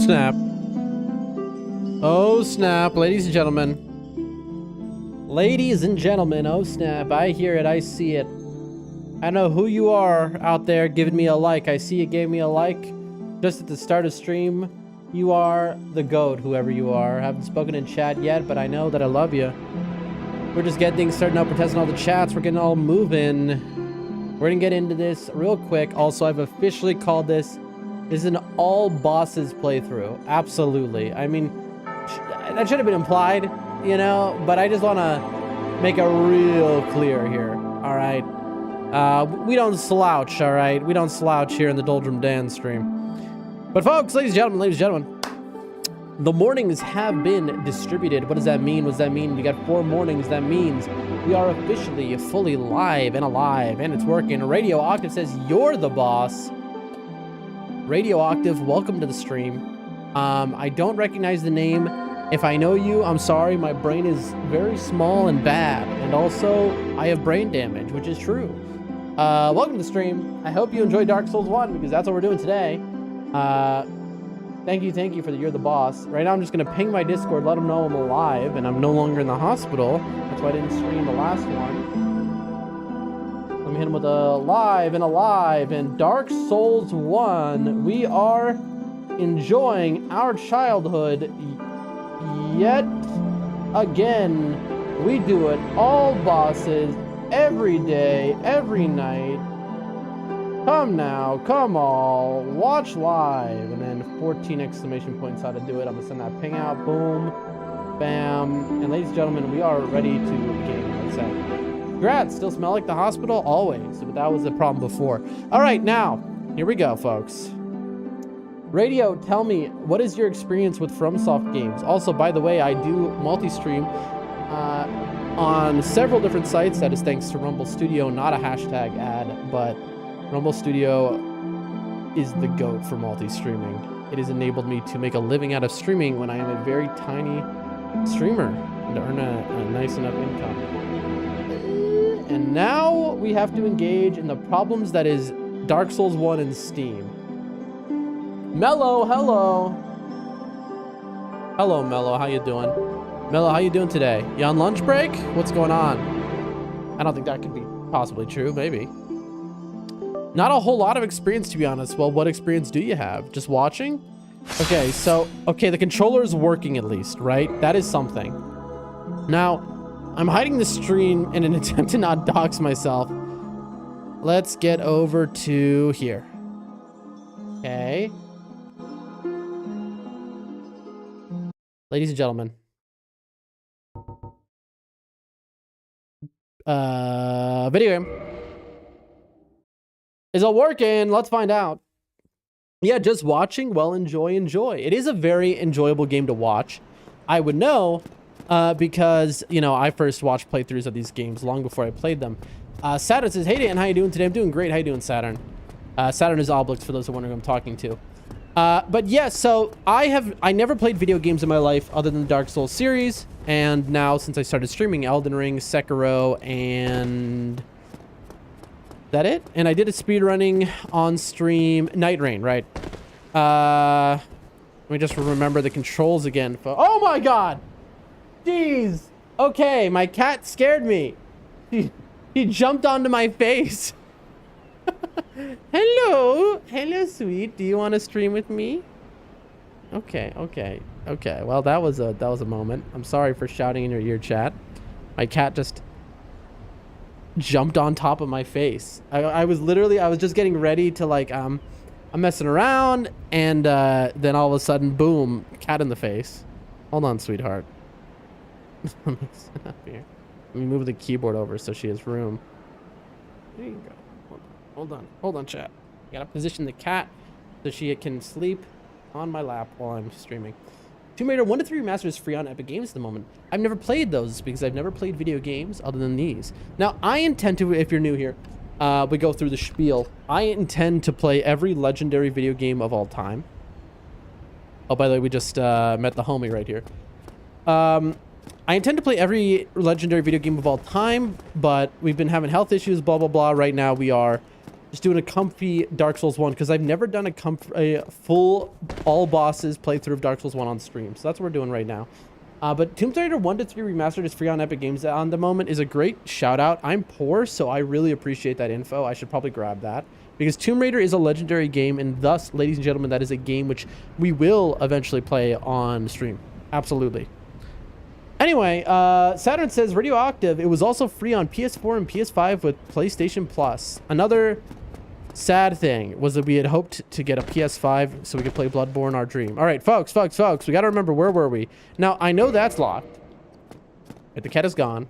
snap. Oh snap, ladies and gentlemen. Ladies and gentlemen, oh snap. I hear it, I see it. I know who you are out there giving me a like. I see you gave me a like just at the start of stream. You are the GOAT, whoever you are. Haven't spoken in chat yet, but I know that I love you. We're just getting things started up. We're testing all the chats. We're getting all moving. We're gonna get into this real quick. Also, I've officially called this is an all bosses playthrough. Absolutely. I mean, that should have been implied, you know, but I just want to make it real clear here. All right. We don't slouch, all right? We don't slouch here in the Doldrum Dan stream. But folks, ladies and gentlemen, the mornings have been distributed. What does that mean? What does that mean? You got 4 mornings. That means we are officially fully live and alive, and it's working. Radio Octave says you're the boss. Radio Octave, welcome to the stream. I don't recognize the name. If I know you, I'm sorry. My brain is very small and bad, and also I have brain damage, which is true. Welcome to the stream. I hope you enjoy Dark Souls 1 because that's what we're doing today. Thank you for the you're the boss. Right now I'm just gonna ping my Discord, let them know I'm alive and I'm no longer in the hospital. That's why I didn't stream the last one. Let me hit him with a live and Dark Souls 1. We are enjoying our childhood yet again. We do it all bosses every day, every night. Come now, come all, watch live. And then 14 exclamation points how to do it. I'm gonna send that ping out, boom, bam. And ladies and gentlemen, we are ready to game. Let's say. Congrats, still smell like the hospital? Always, but that was the problem before. All right, now, here we go, folks. Radio, tell me, what is your experience with FromSoft games? Also, by the way, I do multi-stream on several different sites. That is thanks to Rumble Studio, not a hashtag ad, but Rumble Studio is the GOAT for multi-streaming. It has enabled me to make a living out of streaming when I am a very tiny streamer and to earn a nice enough income. And now we have to engage in the problems that is Dark Souls 1 and Steam. Mello, hello. Hello, Mello, how you doing? Mello, how you doing today? You on lunch break? What's going on? I don't think that could be possibly true, maybe. Not a whole lot of experience, to be honest. Well, what experience do you have? Just watching? Okay, so, the controller is working at least, right? That is something. Now, I'm hiding the stream in an attempt to not dox myself. Let's get over to here. Okay. Ladies and gentlemen. Video game. Is it working? Let's find out. Yeah, just watching. Well, enjoy. It is a very enjoyable game to watch. I would know because, you know, I first watched playthroughs of these games long before I played them. Saturn says, hey, Dan, how you doing today? I'm doing great. How you doing, Saturn? Saturn is Oblix, for those who wondering who I'm talking to. But yeah, so I never played video games in my life other than the Dark Souls series. And now, since I started streaming, Elden Ring, Sekiro, and... that it? And I did a speedrunning on stream. Nightreign, right? Let me just remember the controls again. Oh my god! Jeez! Okay, my cat scared me. He jumped onto my face. Hello! Hello, sweet. Do you want to stream with me? Okay. Well, that was a moment. I'm sorry for shouting in your ear, chat. My cat just... jumped on top of my face. I was just getting ready to like I'm messing around and then all of a sudden boom, cat in the face. Hold on, sweetheart. Let me sit up here. Let me move the keyboard over so she has room. There you go. Hold on, chat. I gotta position the cat so she can sleep on my lap while I'm streaming. Tomb Raider 1 to 3 Remastered is free on Epic Games at the moment. I've never played those because I've never played video games other than these. Now, I intend to, if you're new here, we go through the spiel. I intend to play every legendary video game of all time. Oh, by the way, we just met the homie right here. I intend to play every legendary video game of all time, but we've been having health issues, blah, blah, blah. Right now, we are Just doing a comfy Dark Souls 1 because I've never done a full all bosses playthrough of Dark Souls 1 on stream. So that's what we're doing right now. But Tomb Raider 1 to 3 Remastered is free on Epic Games on the moment is a great shout out. I'm poor, so I really appreciate that info. I should probably grab that because Tomb Raider is a legendary game, and thus, ladies and gentlemen, that is a game which we will eventually play on stream. Absolutely. Anyway, Saturn says Radioactive. It was also free on PS4 and PS5 with PlayStation Plus. Another sad thing was that we had hoped to get a PS5 so we could play Bloodborne, our dream. All right, folks, we got to remember, where were we? Now, I know that's locked. But the cat is gone.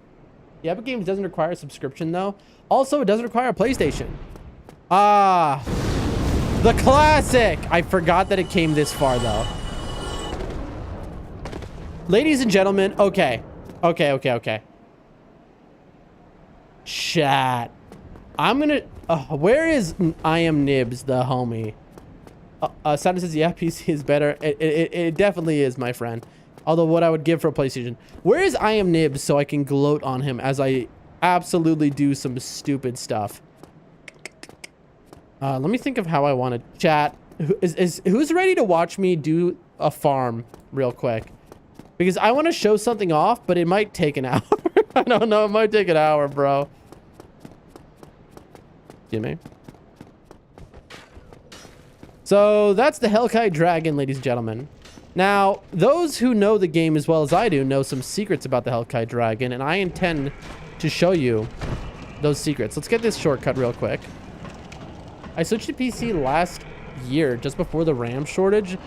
The Epic Games doesn't require a subscription, though. Also, it doesn't require a PlayStation. Ah, the classic. I forgot that it came this far, though. Ladies and gentlemen, okay. Chat. I'm gonna... where is I Am Nibs, the homie? Saturn says, yeah, PC is better. It definitely is, my friend. Although what I would give for a PlayStation. Where is I Am Nibs so I can gloat on him as I absolutely do some stupid stuff? Let me think of how I want to chat. Who's ready to watch me do a farm real quick? Because I want to show something off, but it might take an hour. I don't know. It might take an hour, bro. Excuse me. So that's the Hellkite Dragon, ladies and gentlemen. Now, those who know the game as well as I do know some secrets about the Hellkite Dragon, and I intend to show you those secrets. Let's get this shortcut real quick. I switched to PC last year, just before the RAM shortage.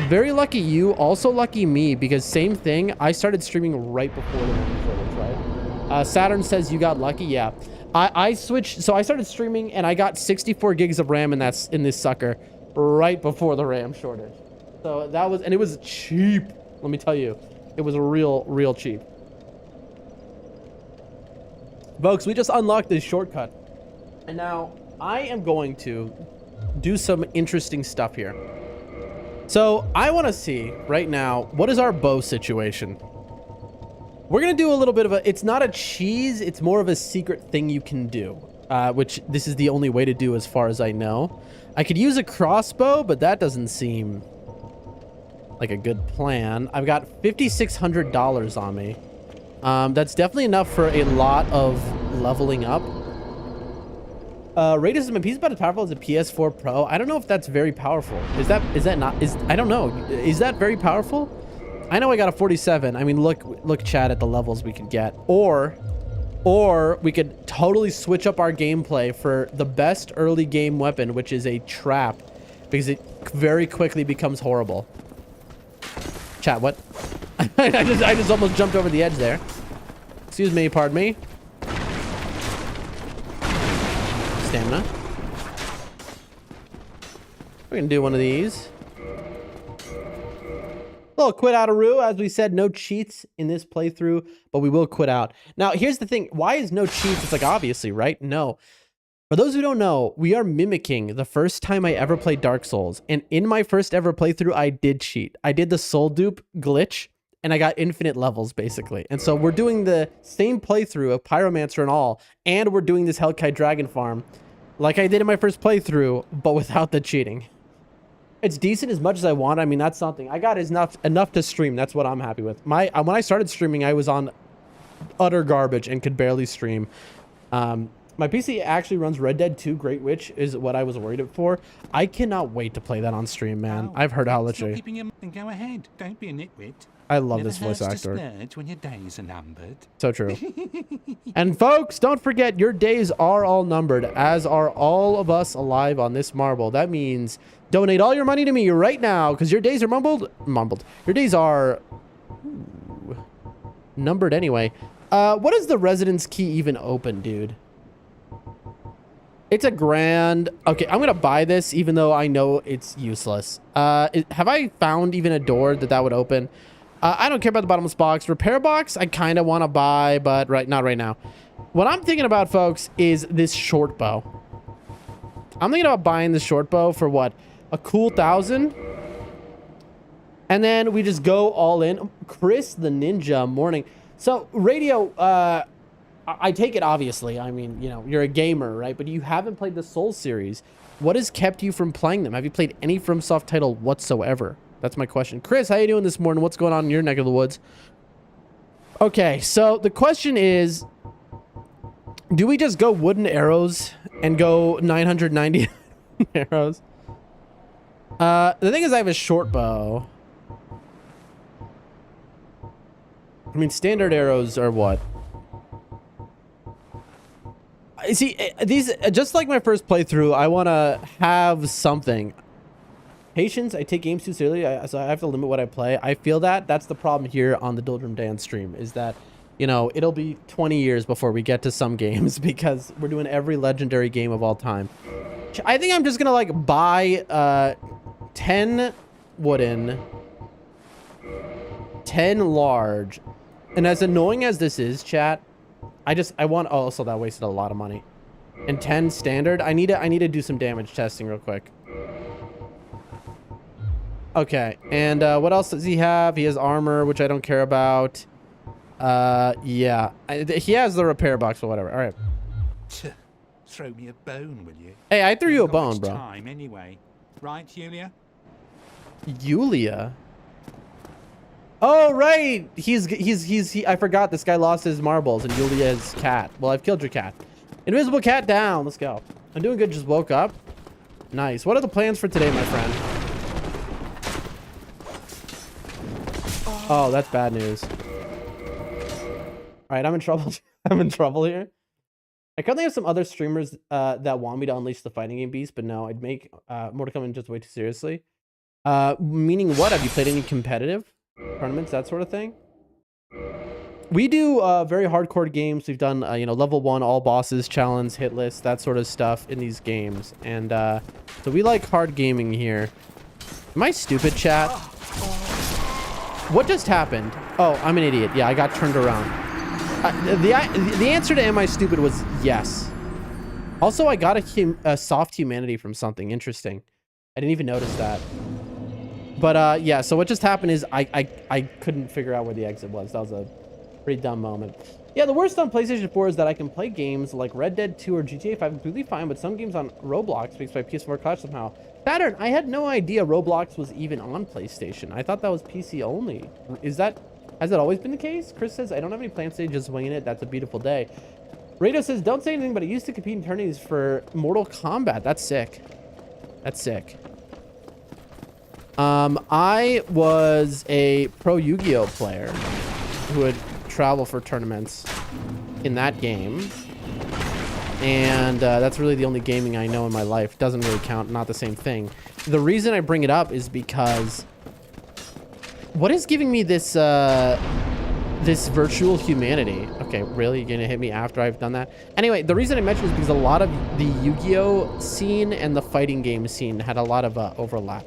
Very lucky you, also lucky me, because same thing, I started streaming right before the RAM shortage, right? Saturn says you got lucky, yeah. I switched, so I started streaming and I got 64 gigs of RAM in this sucker right before the RAM shortage. So that was, and it was cheap. Let me tell you, it was real cheap. Folks, we just unlocked this shortcut. And now I am going to do some interesting stuff here. So I want to see right now, what is our bow situation? We're going to do a little bit of a, it's not a cheese, it's more of a secret thing you can do, which this is the only way to do as far as I know. I could use a crossbow, but that doesn't seem like a good plan. I've got $5,600 on me. That's definitely enough for a lot of leveling up. Raid is my piece about as powerful as a PS4 Pro. I don't know if that's very powerful. Is that not, I don't know. Is that very powerful? I know I got a 47. I mean, look, chat, at the levels we could get. Or we could totally switch up our gameplay for the best early game weapon, which is a trap, because it very quickly becomes horrible. Chat, what? I just almost jumped over the edge there. Excuse me, pardon me. Stamina. We're gonna do one of these. Little quit out of Rue. As we said, no cheats in this playthrough, but we will quit out. Now, here's the thing. Why is no cheats? It's like, obviously, right? No. For those who don't know, we are mimicking the first time I ever played Dark Souls. And in my first ever playthrough, I did cheat. I did the soul dupe glitch, and I got infinite levels, basically. And so we're doing the same playthrough of Pyromancer and all, and we're doing this Hellkite Dragon farm like I did in my first playthrough, but without the cheating. It's decent as much as I want. I mean, that's something. I got enough to stream. That's what I'm happy with. When I started streaming, I was on utter garbage and could barely stream. My PC actually runs Red Dead 2 Great Witch, is what I was worried for. I cannot wait to play that on stream, man. I've heard how literally. Go ahead. Don't be a nitwit. I love this voice actor. When your days are numbered. So true. And folks, don't forget, your days are all numbered, as are all of us alive on this marble. That means donate all your money to me right now, because your days are mumbled. Your days are numbered anyway. What is the residence key even open, dude? It's a grand. Okay, I'm gonna buy this, even though I know it's useless. Have I found even a door that would open? I don't care about the bottomless box. Repair box, I kind of want to buy, but not right now. What I'm thinking about, folks, is this short bow. I'm thinking about buying the short bow for what? A cool 1,000? And then we just go all in. Chris the Ninja, morning. So, Radio, I take it obviously. I mean, you know, you're a gamer, right? But you haven't played the Souls series. What has kept you from playing them? Have you played any FromSoft title whatsoever? That's my question. Chris, how you doing this morning? What's going on in your neck of the woods? Okay, so the question is, do we just go wooden arrows and go 990 arrows? The thing is, I have a short bow. I mean, standard arrows are what? See, these, just like my first playthrough, I want to have something. Patience, I take games too seriously, so I have to limit what I play. I feel that. That's the problem here on the Doldrum Dance stream, is that, you know, it'll be 20 years before we get to some games because we're doing every legendary game of all time. I think I'm just going to, like, buy 10 wooden, 10 large, and as annoying as this is, chat, I want, oh, so that wasted a lot of money. And 10 standard, I need to do some damage testing real quick. Okay, and what else does he have? He has armor, which I don't care about. Yeah, he has the repair box or whatever. All right. Throw me a bone, will you? Hey, I threw you a Got bone, much bro. Time anyway, right, Julia? Yulia? Oh, right. I forgot this guy lost his marbles and Yulia's cat. Well, I've killed your cat. Invisible cat down. Let's go. I'm doing good. Just woke up. Nice. What are the plans for today, my friend? Oh, that's bad news. All right, I'm in trouble. I'm in trouble here. I currently have some other streamers that want me to unleash the fighting game beast, but no, I'd make more to come in just way too seriously. Meaning what? Have you played any competitive tournaments, that sort of thing? We do very hardcore games. We've done you know, level 1 all bosses challenge, hitless, that sort of stuff in these games, and so we like hard gaming here. Am I stupid, chat? What just happened? Oh, I'm an idiot. Yeah, I got turned around. The answer to am I stupid was yes. Also, I got a soft humanity from something interesting. I didn't even notice that. But yeah, so what just happened is I couldn't figure out where the exit was. That was a pretty dumb moment. Yeah, the worst on PlayStation 4 is that I can play games like Red Dead 2 or GTA 5 completely fine, but some games on Roblox makes my PS4 crash somehow. Saturn, I had no idea Roblox was even on PlayStation. I thought that was PC only. Has that always been the case? Chris says, I don't have any plans today, just winging it. That's a beautiful day. Radio says, don't say anything, but I used to compete in tourneys for Mortal Kombat. That's sick. That's sick. I was a pro Yu-Gi-Oh player who would travel for tournaments in that game. And that's really the only gaming I know in my life. Doesn't really count, not the same thing. The reason I bring it up is because what is giving me this this virtual humanity? Okay, really? You're gonna hit me after I've done that? Anyway, the reason I mentioned is because a lot of the Yu-Gi-Oh scene and the fighting game scene had a lot of overlap.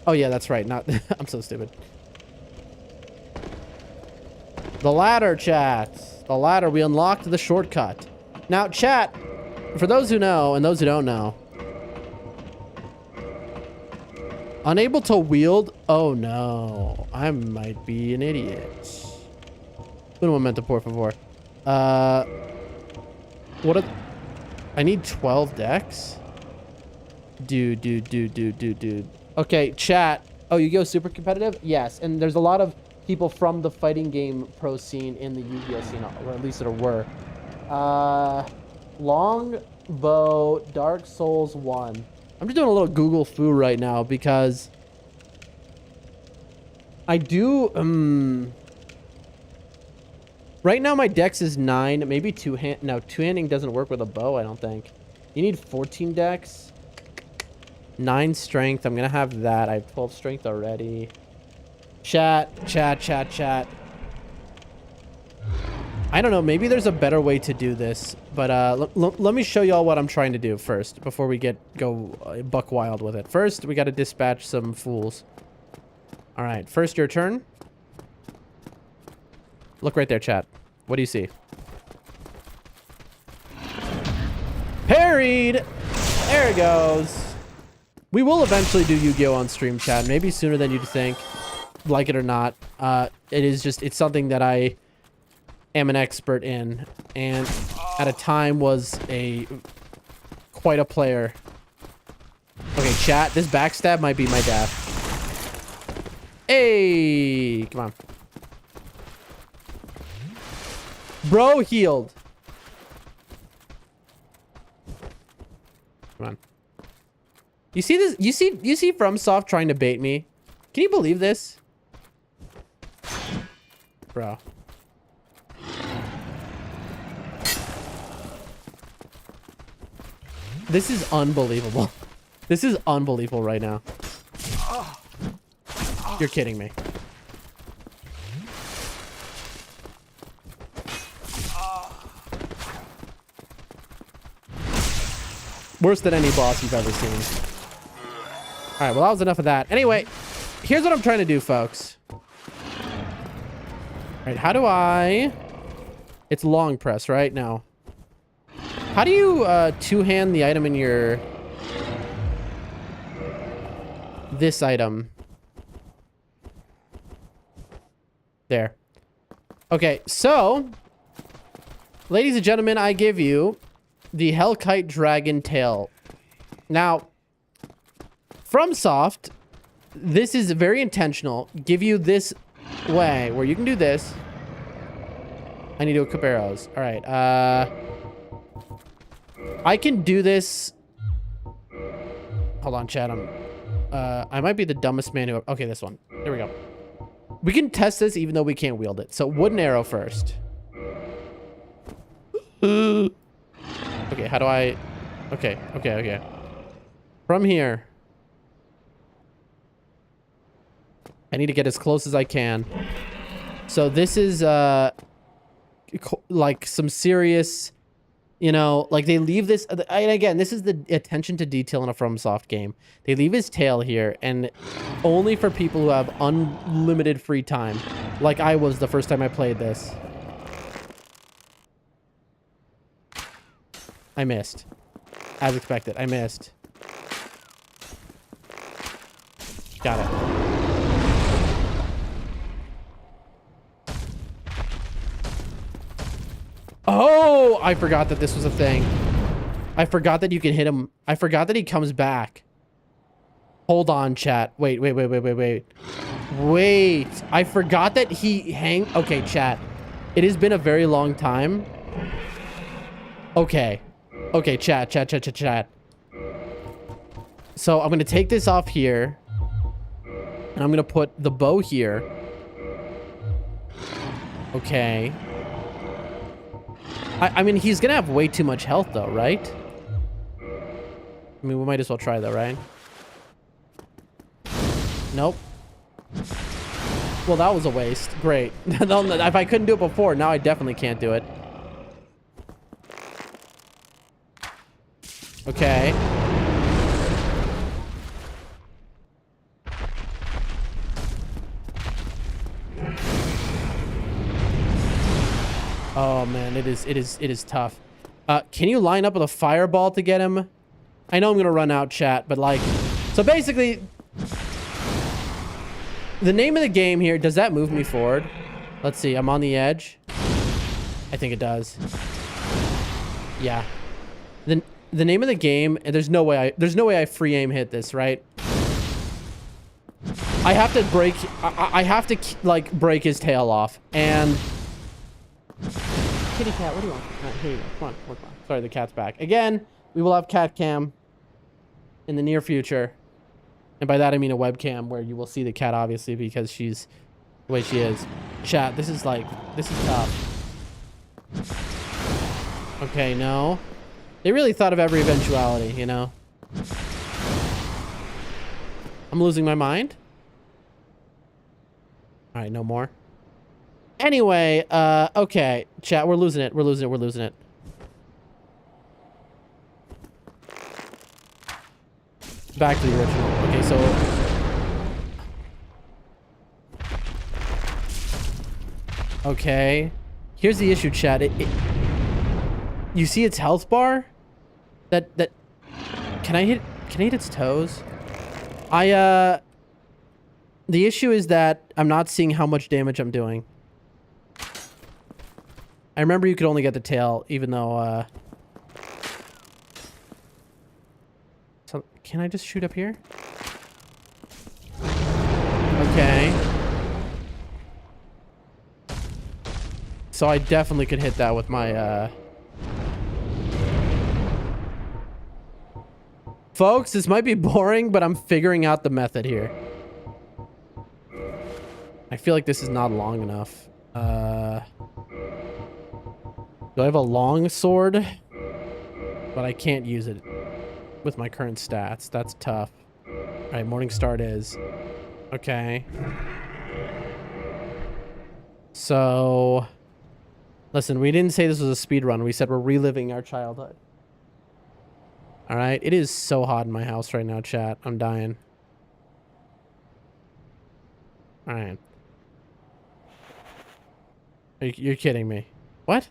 Oh yeah, that's right. Not I'm so stupid. The ladder, chat. The ladder. We unlocked the shortcut. Now, chat, for those who know and those who don't know, unable to wield. Oh no, I might be an idiot. Un momento, por favor. What? I need 12 decks. Dude. Okay, chat. Oh, Yu-Gi-Oh super competitive? Yes, and there's a lot of people from the fighting game pro scene in the Yu-Gi-Oh scene, or at least there were. Longbow, Dark Souls 1. I'm just doing a little Google foo right now because I do, right now my dex is 9, maybe two-handing doesn't work with a bow, I don't think. You need 14 dex. 9 strength. I'm gonna have that. I have 12 strength already. Chat. I don't know. Maybe there's a better way to do this, but let me show y'all what I'm trying to do first before we go buck wild with it. First, we got to dispatch some fools. All right. First, your turn. Look right there, chat. What do you see? Parried. There it goes. We will eventually do Yu-Gi-Oh on stream, chat. Maybe sooner than you'd think, like it or not. It's something that I am an expert in, and at a time was quite a player. Okay, chat, this backstab might be my death. Hey, come on. Bro healed. Come on. You see this? You see FromSoft trying to bait me? Can you believe this? Bro. This is unbelievable. This is unbelievable right now. You're kidding me. Worse than any boss you've ever seen. All right, well, that was enough of that. Anyway, here's what I'm trying to do, folks. All right, how do I... It's long press, right? No. How do you two-hand the item in your... This item. There. Okay, so... Ladies and gentlemen, I give you the Hellkite Dragon Tail. Now, FromSoft, this is very intentional. Give you this way where you can do this. I need to equip arrows. All right. I can do this. Hold on, chat. I might be the dumbest man who... Okay, this one. There we go. We can test this even though we can't wield it. So wooden arrow first. Okay, how do I... Okay. From here. I need to get as close as I can. So this is, like some serious, you know, like they leave this... And again, this is the attention to detail in a FromSoft game. They leave his tail here, and only for people who have unlimited free time. Like I was the first time I played this. I missed. As expected, I missed. Got it. Oh, I forgot that this was a thing. I forgot that you can hit him. I forgot that he comes back. Hold on, chat. Wait. Wait. I forgot that he Okay, chat. It has been a very long time. Okay. Okay, chat. So I'm going to take this off here. And I'm going to put the bow here. Okay. I mean, he's going to have way too much health, though, right? I mean, we might as well try, though, right? Nope. Well, that was a waste. Great. If I couldn't do it before, now I definitely can't do it. Okay. Oh man, it is tough. Can you line up with a fireball to get him? I know I'm gonna run out, chat, but like, so basically, the name of the game here, does that move me forward? Let's see, I'm on the edge. I think it does. Yeah. The name of the game, there's no way I free aim hit this, right? I have to break, I have to like break his tail off, and kitty cat, what do you want? All right, here you go. Come on. Sorry, the cat's back. Again, we will have cat cam in the near future. And by that, I mean a webcam where you will see the cat, obviously, because she's the way she is. Chat, this is tough. Okay, no. They really thought of every eventuality, you know? I'm losing my mind. All right, no more. Anyway, okay. Chat, we're losing it. We're losing it. Back to the original. Okay, so... Okay. Here's the issue, chat. You see its health bar? Can I hit its toes? The issue is that I'm not seeing how much damage I'm doing. I remember you could only get the tail, even though, So, can I just shoot up here? Okay. So I definitely could hit that with my, Folks, this might be boring, but I'm figuring out the method here. I feel like this is not long enough. Do I have a long sword? But I can't use it with my current stats. That's tough. Alright, morning start is. Okay. So... Listen, we didn't say this was a speed run. We said we're reliving our childhood. Alright, it is so hot in my house right now, chat. I'm dying. Alright. You're kidding me. What?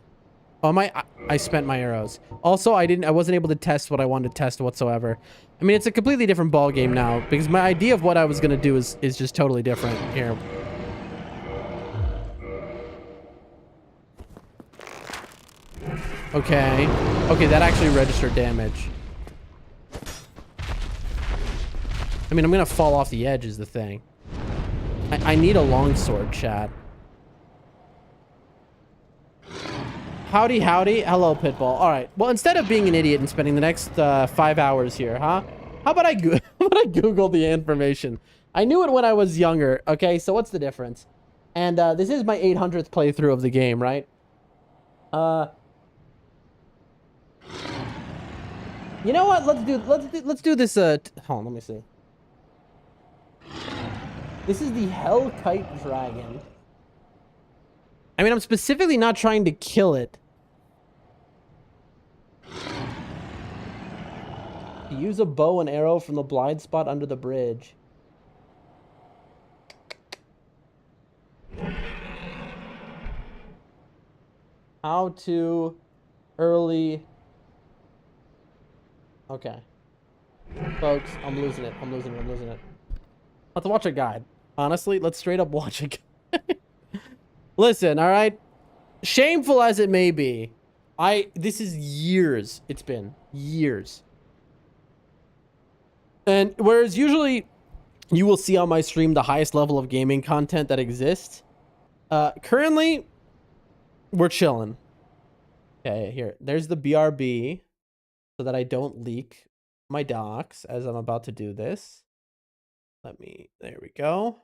Oh, I spent my arrows. Also, I wasn't able to test what I wanted to test whatsoever. I mean, it's a completely different ball game now because my idea of what I was going to do is just totally different here. Okay. Okay, that actually registered damage. I mean, I'm going to fall off the edge is the thing. I need a longsword, chat. Howdy, howdy. Hello, Pitbull. All right. Well, instead of being an idiot and spending the next 5 hours here, huh? How about I Google the information? I knew it when I was younger. Okay, so what's the difference? And this is my 800th playthrough of the game, right? You know what? Let's do this. Hold on, let me see. This is the Hellkite Dragon. I mean, I'm specifically not trying to kill it. Use a bow and arrow from the blind spot under the bridge. How to early... Okay. Folks, I'm losing it. I'm losing it. Let's watch a guide. Honestly, let's straight up watch a guide. Listen, all right? Shameful as it may be, this is years. It's been years. And whereas usually you will see on my stream the highest level of gaming content that exists, currently we're chilling. Okay, here. There's the BRB so that I don't leak my docs as I'm about to do this. There we go.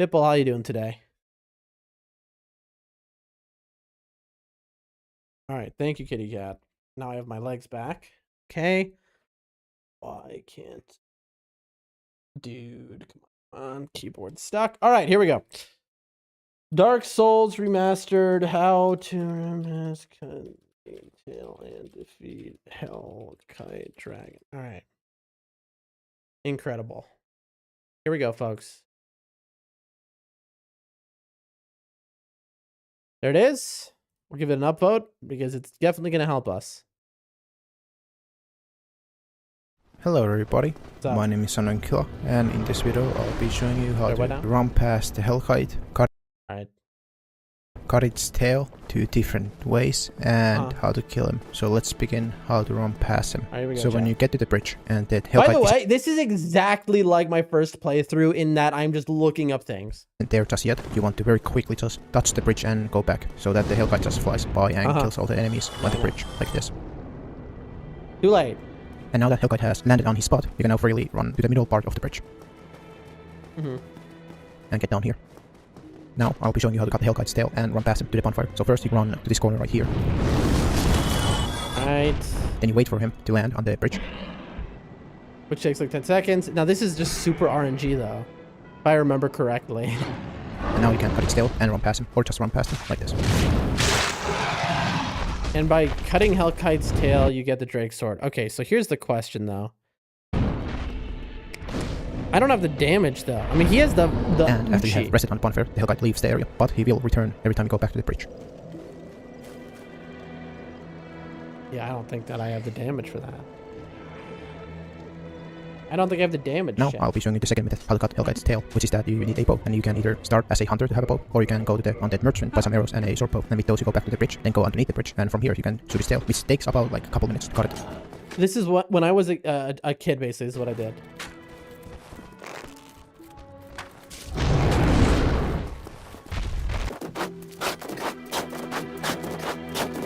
Pitbull, how you doing today? All right, thank you, kitty cat. Now I have my legs back. Okay. Why can't... Dude, come on. Keyboard stuck. All right, here we go. Dark Souls Remastered. How to remask, tail, and defeat Hellkite Dragon. All right. Incredible. Here we go, folks. There it is. We'll give it an upvote because it's definitely going to help us. Hello everybody, my name is Killer, and in this video I'll be showing you how to run past the Hellkite, cut its tail 2 different ways, and how to kill him. So let's begin how to run past him. So when you get to the bridge and that Hellkite... By the way, this is exactly like my first playthrough in that I'm just looking up things. There just yet, you want to very quickly just touch the bridge and go back, so that the Hellkite just flies by and kills all the enemies on the bridge, like this. Too late. And now that Hellkite has landed on his spot, you can now freely run to the middle part of the bridge. And get down here. Now, I'll be showing you how to cut the Hellkite's tail and run past him to the bonfire. So first you run to this corner right here. Right. Then you wait for him to land on the bridge. Which takes like 10 seconds. Now this is just super RNG though, if I remember correctly. And now you can cut its tail and run past him, or just run past him, like this. And by cutting Hellkite's tail, you get the Drake sword. Okay, so here's the question, though. I don't have the damage, though. I mean, he has the And after you have rested on the bonfire, the Hellkite leaves the area, but he will return every time you go back to the bridge. Yeah, I don't think that I have the damage for that. I don't think I have the damage Now yet. I'll be showing you the second method how to cut Hellkite's tail, which is that you need a bow, and you can either start as a hunter to have a bow, or you can go to the undead merchant, buy some arrows and a sword bow, and with those you go back to the bridge, then go underneath the bridge, and from here you can shoot his tail, which takes about like a couple minutes to cut it. This is what, when I was a kid, basically, this is what I did.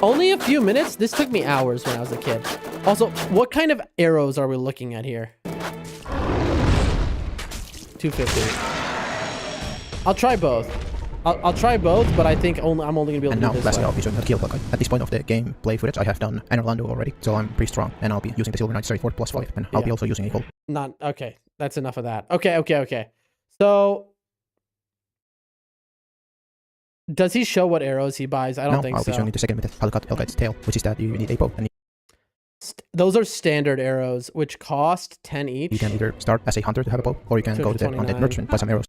Only a few minutes? This took me hours when I was a kid. Also, what kind of arrows are we looking at here? 250. I'll try both. I'll try both, but I think I'm only gonna be able to do this lastly, way. I'll be showing how to kill Hellkite. At this point of the gameplay footage, I have done an Orlando already, so I'm pretty strong, and I'll be using the Silver Knight Straight 4 plus 5, and I'll be also using a hull. Not okay. That's enough of that. Okay. So, does he show what arrows he buys? I don't think so. I'll be showing you the second method how to cut Hellkite's tail, which is that you need a bow, and those are standard arrows, which cost 10 each. you can either start as a hunter to have a bow, or you can go to the undead merchant, buy some arrows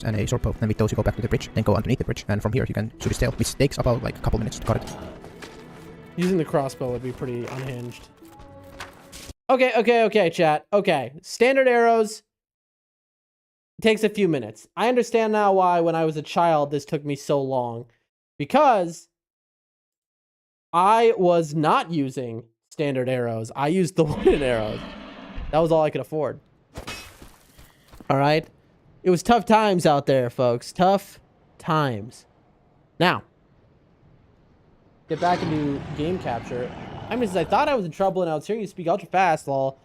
and a sword bow, and with those you go back to the bridge, then go underneath the bridge, and from here you can shoot his tail, which takes about like a couple minutes to cut it. Using the crossbow would be pretty unhinged. Okay, chat. Okay, standard arrows. Takes a few minutes. I understand now why when I was a child this took me so long. Because I was not using standard arrows. I used the wooden arrows. That was all I could afford. Alright? It was tough times out there, folks. Tough times. Now, get back into game capture. I mean, since I thought I was in trouble and I was hearing you speak ultra fast, lol.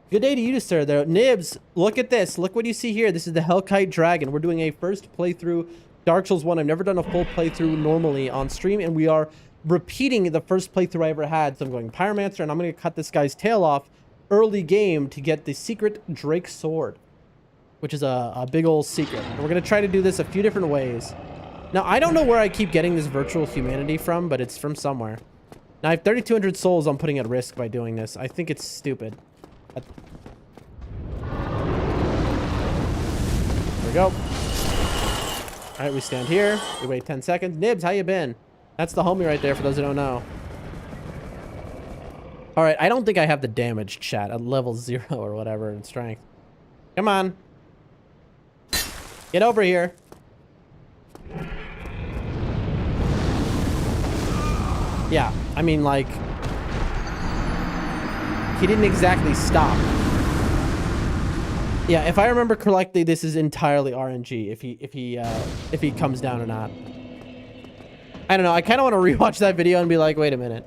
Good day to you, sir. There, Nibs, look at this. Look what you see here. This is the Hellkite Dragon. We're doing a first playthrough Dark Souls 1. I've never done a full playthrough normally on stream, and we are repeating the first playthrough I ever had. So I'm going Pyromancer, and I'm going to cut this guy's tail off early game to get the secret Drake sword, which is a big old secret. And we're going to try to do this a few different ways. Now, I don't know where I keep getting this virtual humanity from, but it's from somewhere. Now, I have 3,200 souls I'm putting at risk by doing this. I think it's stupid. There we go. All right, we stand here. We wait 10 seconds. Nibs, how you been? That's the homie right there for those who don't know. All right, I don't think I have the damage, chat, at level 0 or whatever in strength. Come on. Get over here. Yeah, I mean, like, he didn't exactly stop. Yeah, if I remember correctly, this is entirely RNG if he comes down or not. I don't know. I kind of want to rewatch that video and be like, wait a minute.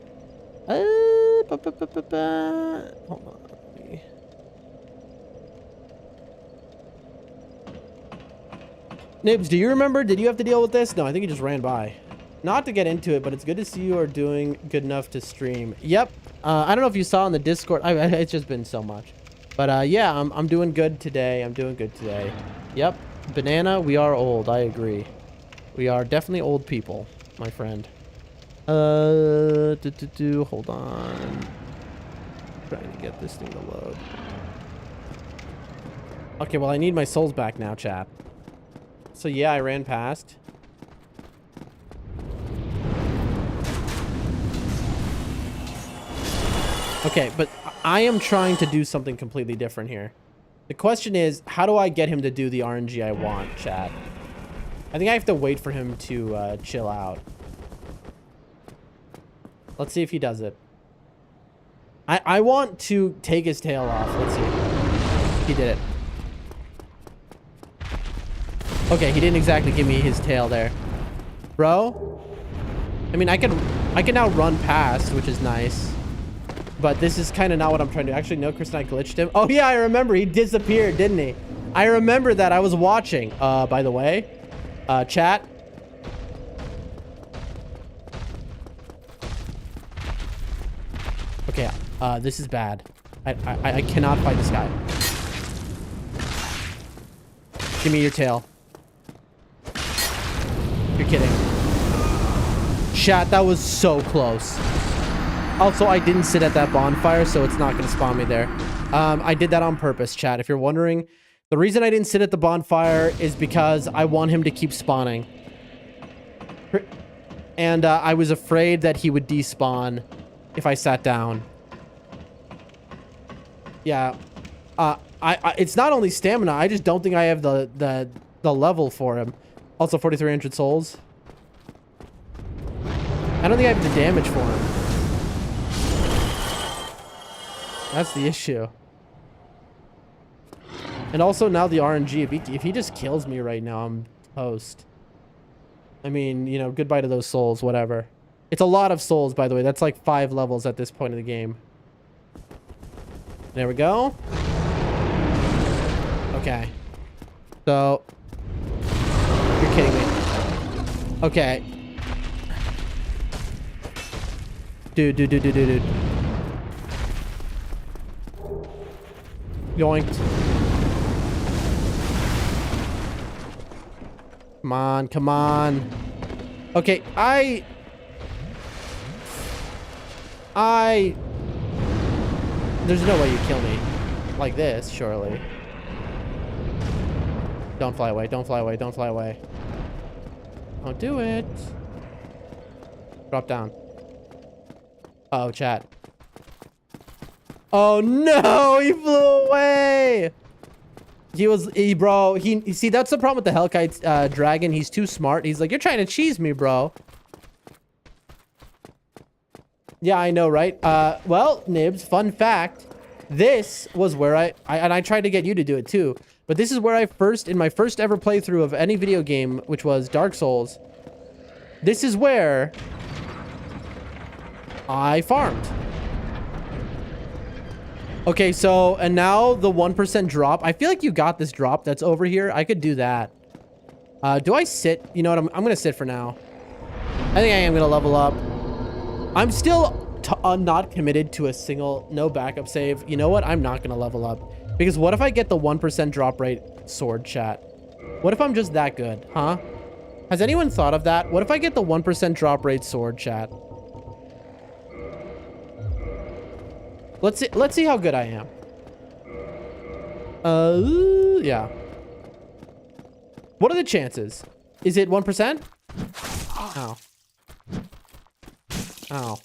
Hold on. Nibs, do you remember? Did you have to deal with this? No, I think he just ran by. Not to get into it, but it's good to see you are doing good enough to stream. Yep. I don't know if you saw in the Discord. It's just been so much. But yeah, I'm doing good today. I'm doing good today. Yep. Banana, we are old. I agree. We are definitely old people, my friend. Hold on. Trying to get this thing to load. Okay, well, I need my souls back now, chat. So yeah, I ran past. Okay, but I am trying to do something completely different here. The question is, how do I get him to do the RNG I want, chat? I think I have to wait for him to chill out. Let's see if he does it. I want to take his tail off. Let's see. He did it. Okay, he didn't exactly give me his tail there. Bro? I mean, I can now run past, which is nice. But this is kind of not what I'm trying to do. Actually, no, Chris and I glitched him. Oh, yeah, I remember. He disappeared, didn't he? I remember that. I was watching. By the way, chat. Okay, this is bad. I cannot fight this guy. Give me your tail. You're kidding. Chat, that was so close. Also, I didn't sit at that bonfire, so it's not going to spawn me there. I did that on purpose, chat. If you're wondering, the reason I didn't sit at the bonfire is because I want him to keep spawning. And I was afraid that he would despawn if I sat down. Yeah. It's not only stamina. I just don't think I have the level for him. Also, 4,300 souls. I don't think I have the damage for him. That's the issue. And also now the RNG. If he just kills me right now, I'm toast. I mean, you know, goodbye to those souls, whatever. It's a lot of souls, by the way. That's like 5 levels at this point in the game. There we go. Okay. So. You're kidding me. Okay. Dude. Yoinked. Come on. Okay, there's no way you kill me like this, surely. Don't fly away, don't fly away, don't fly away. Don't do it. Drop down. Uh oh, chat. Oh no, he flew away. Bro, see, that's the problem with the Hellkite dragon. He's too smart. He's like, you're trying to cheese me, bro. Yeah, I know, right? Well, Nibs, fun fact. This was where I tried to get you to do it too. But this is where in my first ever playthrough of any video game, which was Dark Souls, this is where I farmed. Okay, so, and now the 1% drop. I feel like you got this drop that's over here. I could do that. Do I sit? You know what? I'm going to sit for now. I think I am going to level up. I'm still not committed to a single, no backup save. You know what? I'm not going to level up. Because what if I get the 1% drop rate sword, chat? What if I'm just that good, huh? Has anyone thought of that? What if I get the 1% drop rate sword, chat? Let's see how good I am. Yeah. What are the chances? Is it 1%? Ow. Ow.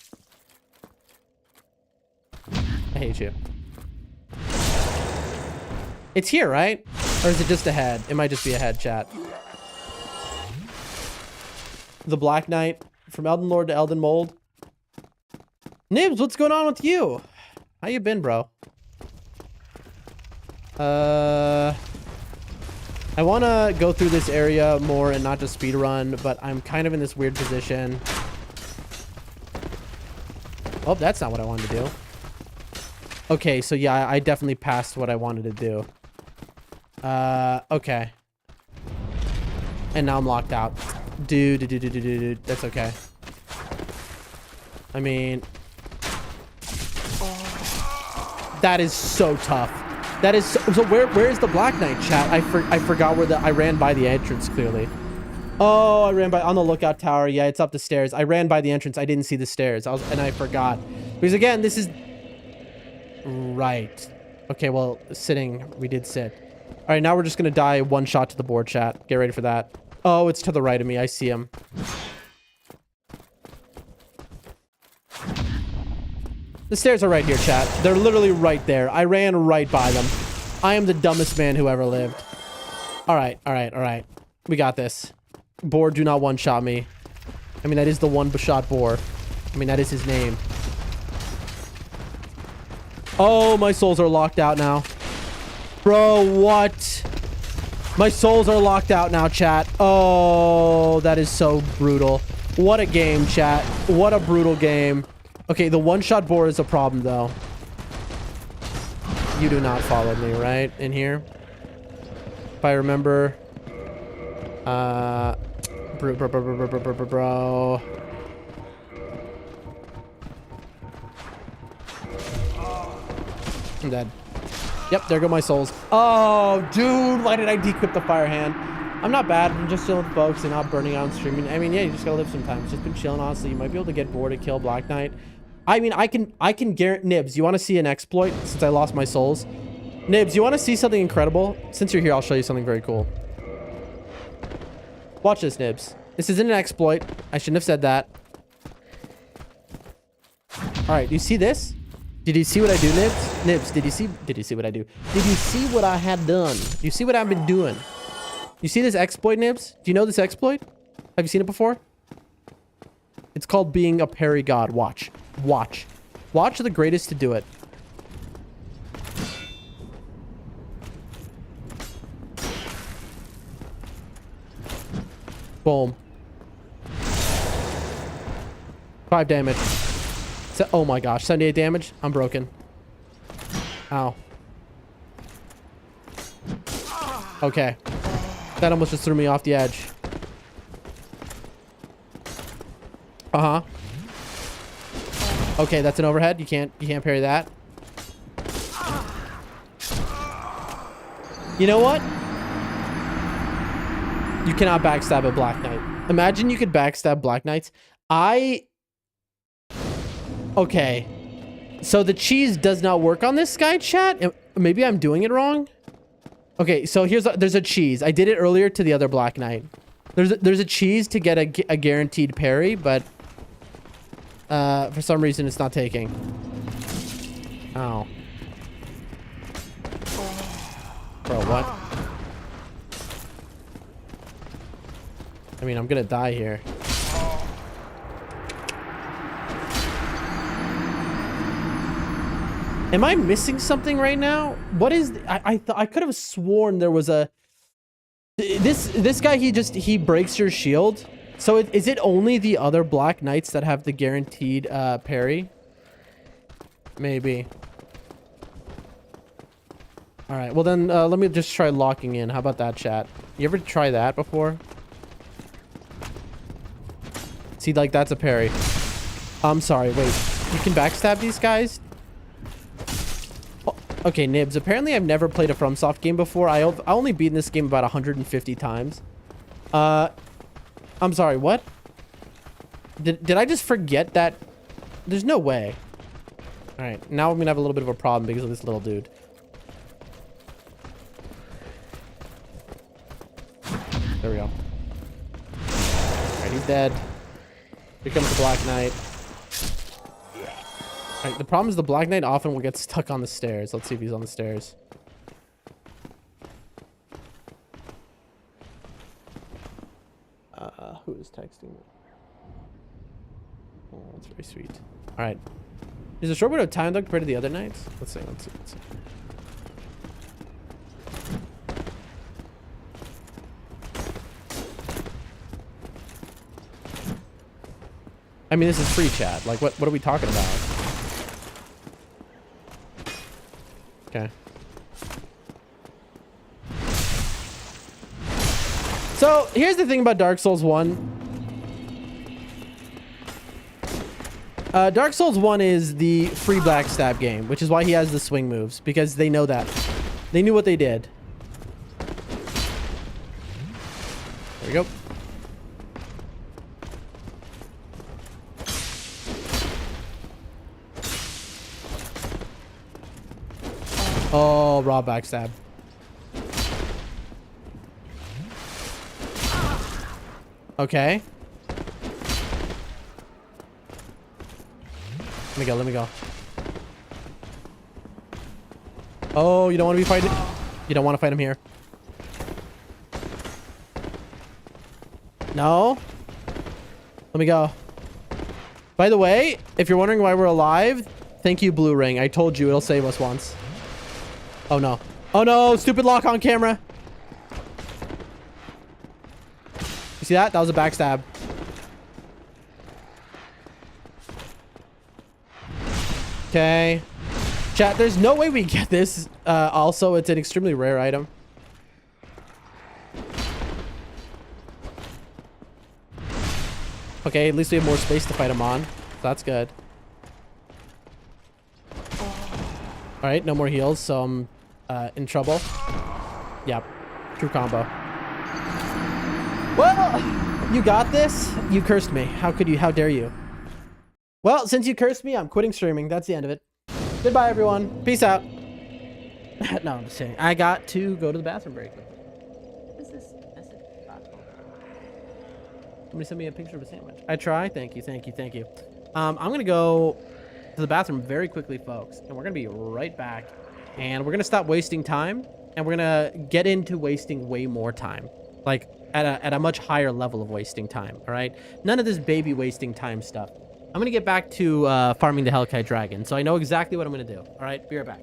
I hate you. It's here, right? Or is it just ahead? It might just be ahead, chat. The Black Knight from Elden Lord to Elden Mold. Nibs, what's going on with you? How you been, bro? I want to go through this area more and not just speedrun, but I'm kind of in this weird position. Oh, that's not what I wanted to do. Okay, so yeah, I definitely passed what I wanted to do. Okay. And now I'm locked out. Dude, that's okay. I mean... That is so tough. That is so where is the Black Knight, chat? I forgot where I ran by the entrance, clearly. Oh, I ran by on the lookout tower. Yeah, it's up the stairs. I ran by the entrance. I didn't see the stairs. And I forgot. Because again, this is right. Okay, well, sitting, we did sit. All right, now we're just gonna die one shot to the board, chat. Get ready for that. Oh, it's to the right of me. I see him. The stairs are right here, chat. They're literally right there. I ran right by them. I am the dumbest man who ever lived. All right. We got this. Boar, do not one-shot me. I mean, that is the one-shot boar. I mean, that is his name. Oh, my souls are locked out now. Bro, what? My souls are locked out now, chat. Oh, that is so brutal. What a game, chat. What a brutal game. Okay, the one-shot boar is a problem, though. You do not follow me, right? In here? If I remember... Bro... I'm dead. Yep, there go my souls. Oh, dude, why did I dequip the fire hand? I'm not bad. I'm just chilling with folks and not burning out and streaming. I mean, yeah, you just gotta live sometimes. Just been chilling, honestly. You might be able to get bored and kill Black Knight. I mean, I can guarantee... Nibs, you want to see an exploit since I lost my souls? Nibs, you want to see something incredible? Since you're here, I'll show you something very cool. Watch this, Nibs. This isn't an exploit. I shouldn't have said that. All right, do you see this? Did you see what I do, Nibs? Nibs, did you see what I do? Did you see what I had done? Do you see what I've been doing? You see this exploit, Nibs? Do you know this exploit? Have you seen it before? It's called being a parry god. Watch. Watch. Watch the greatest to do it. Boom. 5 damage. Oh my gosh, 78 damage. I'm broken. Ow. Okay. That almost just threw me off the edge. Uh-huh. Okay, that's an overhead. You can't parry that. You know what? You cannot backstab a Black Knight. Imagine you could backstab Black Knights. Okay. So the cheese does not work on this guy, chat? Maybe I'm doing it wrong? Okay, so there's a cheese. I did it earlier to the other Black Knight. There's a cheese to get a guaranteed parry, but for some reason it's not taking. Ow. Bro, what? I mean, I'm gonna die here. Am I missing something right now? What is... I could have sworn there was a... This guy, he breaks your shield. So is it only the other Black Knights that have the guaranteed parry? Maybe. Alright, well then let me just try locking in. How about that, chat? You ever try that before? See, like, that's a parry. I'm sorry, wait. You can backstab these guys? Okay, Nibs. Apparently, I've never played a FromSoft game before. I only beaten this game about 150 times. I'm sorry, what? Did I just forget that? There's no way. Alright, now I'm gonna have a little bit of a problem because of this little dude. There we go. Alright, he's dead. Here comes the Black Knight. Alright, the problem is the Black Knight often will get stuck on the stairs. Let's see if he's on the stairs. Who is texting me? Oh, that's very sweet. Alright. Is the short window of time though compared to the other knights? Let's see. I mean, this is free chat. Like, what are we talking about? Okay. So, here's the thing about Dark Souls 1. Dark Souls 1 is the free backstab game, which is why he has the swing moves, because they know that. They knew what they did. There we go. Oh, raw backstab. Okay. Let me go. Oh, you don't want to be fighting? You don't want to fight him here. No. Let me go. By the way, if you're wondering why we're alive, thank you, Blue Ring. I told you it'll save us once. Oh, no. Oh, no. Stupid lock on camera. You see that? That was a backstab. Okay. Chat, there's no way we get this. Also, it's an extremely rare item. Okay, at least we have more space to fight him on. That's good. Alright, no more heals, so I'm in trouble. Yep. True combo. Well, you got this. You cursed me. How could you? How dare you? Well, since you cursed me, I'm quitting streaming. That's the end of it. Goodbye, everyone. Peace out. No, I'm just saying. I got to go to the bathroom break. What is this message? Somebody send me a picture of a sandwich. I try. Thank you. I'm going to go to the bathroom very quickly, folks. And we're going to be right back. And we're going to stop wasting time. And we're going to get into wasting way more time. Like, at a much higher level of wasting time, all right? None of this baby wasting time stuff. I'm going to get back to farming the Hellkite Dragon. So I know exactly what I'm going to do. All right? Be right back.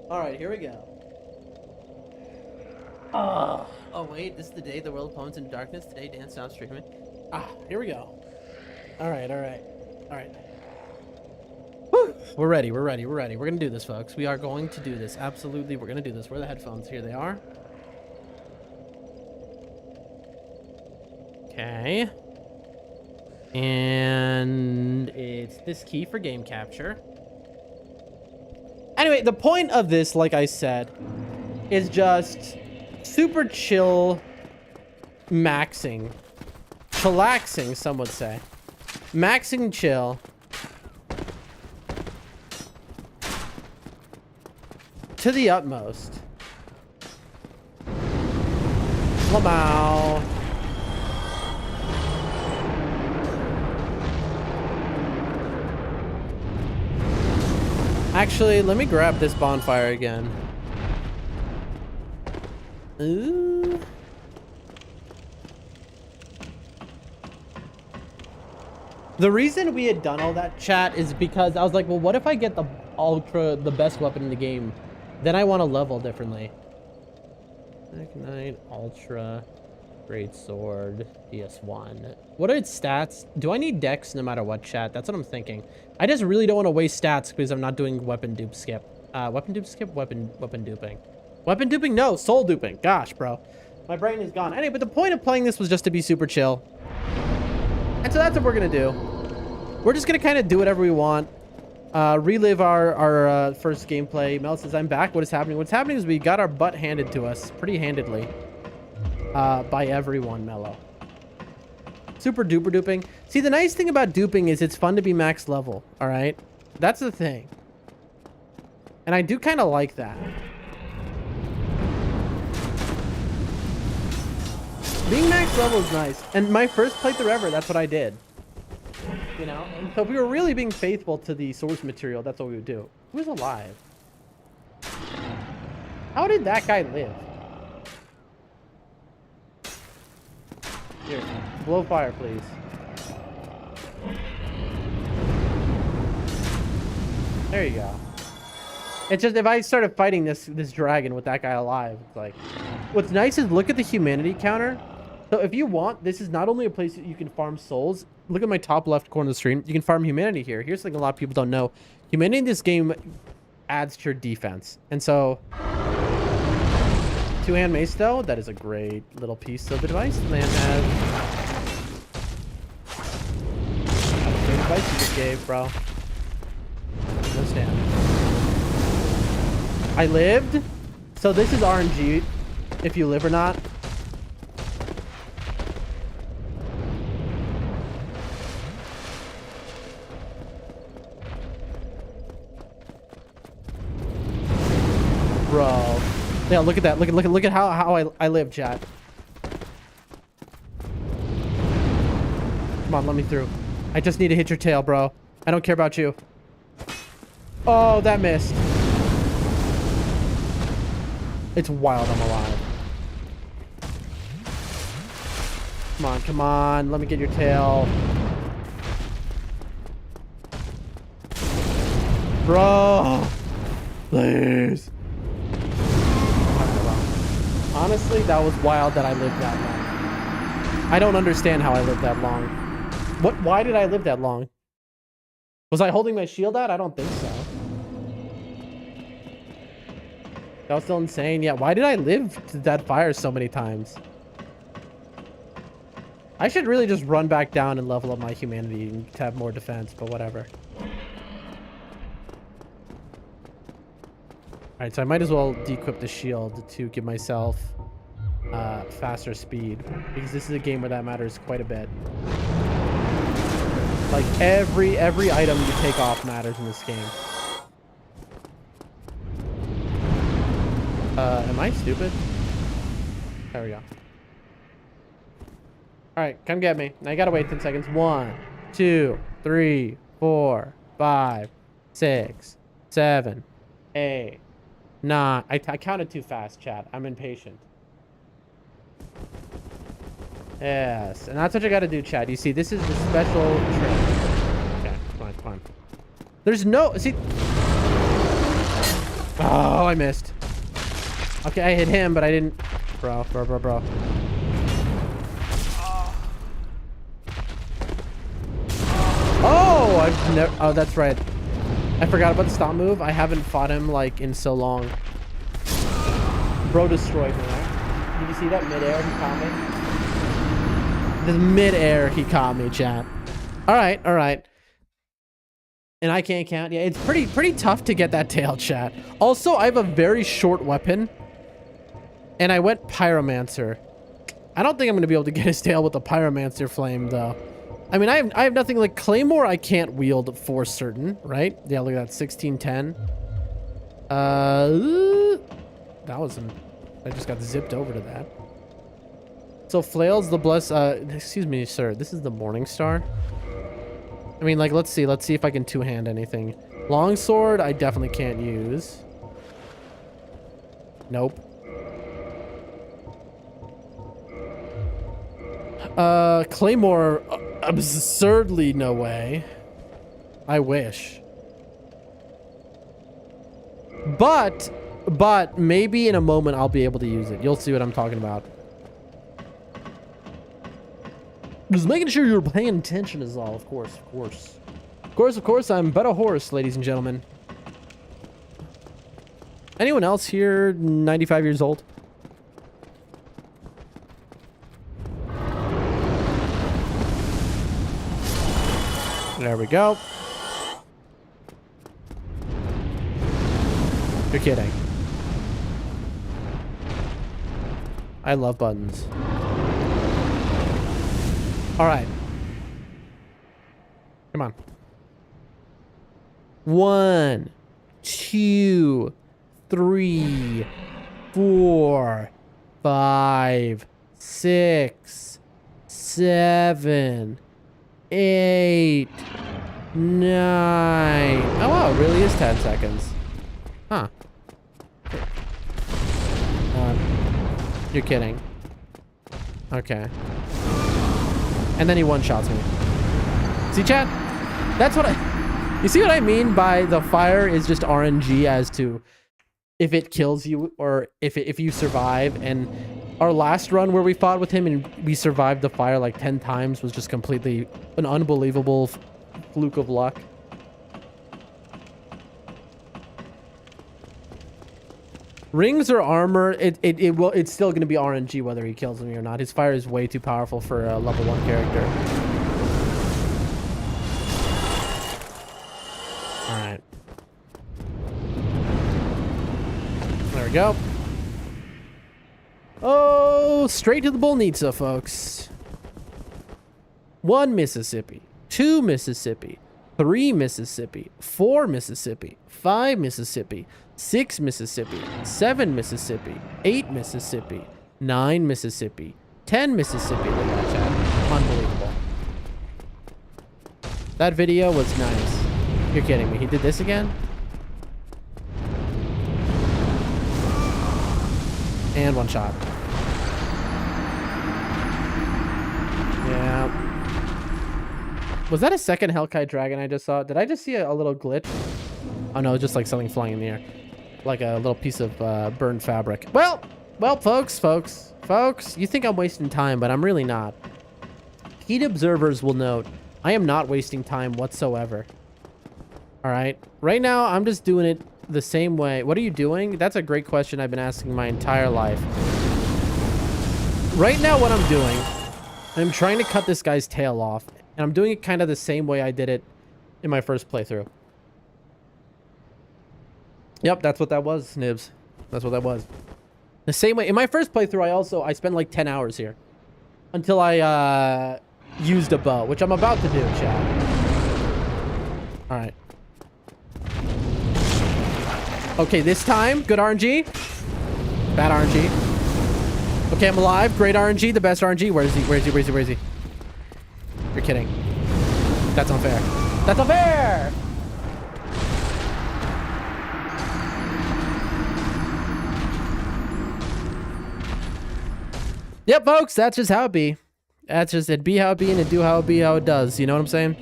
All right, here we go. Oh, wait, this is the day the world opponents in darkness. Today, dance now streaming. Here we go. All right. Woo! We're ready. We're going to do this, folks. We are going to do this. Absolutely, we're going to do this. Where are the headphones? Here they are. Okay. And it's this key for game capture. Anyway, the point of this, like I said, is just super chill maxing. Chillaxing, some would say. Maxing chill. To the utmost. Lamau. Actually, let me grab this bonfire again. Ooh. The reason we had done all that, chat, is because I was like, well, what if I get the best weapon in the game? Then I want to level differently. Ignite, Ultra, Great Sword, DS1. What are its stats? Do I need dex no matter what, chat? That's what I'm thinking. I just really don't want to waste stats because I'm not doing weapon dupe skip. Weapon dupe skip? Weapon duping. Weapon duping? No, soul duping. Gosh, bro. My brain is gone. Anyway, but the point of playing this was just to be super chill. And so that's what we're going to do. We're just going to kind of do whatever we want. Relive our first gameplay. Mel says, I'm back. What is happening? What's happening is we got our butt handed to us pretty handedly. By everyone, Mello. Super duper duping. See, the nice thing about duping is it's fun to be max level. All right. That's the thing. And I do kind of like that. Being max level is nice. And my first playthrough ever, that's what I did. You know? And so if we were really being faithful to the source material, that's what we would do. Who's alive? How did that guy live? Here, blow fire, please. There you go. It's just if I started fighting this dragon with that guy alive, it's like, what's nice is look at the humanity counter. So if you want, this is not only a place that you can farm souls. Look at my top left corner of the screen. You can farm humanity here. Here's something a lot of people don't know. Humanity in this game adds to your defense. And so, two-hand mace though, that is a great little piece of advice. The man has great advice you just gave, bro. No stand. I lived. So this is RNG, if you live or not. Bro. Yeah, look at that. Look at how I live, chat. Come on, let me through. I just need to hit your tail, bro. I don't care about you. Oh, that missed. It's wild I'm alive. Come on, come on. Let me get your tail. Bro. Please. Honestly, that was wild that I lived that long. I don't understand how I lived that long. Why did I live that long? Was I holding my shield out? I don't think so. That was still insane. Yeah, why did I live to that fire so many times? I should really just run back down and level up my humanity and to have more defense, but whatever. Alright, so I might as well de-equip the shield to give myself faster speed, because this is a game where that matters quite a bit. Like every item you take off matters in this game. Am I stupid? There we go. Alright, come get me. Now you gotta wait 10 seconds. 1, 2, 3, 4, 5, 6, 7, 8, 9. I counted too fast, chat. I'm impatient. Yes, and that's what you gotta do, chat. You see, this is the special trick. Okay, come on, come on. There's no... See... Oh, I missed. Okay, I hit him, but I didn't... Bro. Oh, I've never... Oh, that's right. I forgot about the stomp move. I haven't fought him, like, in so long. Bro destroyed me, right? Did you see that midair he caught me? The midair he caught me, chat. Alright. And I can't count. Yeah, it's pretty tough to get that tail, chat. Also, I have a very short weapon. And I went Pyromancer. I don't think I'm going to be able to get his tail with the Pyromancer flame, though. I mean, I have nothing like Claymore I can't wield for certain, right? Yeah, look at that. 1610. That was I just got zipped over to that. So flails the bless... excuse me, sir. This is the Morning Star. I mean, like, let's see if I can two-hand anything. Longsword, I definitely can't use. Nope. Claymore, absurdly no way. I wish. But maybe in a moment I'll be able to use it. You'll see what I'm talking about. Just making sure you're paying attention is all, of course. Of course, I'm but a horse, ladies and gentlemen. Anyone else here 95 years old? There we go. You're kidding. I love buttons. All right. Come on. 1, 2, 3, 4, 5, 6, 7, 8, 9. Oh wow, it really is 10 seconds. Huh. You're kidding. Okay. And then he one-shots me. See, chat? That's what I... You see what I mean by the fire is just RNG as to if it kills you or if you survive. And our last run where we fought with him and we survived the fire like 10 times was just completely an unbelievable fluke of luck. Rings or armor, it's still going to be RNG whether he kills me or not. His fire is way too powerful for a level 1 character. Alright. There we go. Oh, straight to the Bolnitsa, folks. 1 Mississippi, 2 Mississippi, 3 Mississippi, 4 Mississippi, 5 Mississippi, 6 Mississippi, 7 Mississippi, 8 Mississippi, 9 Mississippi, 10 Mississippi. Look at that, chat. Unbelievable. That video was nice. You're kidding me. He did this again? And one shot. Yeah. Was that a second Hellkite Dragon I just saw? Did I just see a little glitch? Oh no, just like something flying in the air. Like a little piece of burned fabric. Well, folks, you think I'm wasting time, but I'm really not. Heat observers will note, I am not wasting time whatsoever. All right. Right now, I'm just doing it the same way. What are you doing? That's a great question I've been asking my entire life. Right now, what I'm doing, I'm trying to cut this guy's tail off. And I'm doing it kind of the same way I did it in my first playthrough. Yep, that's what that was, Nibs. That's what that was. The same way. In my first playthrough, I spent like 10 hours here. Until I used a bow, which I'm about to do, chat. Alright. Okay, this time, good RNG. Bad RNG. Okay, I'm alive. Great RNG, the best RNG. Where is he? Where is he? Where is he? Where is he? You're kidding. That's unfair. That's unfair! Yep, folks, that's just how it be. That's just it be how it be and it do how it be how it does. You know what I'm saying?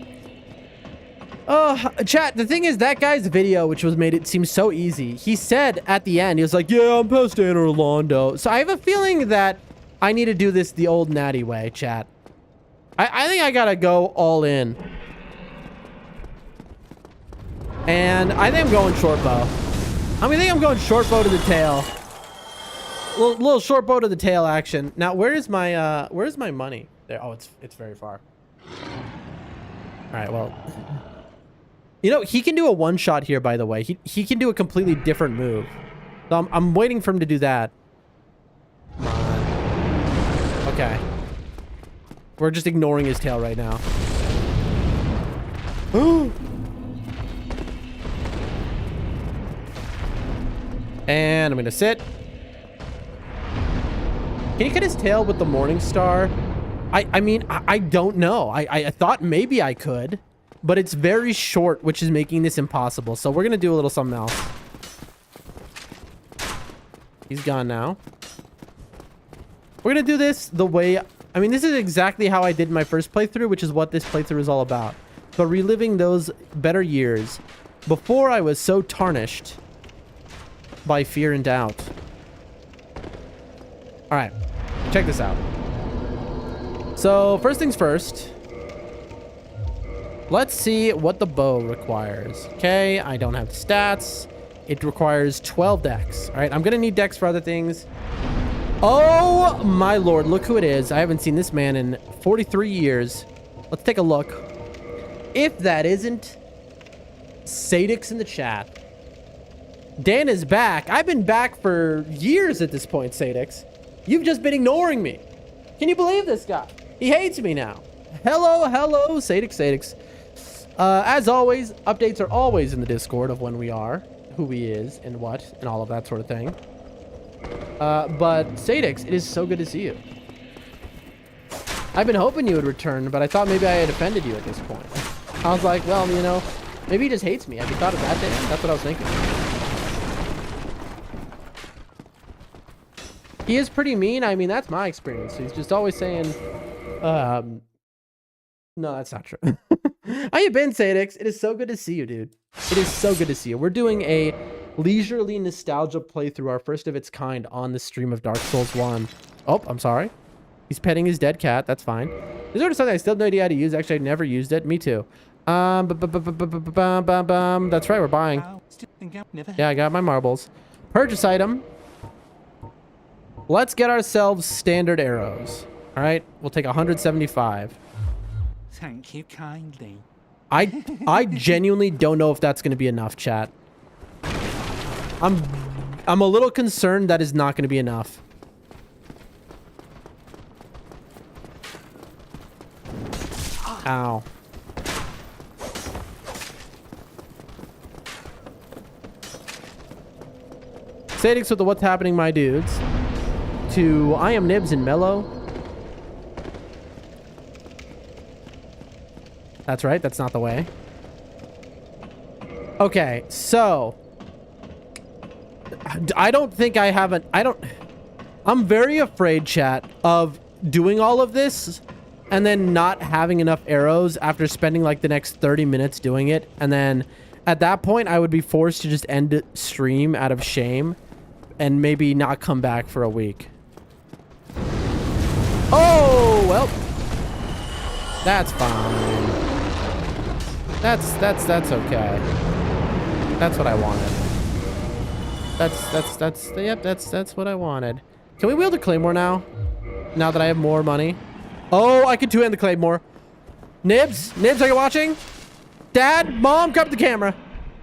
Oh, chat, the thing is that guy's video, which was made it seem so easy. He said at the end, he was like, yeah, I'm past Anne Orlando. So I have a feeling that I need to do this the old natty way, chat. I think I gotta go all in. And I think I'm going short bow. I think I'm going short bow to the tail. Little short bow to the tail action. Now, where's my money? There. Oh, it's very far. All right, well. You know, he can do a one-shot here, by the way. He can do a completely different move. So I'm waiting for him to do that. Come on. Okay. We're just ignoring his tail right now. And I'm gonna sit. Can you cut his tail with the Morning Star? I mean, I don't know. I thought maybe I could, but it's very short, which is making this impossible. So we're gonna do a little something else. He's gone now. We're gonna do this the way... I mean, this is exactly how I did my first playthrough, which is what this playthrough is all about. But reliving those better years before I was so tarnished by fear and doubt. All right, check this out. So first things first, let's see what the bow requires. Okay, I don't have the stats. It requires 12 dex. All right, I'm gonna need dex for other things. Oh my lord, look who it is. I haven't seen this man in 43 years. Let's take a look. If that isn't Sadix in the chat. Dan is back. I've been back for years at this point, Sadix. You've just been ignoring me. Can you believe this guy? He hates me now. Hello, Sadix. As always, updates are always in the Discord of when we are, who he is, and what, and all of that sort of thing. But Sadix, it is so good to see you. I've been hoping you would return, but I thought maybe I had offended you at this point. I was like, well, you know, maybe he just hates me. Have you thought of that, Dan? That's what I was thinking. He is pretty mean. I mean, that's my experience. He's just always saying, no, that's not true. How you been, Sadix? It is so good to see you, dude. It is so good to see you. We're doing a leisurely nostalgia playthrough, our first of its kind on the stream of Dark Souls 1. Oh, I'm sorry. He's petting his dead cat. That's fine. There's sort of something I still have no idea how to use. Actually, I never used it. Me too. That's right. We're buying. Yeah, I got my marbles. Purchase item. Let's get ourselves standard arrows. All right. We'll take 175. Thank you kindly. I genuinely don't know if that's going to be enough, chat. I'm a little concerned that is not going to be enough. Ow. Sadix with the what's happening, my dudes. To I am Nibs and Mellow. That's right. That's not the way. Okay, so I don't think I have an... I'm very afraid, chat, of doing all of this and then not having enough arrows after spending like the next 30 minutes doing it. And then at that point, I would be forced to just end stream out of shame and maybe not come back for a week. Oh, well. That's fine. That's okay. That's what I wanted. That's what I wanted. Can we wield a claymore now? Now that I have more money? Oh, I can two-hand the claymore. Nibs, are you watching? Dad, Mom, grab the camera.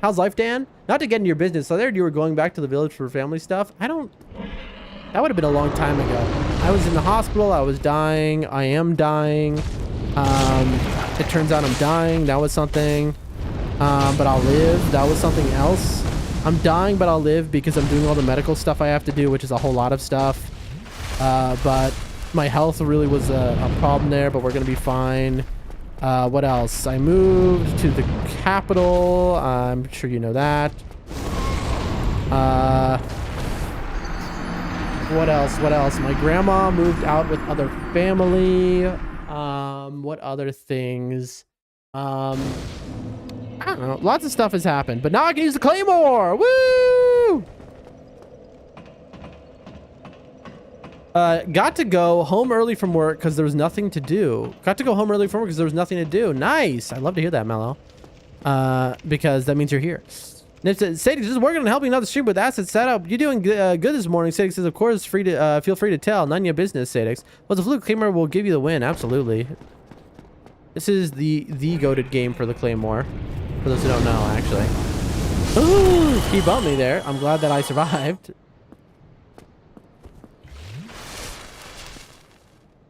How's life, Dan? Not to get into your business. I heard you were going back to the village for family stuff. That would have been a long time ago. I was in the hospital. I was dying. I am dying. It turns out I'm dying. That was something. But I'll live. That was something else. I'm dying, but I'll live because I'm doing all the medical stuff I have to do, which is a whole lot of stuff. But my health really was a problem there, but we're going to be fine. What else? I moved to the capital. I'm sure you know that. What else? My grandma moved out with other family. What other things? I don't know. Lots of stuff has happened, but now I can use the claymore. Woo! Got to go home early from work because there was nothing to do. Nice. I love to hear that, Mellow. Because that means you're here. Sadix just working on helping another stream with asset setup. You're doing good this morning. Sadix says, of course, feel free to tell. None of your business, Sadix. Well, the fluke claymore will give you the win. Absolutely. This is the goated game for the claymore. For those who don't know, actually. Ooh, he bumped me there. I'm glad that I survived.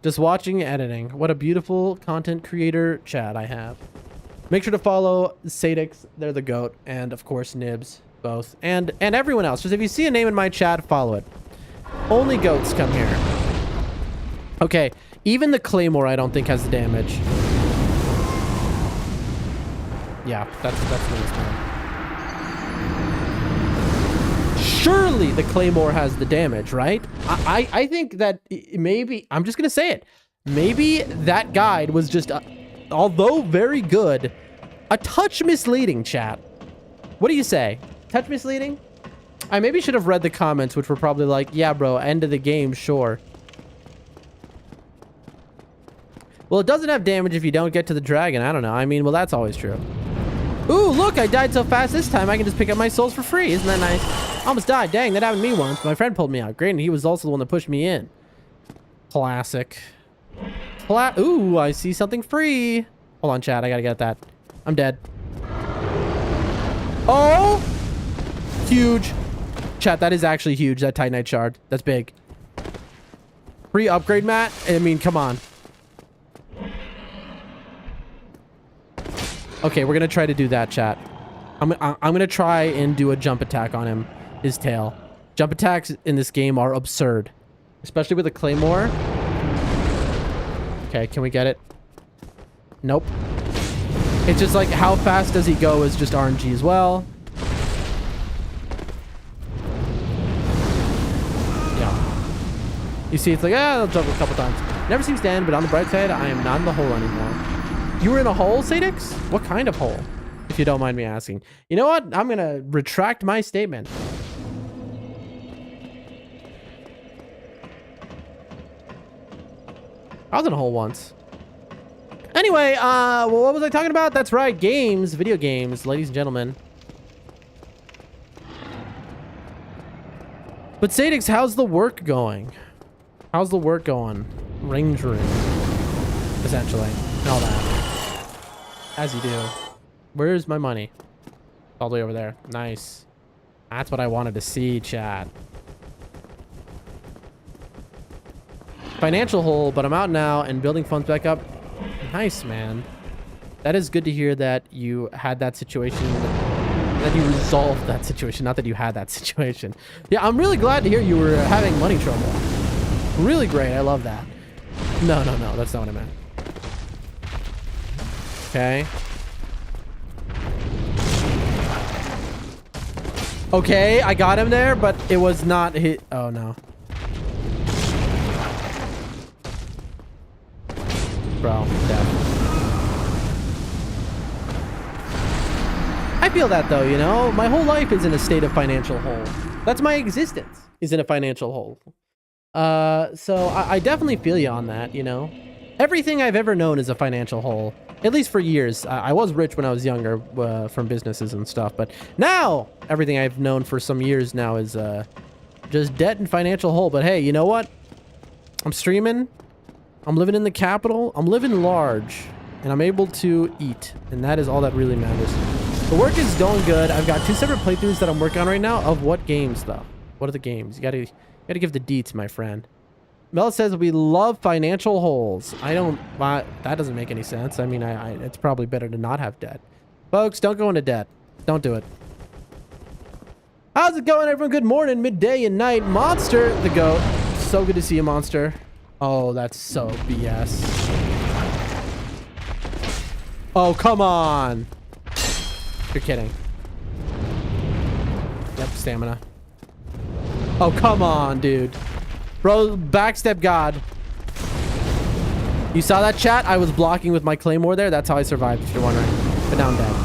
Just watching editing. What a beautiful content creator chat I have. Make sure to follow Sadix. They're the goat. And of course, Nibs. Both. And everyone else. Just if you see a name in my chat, follow it. Only goats come here. Okay. Even the claymore I don't think has the damage. Yeah, that's nice, man. Surely the claymore has the damage, right? I think that maybe, I'm just gonna say it, maybe that guide was just, although very good, a touch misleading, chat. What do you say? Touch misleading? I maybe should have read the comments, which were probably like, yeah, bro, end of the game, sure. Well, it doesn't have damage if you don't get to the dragon. I don't know. I mean, well, that's always true. Ooh, look, I died so fast this time I can just pick up my souls for free. Isn't that nice? Almost died. Dang, that happened to me once. My friend pulled me out. Great, and he was also the one that pushed me in. Classic. Ooh, I see something free. Hold on, chat. I gotta get that. I'm dead. Oh! Huge. Chat, that is actually huge, that Titanite shard. That's big. Free upgrade, Matt? I mean, come on. Okay, we're gonna try to do that, chat. I'm gonna try and do a jump attack on him, his tail. Jump attacks in this game are absurd, especially with a claymore. Okay, can we get it? Nope. It's just like how fast does he go is just RNG as well. Yeah. You see, it's like, I'll jump a couple times. Never seems to end, but on the bright side, I am not in the hole anymore. You were in a hole, Sadix? What kind of hole? If you don't mind me asking. You know what? I'm gonna retract my statement. I was in a hole once. Anyway, well, what was I talking about? That's right, games, video games, ladies and gentlemen. But Sadix, how's the work going? How's the work going? Range room, essentially, and all that. As you do. Where's my money? All the way over there. Nice. That's what I wanted to see, chat. Financial hole, but I'm out now and building funds back up. Nice, man. That is good to hear that you had that situation, that you resolved that situation, not that you had that situation. Yeah, I'm really glad to hear you were having money trouble. Really great. I love that. No, that's not what I meant. Okay. Okay, I got him there, but it was not hit. Oh, no. Bro, dead. I feel that, though, you know? My whole life is in a state of financial hole. That's my existence, is in a financial hole. So I definitely feel you on that, you know? Everything I've ever known is a financial hole. At least for years. I was rich when I was younger from businesses and stuff, but now everything I've known for some years now is just debt and financial hole. But hey, you know what? I'm streaming. I'm living in the capital. I'm living large, and I'm able to eat, and that is all that really matters. The work is going good. I've got 2 separate playthroughs that I'm working on right now. Of what games, though? What are the games? You gotta give the deets, my friend. Mel says we love financial holes. I don't. That doesn't make any sense. I mean, it's probably better to not have debt. Folks, don't go into debt. Don't do it. How's it going, everyone? Good morning, midday, and night. Monster, the goat. So good to see you, Monster. Oh, that's so BS. Oh, come on. You're kidding. Yep, stamina. Oh, come on, dude. Bro, backstep God. You saw that, chat? I was blocking with my claymore there. That's how I survived, if you're wondering. But now I'm dead.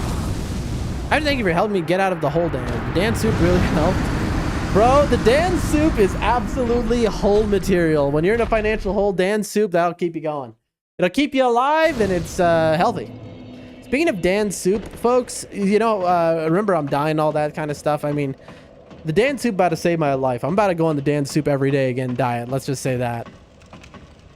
I thank you for helping me get out of the hole, Dan. Dan soup really helped. Bro, the Dan soup is absolutely hole material. When you're in a financial hole, Dan soup, that'll keep you going. It'll keep you alive, and it's healthy. Speaking of Dan soup, folks, you know, remember I'm dying, all that kind of stuff. I mean, the Dan soup about to save my life. I'm about to go on the Dan soup every day again diet. Let's just say that.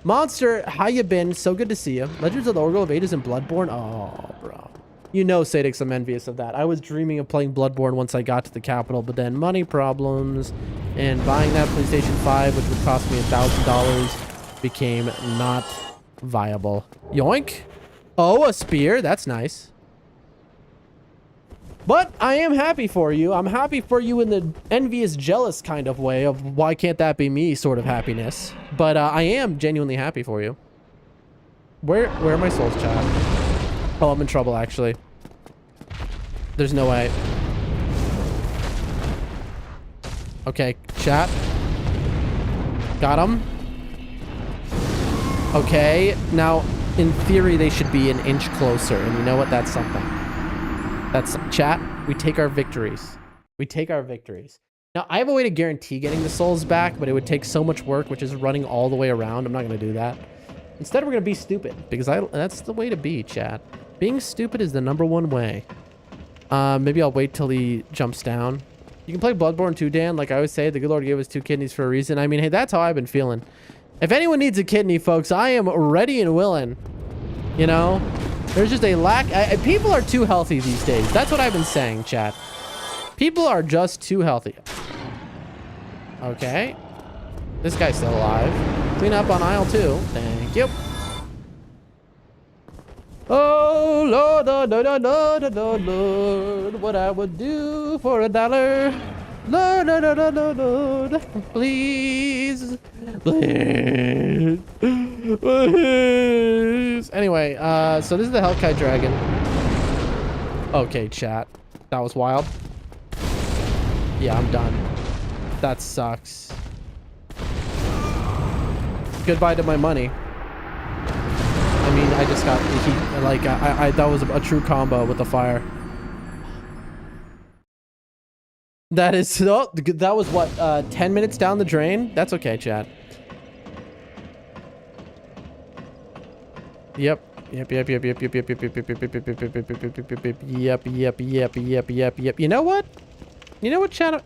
Monster, how you been? So good to see you. Legends of the Oracle of Ages and Bloodborne. Oh, bro. You know, Sadix, I'm envious of that. I was dreaming of playing Bloodborne once I got to the capital, but then money problems and buying that PlayStation 5, which would cost me $1,000, became not viable. Yoink. Oh, a spear. That's nice. But I am happy for you. I'm happy for you in the envious, jealous kind of way of why can't that be me sort of happiness. But I am genuinely happy for you. Where are my souls, chat? Oh, I'm in trouble, actually. There's no way. Okay, chat. Got him. Okay, now, in theory, they should be an inch closer. And you know what? That's something. That's chat. We take our victories. We take our victories. Now, I have a way to guarantee getting the souls back, but it would take so much work, which is running all the way around. I'm not going to do that. Instead, we're going to be stupid, because that's the way to be, chat. Being stupid is the #1 way. Maybe I'll wait till he jumps down. You can play Bloodborne too, Dan. Like I always say, the good Lord gave us 2 kidneys for a reason. I mean, hey, that's how I've been feeling. If anyone needs a kidney, folks, I am ready and willing. You know? There's just a lack. People are too healthy these days. That's what I've been saying, chat. People are just too healthy. Okay. This guy's still alive. Clean up on aisle 2. Thank you. Oh, Lord, Lord, Lord, Lord, Lord, Lord, what I would do for $1. Lord, Lord, Lord, Lord, Lord, please, please, please. Anyway, so this is the Hellkite Dragon. Okay, chat. That was wild. Yeah, I'm done. That sucks. goodbye to my money. I mean, I just got the heat. Like, that was a true combo with the fire. That is, oh, that was what, 10 minutes down the drain? That's okay, chat. Yep. Yep. You know what? You know what, chat?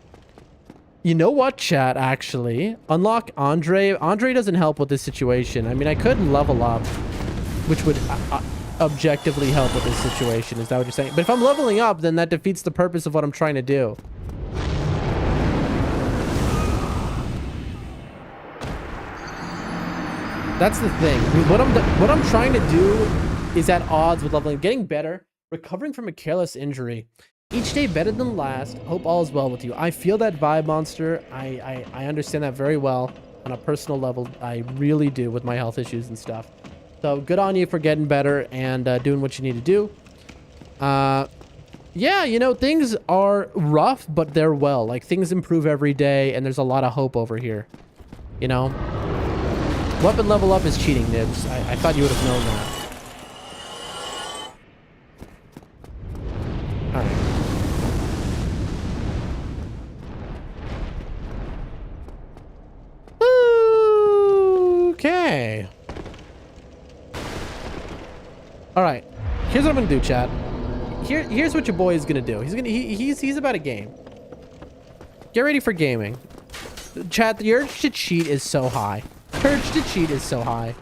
You know what, chat, actually? Unlock Andre. Andre doesn't help with this situation. I mean, I could level up, which would objectively help with this situation. Is that what you're saying? But if I'm leveling up, then that defeats the purpose of what I'm trying to do. That's the thing. I mean, what I'm trying to do is at odds with leveling, getting better, recovering from a careless injury. Each day better than last. Hope all is well with you. I feel that vibe, Monster. I understand that very well on a personal level. I really do with my health issues and stuff. So good on you for getting better and doing what you need to do. Yeah, you know, things are rough, but they're well. Like, things improve every day, and there's a lot of hope over here. You know? Weapon level up is cheating, Nibs. I thought you would have known that. Okay. All right. Here's what I'm gonna do, chat. Here's what your boy is gonna do. He's about a game. Get ready for gaming. Chat, the urge to cheat is so high. Urge to cheat is so high.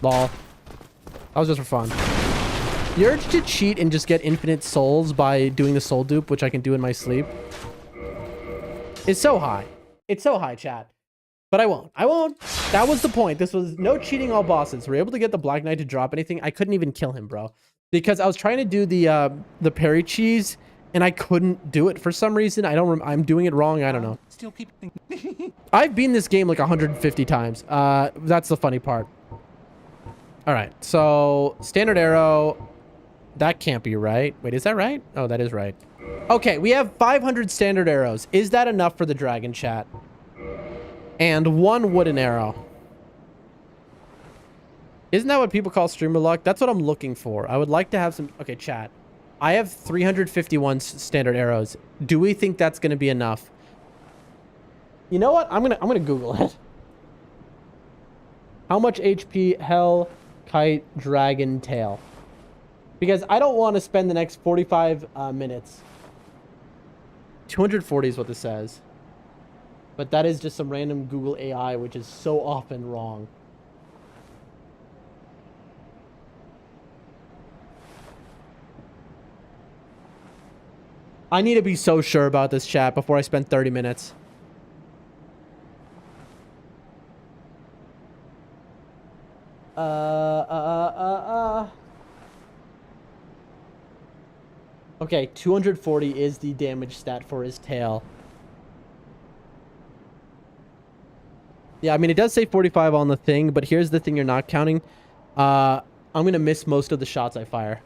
Lol. That was just for fun. The urge to cheat and just get infinite souls by doing the soul dupe, which I can do in my sleep, is so high. It's so high, chat. But I won't. I won't. That was the point. This was no cheating all bosses. We're able to get the Black Knight to drop anything. I couldn't even kill him, bro. Because I was trying to do the parry cheese, and I couldn't do it for some reason. I'm doing it wrong. I don't know. Still keep I've beaten this game like 150 times. That's the funny part. All right. So, standard arrow. That can't be right. Wait, is that right? Oh, that is right. Okay, we have 500 standard arrows. Is that enough for the dragon, chat? And 1 wooden arrow. Isn't that what people call streamer luck? That's what I'm looking for. I would like to have some... Okay, chat. I have 351 standard arrows. Do we think that's going to be enough? You know what? I'm gonna Google it. How much HP Hell Kite Dragon Tail? Because I don't want to spend the next 45 minutes. 240 is what this says. But that is just some random Google AI, which is so often wrong. I need to be so sure about this, chat, before I spend 30 minutes. Okay, 240 is the damage stat for his tail. Yeah, I mean, it does say 45 on the thing, but here's the thing you're not counting. I'm going to miss most of the shots I fire.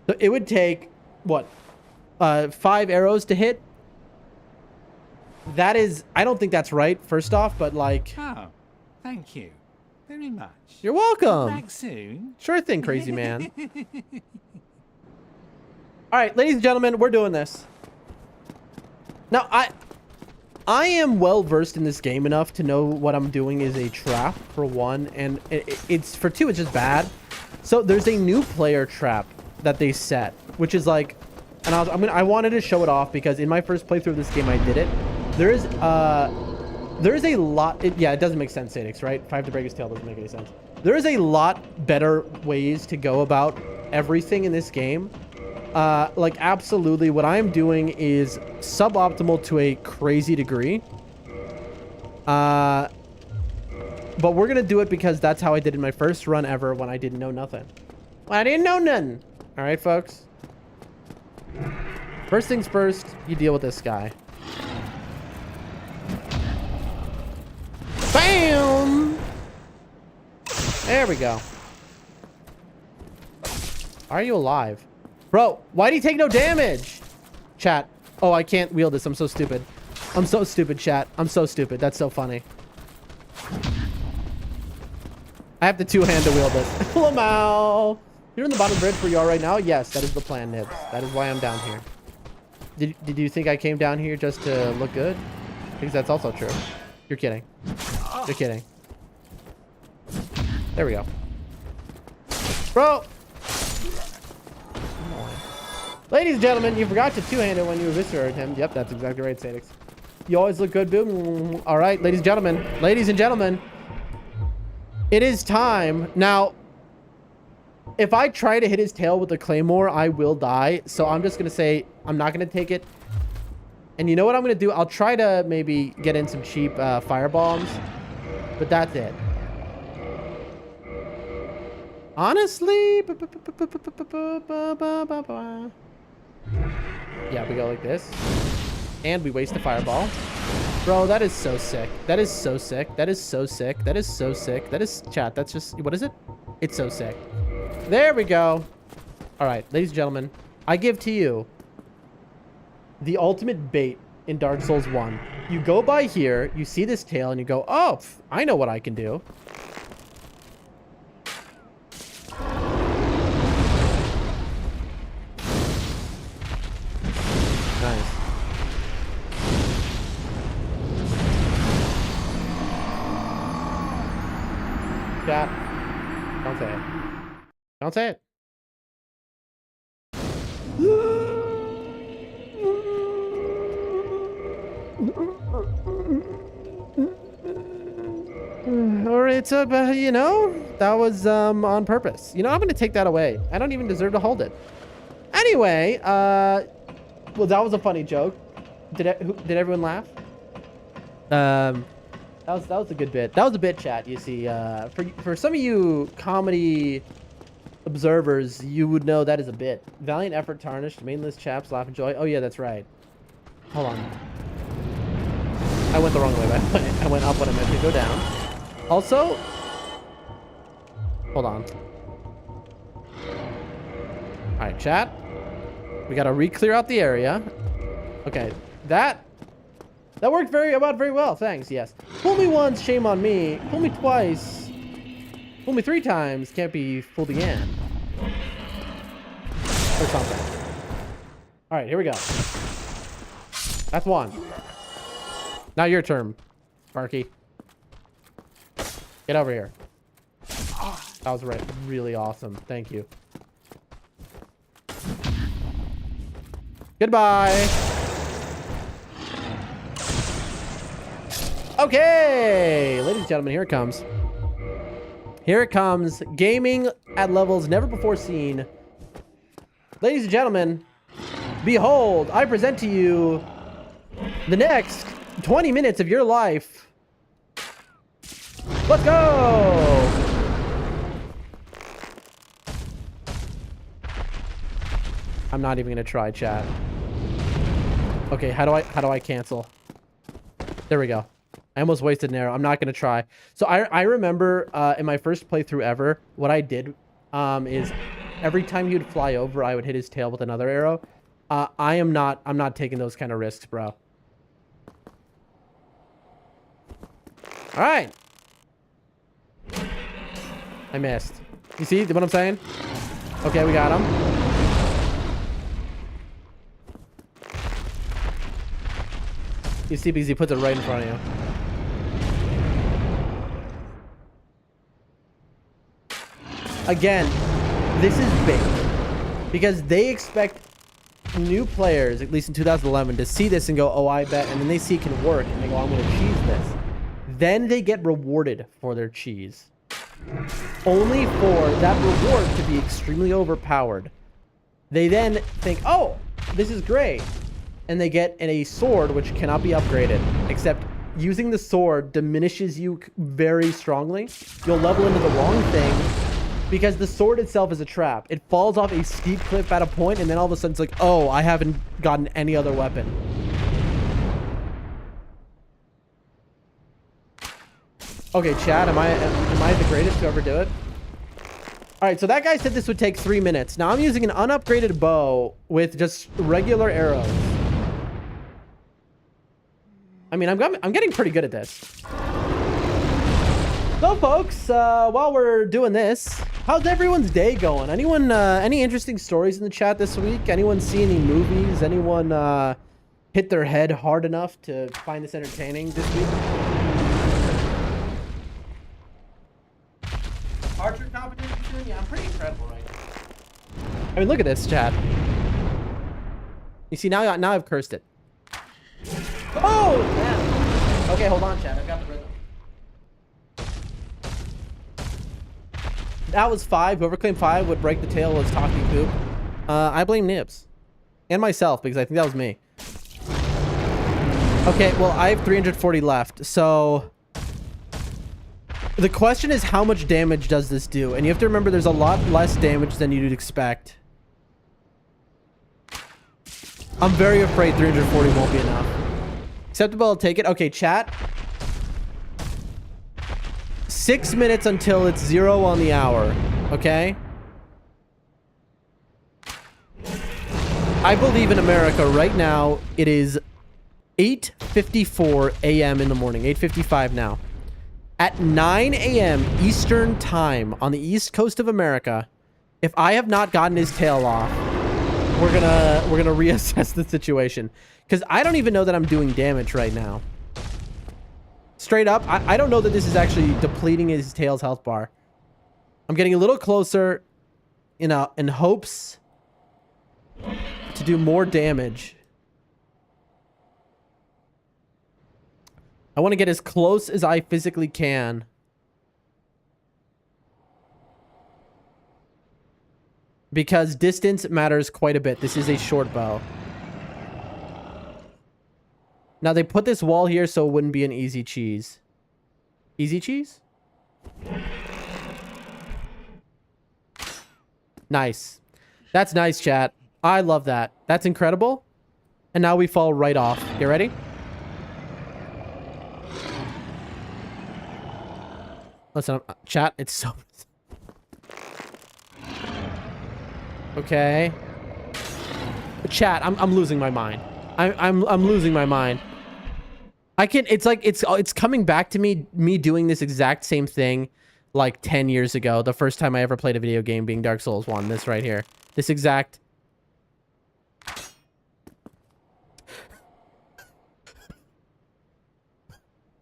So it would take, what, 5 arrows to hit? That is, I don't think that's right, first off, but like... Oh, thank you very much. You're welcome. Back soon. Sure thing, crazy man. All right, ladies and gentlemen, we're doing this. Now, I am well versed in this game enough to know what I'm doing is a trap, for one, and it's for two, it's just bad. So there's a new player trap that they set, which is like, and I wanted to show it off because in my first playthrough of this game, I did it. There is a lot. Yeah, it doesn't make sense, Sadix, right? 5 to break his tail doesn't make any sense. There is a lot better ways to go about everything in this game. Like, absolutely, what I'm doing is suboptimal to a crazy degree. But we're gonna do it because that's how I did in my first run ever when I didn't know nothing. I didn't know nothing. All right, folks. First things first, you deal with this guy. Bam! There we go. Are you alive? Bro, why do you take no damage? Chat. Oh, I can't wield this. I'm so stupid. I'm so stupid, chat. I'm so stupid. That's so funny. I have to two-hand wield this. Lamau! You're in the bottom bridge where you are right now? Yes, that is the plan, Nibs. That is why I'm down here. Did you think I came down here just to look good? Because that's also true. You're kidding. You're kidding. There we go. Bro! Ladies and gentlemen, you forgot to two-hand it when you eviscerated him. Yep, that's exactly right, Sadix. You always look good, boom. All right, ladies and gentlemen. Ladies and gentlemen. It is time. Now, if I try to hit his tail with the claymore, I will die. So I'm just going to say I'm not going to take it. And you know what I'm going to do? I'll try to maybe get in some cheap fire bombs. But that's it. Honestly. Yeah, we go like this. And we waste a fireball. Bro, that is so sick. That is so sick. That is so sick. That is so sick. That is... Chat, that's just... What is it? It's so sick. There we go. All right, ladies and gentlemen. I give to you the ultimate bait in Dark Souls 1. You go by here, you see this tail, and you go, oh, I know what I can do. Nice. Chat. Don't say it. Don't say it. Or it's a, you know, that was on purpose. You know, I'm going to take that away. I don't even deserve to hold it. Anyway, well, that was a funny joke. Did everyone laugh? That was a good bit. That was a bit, chat. You see, for some of you comedy observers, you would know that is a bit. Valiant effort tarnished. Mainless chaps laugh and joy. Oh yeah, that's right. Hold on. I went the wrong way. I went up when I meant to go down. Also, hold on. All right, chat. We gotta re-clear out the area. Okay, that worked very well. Thanks. Yes. Fool me once, shame on me. Fool me twice. Fool me 3 times, can't be fooled again. Or something. All right, here we go. That's 1. Now your turn, Sparky. Get over here. That was really awesome. Thank you. Goodbye. Okay, ladies and gentlemen, here it comes. Here it comes. Gaming at levels never before seen. Ladies and gentlemen, behold, I present to you the next 20 minutes of your life. Let's go! I'm not even gonna try, chat. Okay, how do I cancel? There we go. I almost wasted an arrow. I'm not gonna try. So I remember in my first playthrough ever, what I did is every time he would fly over, I would hit his tail with another arrow. I'm not taking those kind of risks, bro. All right. I missed. You see what I'm saying? Okay, we got him. You see, because he puts it right in front of you. Again, this is big. Because they expect new players, at least in 2011, to see this and go, oh, I bet. And then they see it can work. And they go, I'm going to cheese this. Then they get rewarded for their cheese. Only for that reward to be extremely overpowered. They then think, oh, this is great. And they get a sword which cannot be upgraded. Except using the sword diminishes you very strongly. You'll level into the wrong thing. Because the sword itself is a trap. It falls off a steep cliff at a point, and then all of a sudden it's like, oh, I haven't gotten any other weapon. Okay, chat, am I the greatest to ever do it? All right, so that guy said this would take 3 minutes. Now I'm using an unupgraded bow with just regular arrows. I mean, I'm getting pretty good at this. So folks, while we're doing this, how's everyone's day going? Anyone, any interesting stories in the chat this week? Anyone see any movies? Anyone, hit their head hard enough to find this entertaining this week? Archer competition? Yeah, I'm pretty incredible right now. I mean, look at this, chat. You see, now I've cursed it. Oh, man. Okay, hold on, chat. I've got the rhythm. That was 5. Whoever claimed 5 would break the tail was talking poop. I blame Nibs. And myself, because I think that was me. Okay, well, I have 340 left, so... The question is, how much damage does this do? And you have to remember there's a lot less damage than you'd expect. I'm very afraid 340 won't be enough. Acceptable, I'll take it. Okay, chat. 6 minutes until it's 0 on the hour, okay? I believe in America right now. It is 8:54 a.m. in the morning. 8:55 now. At 9 a.m. Eastern time on the East Coast of America, if I have not gotten his tail off, we're gonna reassess the situation. Because I don't even know that I'm doing damage right now. Straight up, I don't know that this is actually depleting his tail's health bar. I'm getting a little closer, in hopes to do more damage. I want to get as close as I physically can. Because distance matters quite a bit. This is a short bow. Now, they put this wall here so it wouldn't be an easy cheese. Easy cheese? Nice. That's nice, chat. I love that. That's incredible. And now we fall right off. You ready? Listen, chat, it's so... Okay. Chat, I'm losing my mind. I'm losing my mind. I can, it's like, it's coming back to me doing this exact same thing like 10 years ago. The first time I ever played a video game being Dark Souls 1. This right here. This exact...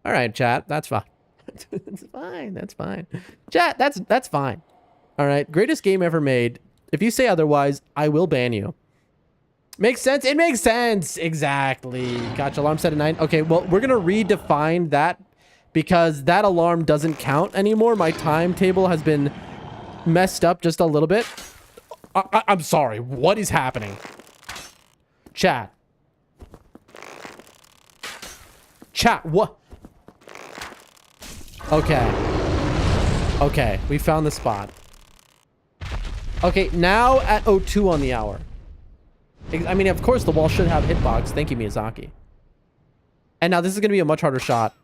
All right, chat, that's fine. It's fine, that's fine. Chat, that's fine. All right, greatest game ever made. If you say otherwise, I will ban you. Makes sense? It makes sense. Exactly. Gotcha. Alarm set at 9. Okay, well, we're going to redefine that because that alarm doesn't count anymore. My timetable has been messed up just a little bit. I'm sorry. What is happening? Chat. Chat, what? Okay. Okay, we found the spot. Okay, now at 02 on the hour. I mean, of course, the wall should have hitbox. Thank you, Miyazaki. And now this is going to be a much harder shot.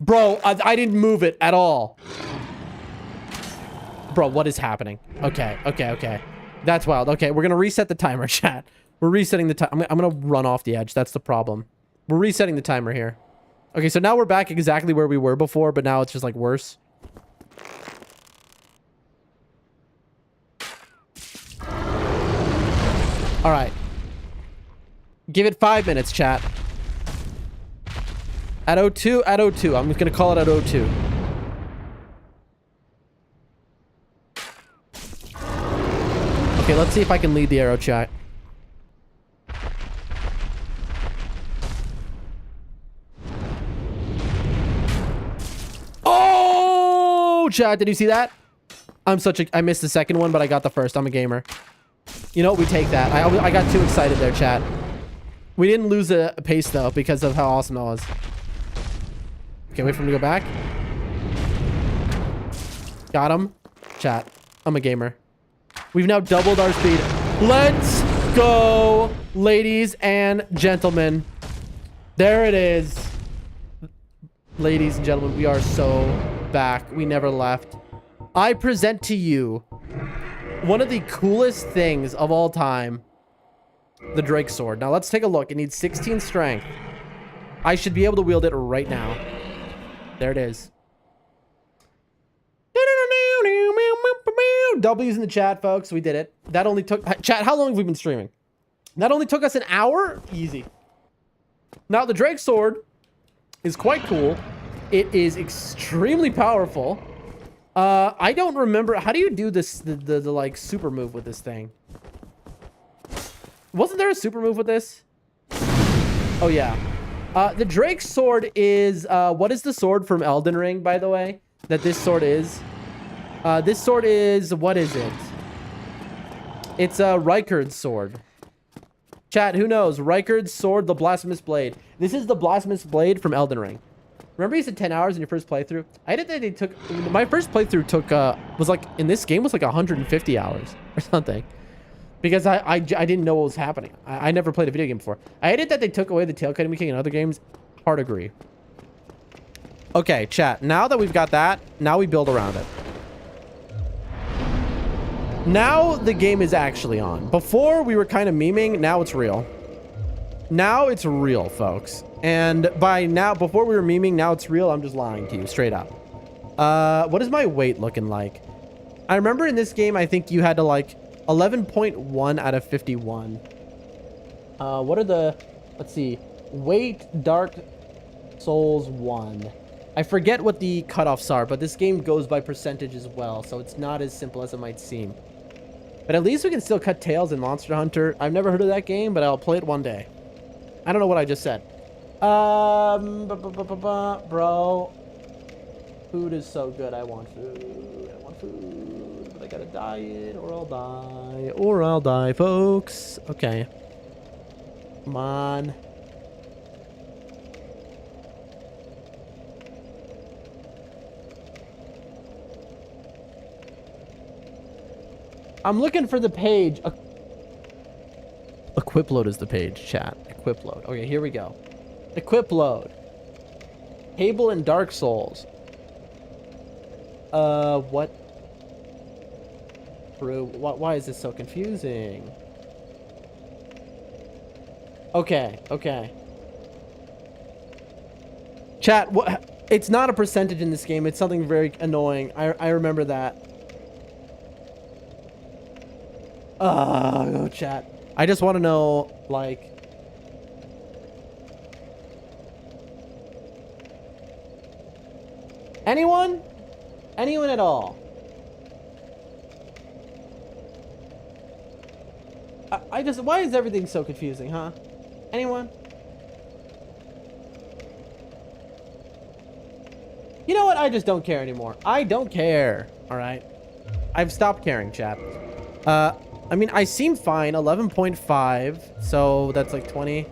Bro, I didn't move it at all. Bro, what is happening? Okay, okay, okay. That's wild. Okay, we're going to reset the timer, chat. We're resetting the time. I'm going to run off the edge. That's the problem. We're resetting the timer here. Okay, so now we're back exactly where we were before, but now it's just like worse. All right. Give it 5 minutes, chat. At 02, at 02. I'm just going to call it at 02. Okay, let's see if I can lead the arrow, chat. Oh, chat, did you see that? I missed the second one, but I got the first. I'm a gamer. You know what? We take that. I got too excited there, chat. We didn't lose a pace, though, because of how awesome that was. Okay, wait for him to go back. Got him. Chat. I'm a gamer. We've now doubled our speed. Let's go, ladies and gentlemen. There it is. Ladies and gentlemen, we are so back. We never left. I present to you one of the coolest things of all time. The Drake Sword. Now let's take a look. It needs 16 strength. I should be able to wield it right now. There it is. W's in the chat, folks. We did it. That only took... Chat, how long have we been streaming? That only took us an hour? Easy. Now, the Drake Sword is quite cool. It is extremely powerful. I don't remember... How do you do this, the like, super move with this thing? Wasn't there a super move with this? Oh, yeah. The Drake Sword is... what is the sword from Elden Ring, by the way? That this sword is? This sword is... What is it? It's a Rykard's sword. Chat, who knows? Rykard's sword, the Blasphemous Blade. This is the Blasphemous Blade from Elden Ring. Remember you said 10 hours in your first playthrough? I didn't think they took... My first playthrough took... was like... In this game was like 150 hours or something. Because I didn't know what was happening. I never played a video game before. I hated that they took away the tail cutting mechanic in other games. Hard agree. Okay, chat. Now that we've got that, now we build around it. Now the game is actually on. Before we were kind of memeing, now it's real. Now it's real, folks. And by now, before we were memeing, now it's real. I'm just lying to you, straight up. What is my weight looking like? I remember in this game, I think you had to like 11.1 out of 51. What are the, let's see, weight, Dark Souls 1. I forget what the cutoffs are, but this game goes by percentage as well, so it's not as simple as it might seem. But at least we can still cut tails in Monster Hunter. I've never heard of that game, but I'll play it one day. I don't know what I just said. Bro. Food is so good. I want food. I want food. But I gotta diet or I'll die. Or I'll die, folks. Okay. Come on. I'm looking for the page. Equip load is the page, chat. Equip load. Okay, here we go. Equip load. Table in Dark Souls. What? Bro, why is this so confusing? Okay, okay. Chat, what? It's not a percentage in this game. It's something very annoying. I remember that. Oh, chat. I just want to know, like... Anyone? Anyone at all? I just... Why is everything so confusing, huh? Anyone? You know what? I just don't care anymore. I don't care. All right. I've stopped caring, chat. I mean, I seem fine. 11.5. So that's like 20.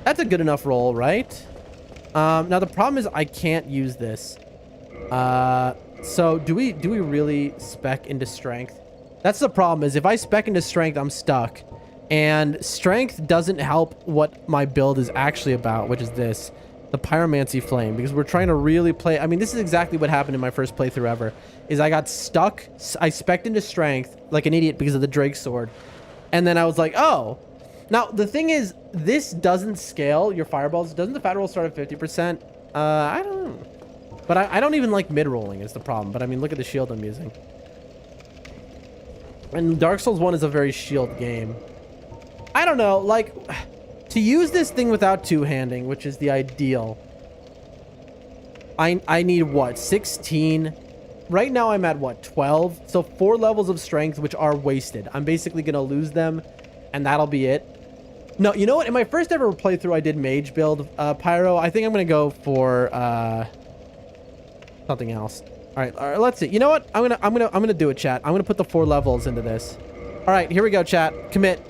That's a good enough roll, right? Now the problem is I can't use this. So do we really spec into strength? That's the problem, is if I spec into strength, I'm stuck. And strength doesn't help what my build is actually about, which is this. The Pyromancy Flame, because we're trying to really play... I mean, this is exactly what happened in my first playthrough ever, is I got stuck. I spec'd into strength like an idiot because of the Drake Sword. And then I was like, oh. Now, the thing is, this doesn't scale your fireballs. Doesn't the fat roll start at 50%? I don't know. But I don't even like mid-rolling is the problem. But I mean, look at the shield I'm using. And Dark Souls 1 is a very shield game. I don't know, like... To use this thing without two-handing, which is the ideal, I need, what, 16? Right now, I'm at, what, 12? So 4 levels of strength, which are wasted. I'm basically going to lose them, and that'll be it. No, you know what? In my first ever playthrough, I did mage build Pyro. I think I'm going to go for something else. All right, let's see. You know what? I'm gonna do it, chat. I'm going to put the 4 levels into this. All right, here we go, chat. Commit.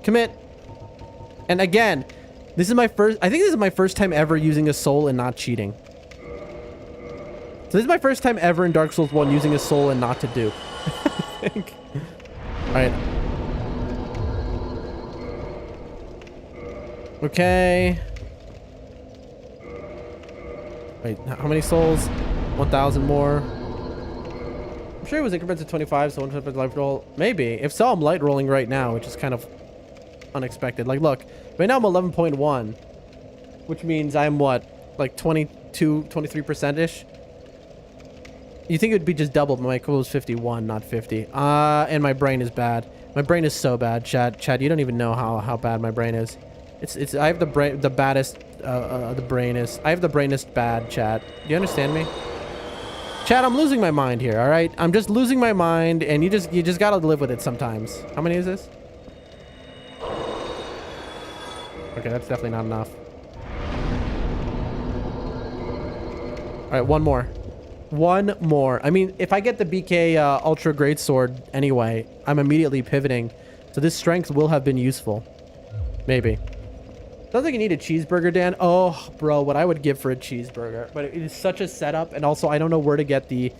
Commit. And again, this is my first... I think this is my first time ever using a soul and not cheating. So this is my first time ever in Dark Souls 1 using a soul and not to dupe. I think. Alright. Okay. Wait, how many souls? 1,000 more. I'm sure it was increments of 25, so 100% life roll. Maybe. If so, I'm light rolling right now, which is kind of... unexpected. Like, look, right now I'm 11.1, which means I'm what, like 22, 23% ish. You think it would be just double, but my cool is 51, not 50. And my brain is bad. My brain is so bad, Chad. You don't even know how bad my brain is. It's I have the baddest the brainest. I have the brainest bad, Chad. Do you understand me? Chad, I'm losing my mind here, all right? I'm just losing my mind, and you just gotta live with it sometimes. How many is this? Okay, that's definitely not enough. All right, one more. One more. I mean, if I get the BK Ultra Great Sword anyway, I'm immediately pivoting. So this strength will have been useful. Maybe. Sounds like you need a cheeseburger, Dan. Oh, bro, what I would give for a cheeseburger. But it is such a setup, and also I don't know where to get the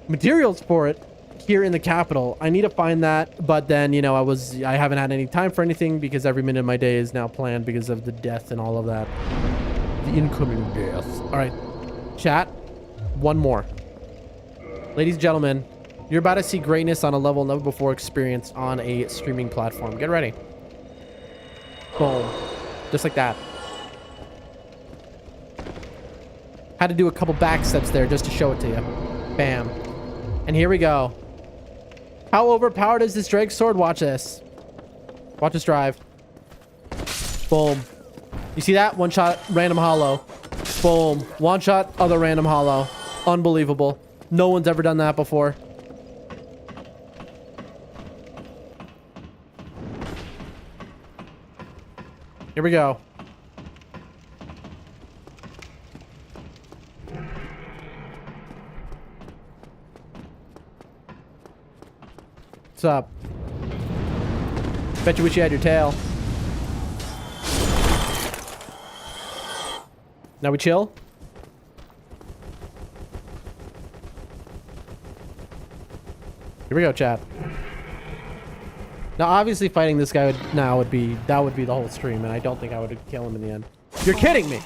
materials for it here in the capital. I need to find that, but then, you know, I haven't had any time for anything because every minute of my day is now planned because of the death and all of that. The incoming death. All right, chat. One more. Ladies and gentlemen, you're about to see greatness on a level never before experienced on a streaming platform. Get ready. Boom. Just like that. Had to do a couple back steps there just to show it to you. Bam. And here we go. How overpowered is this Drake sword? Watch this. Watch us drive. Boom. You see that? One shot, random hollow. Boom. One shot, other random hollow. Unbelievable. No one's ever done that before. Here we go. What's up? Bet you wish you had your tail. Now we chill? Here we go, chat. Now, obviously, fighting this guy would be the whole stream, and I don't think I would kill him in the end. You're kidding me,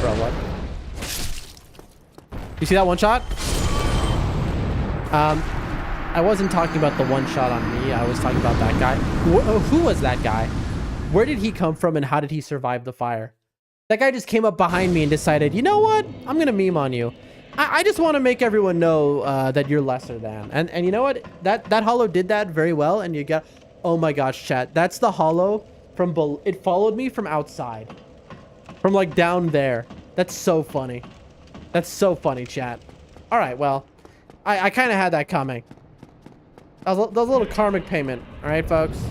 bro. What? You see that one shot? I wasn't talking about the one shot on me. I was talking about that guy. Who was that guy? Where did he come from, and how did he survive the fire? That guy just came up behind me and decided, you know what? I'm gonna meme on you. I just want to make everyone know that you're lesser than. And you know what? That hollow did that very well. And you got... Oh my gosh, chat. That's the hollow from... It followed me from outside. From like down there. That's so funny. That's so funny, chat. All right, well. I kind of had that coming. That was a little karmic payment. All right, folks?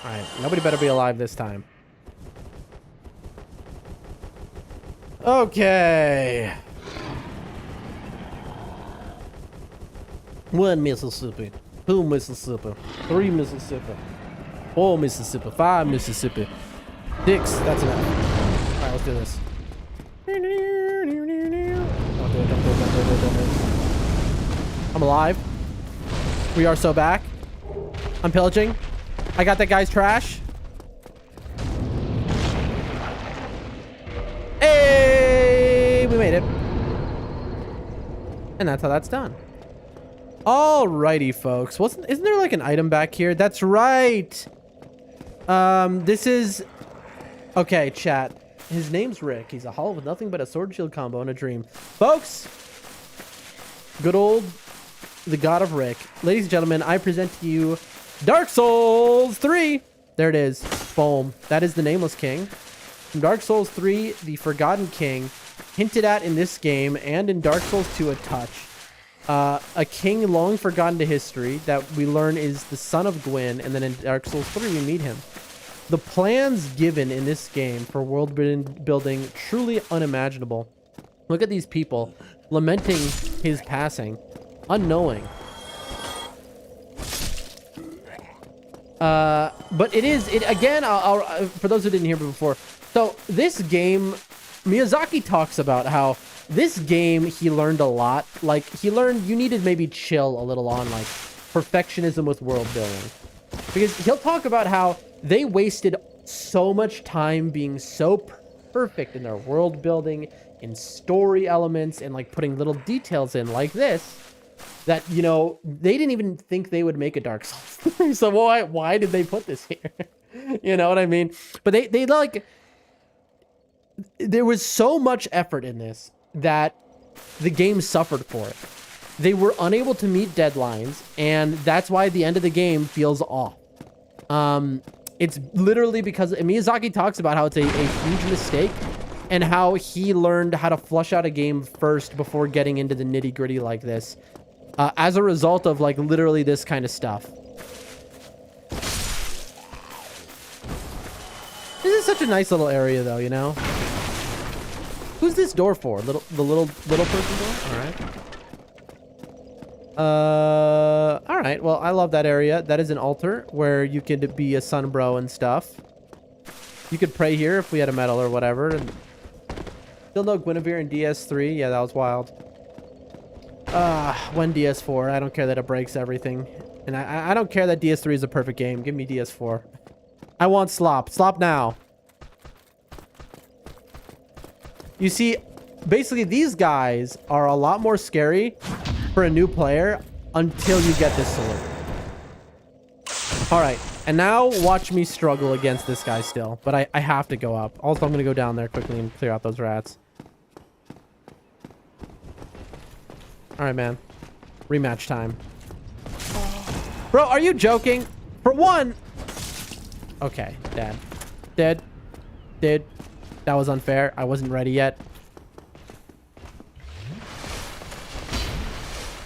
All right. Nobody better be alive this time. Okay. 1 Mississippi, 2 Mississippi, 3 Mississippi, 4 Mississippi, 5 Mississippi, 6. That's enough. All right, let's do this. Don't do it. I'm alive. We are so back. I'm pillaging. I got that guy's trash. Hey, we made it. And that's how that's done. Alrighty, folks. Isn't there like an item back here? That's right. This is... Okay, chat. His name's Rick. He's a hollow with nothing but a sword shield combo and a dream. Folks, good old the god of Rick. Ladies and gentlemen, I present to you Dark Souls 3. There it is. Boom. That is the Nameless King. From Dark Souls 3, the Forgotten King, hinted at in this game and in Dark Souls 2 a touch. A king long forgotten to history that we learn is the son of Gwyn, and then in Dark Souls 3 we meet him. The plans given in this game for world building truly unimaginable. Look at these people lamenting his passing, unknowing. But again, for those who didn't hear before. So this game, Miyazaki talks about how this game he learned a lot. Like he learned you needed maybe chill a little on like perfectionism with world building, because he'll talk about how they wasted so much time being so perfect in their world building, in story elements, and like putting little details in like this, that, you know, they didn't even think they would make a Dark Souls. So why did they put this here? You know what I mean? But they like, there was so much effort in this that the game suffered for it. They were unable to meet deadlines, and that's why the end of the game feels off. It's literally because Miyazaki talks about how it's a huge mistake and how he learned how to flush out a game first before getting into the nitty-gritty like this, as a result of like literally this kind of stuff. This is such a nice little area though, you know? Who's this door for? The little person door? All right. All right. Well, I love that area. That is an altar where you could be a sun bro and stuff. You could pray here if we had a medal or whatever. And still no Guinevere in DS3. Yeah, that was wild. When DS4? I don't care that it breaks everything. And I don't care that DS3 is a perfect game. Give me DS4. I want slop. Slop now. You see, basically these guys are a lot more scary for a new player until you get this sword. All right, and now watch me struggle against this guy still, but I have to go up. Also, I'm gonna go down there quickly and clear out those rats. All right, man. Rematch time. Bro, are you joking? For one... Okay, dead. Dead. Dead. That was unfair. I wasn't ready yet.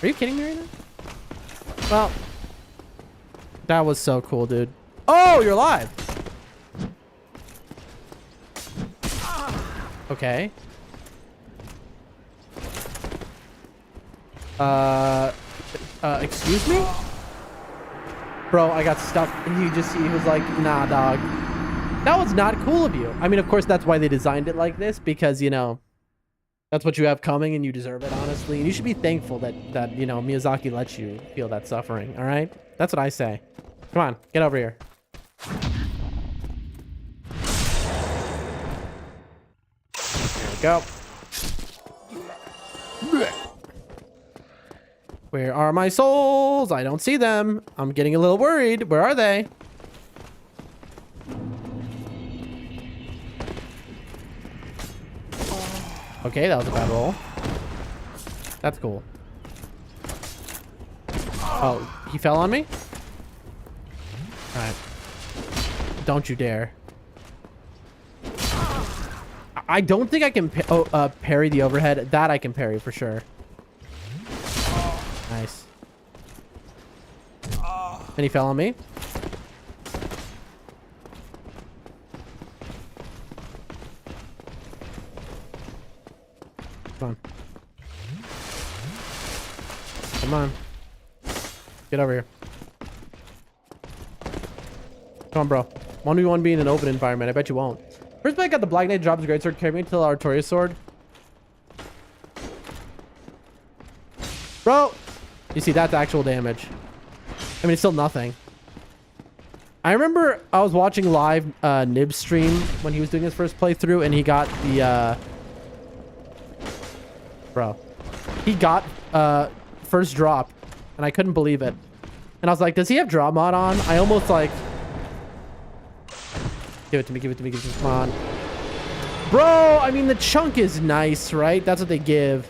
Are you kidding me right now? Well, that was so cool, dude. Oh, you're alive. Okay. Excuse me? Bro, I got stuck. And he was like, nah, dog. That was not cool of you. I mean, of course, that's why they designed it like this, because, you know, that's what you have coming and you deserve it, honestly. And you should be thankful that you know, Miyazaki lets you feel that suffering, all right? That's what I say. Come on, get over here. There we go. Where are my souls? I don't see them. I'm getting a little worried. Where are they? Okay, that was a bad roll. That's cool. Oh, he fell on me? Alright. Don't you dare. I don't think I can parry the overhead. That I can parry for sure. Nice. And he fell on me. Come on. Come on. Get over here. Come on, bro. 1v1 being an open environment. I bet you won't. First play, I got the Black Knight, drops greatsword, carry me to the Artorias sword. Bro! You see, that's actual damage. I mean, it's still nothing. I remember I was watching live Nib's stream when he was doing his first playthrough, and he got the... Bro. He got first drop, and I couldn't believe it. And I was like, does he have drop mod on? I almost like... Give it to me, give it to me, give it to me. Come on. Bro, I mean, the chunk is nice, right? That's what they give.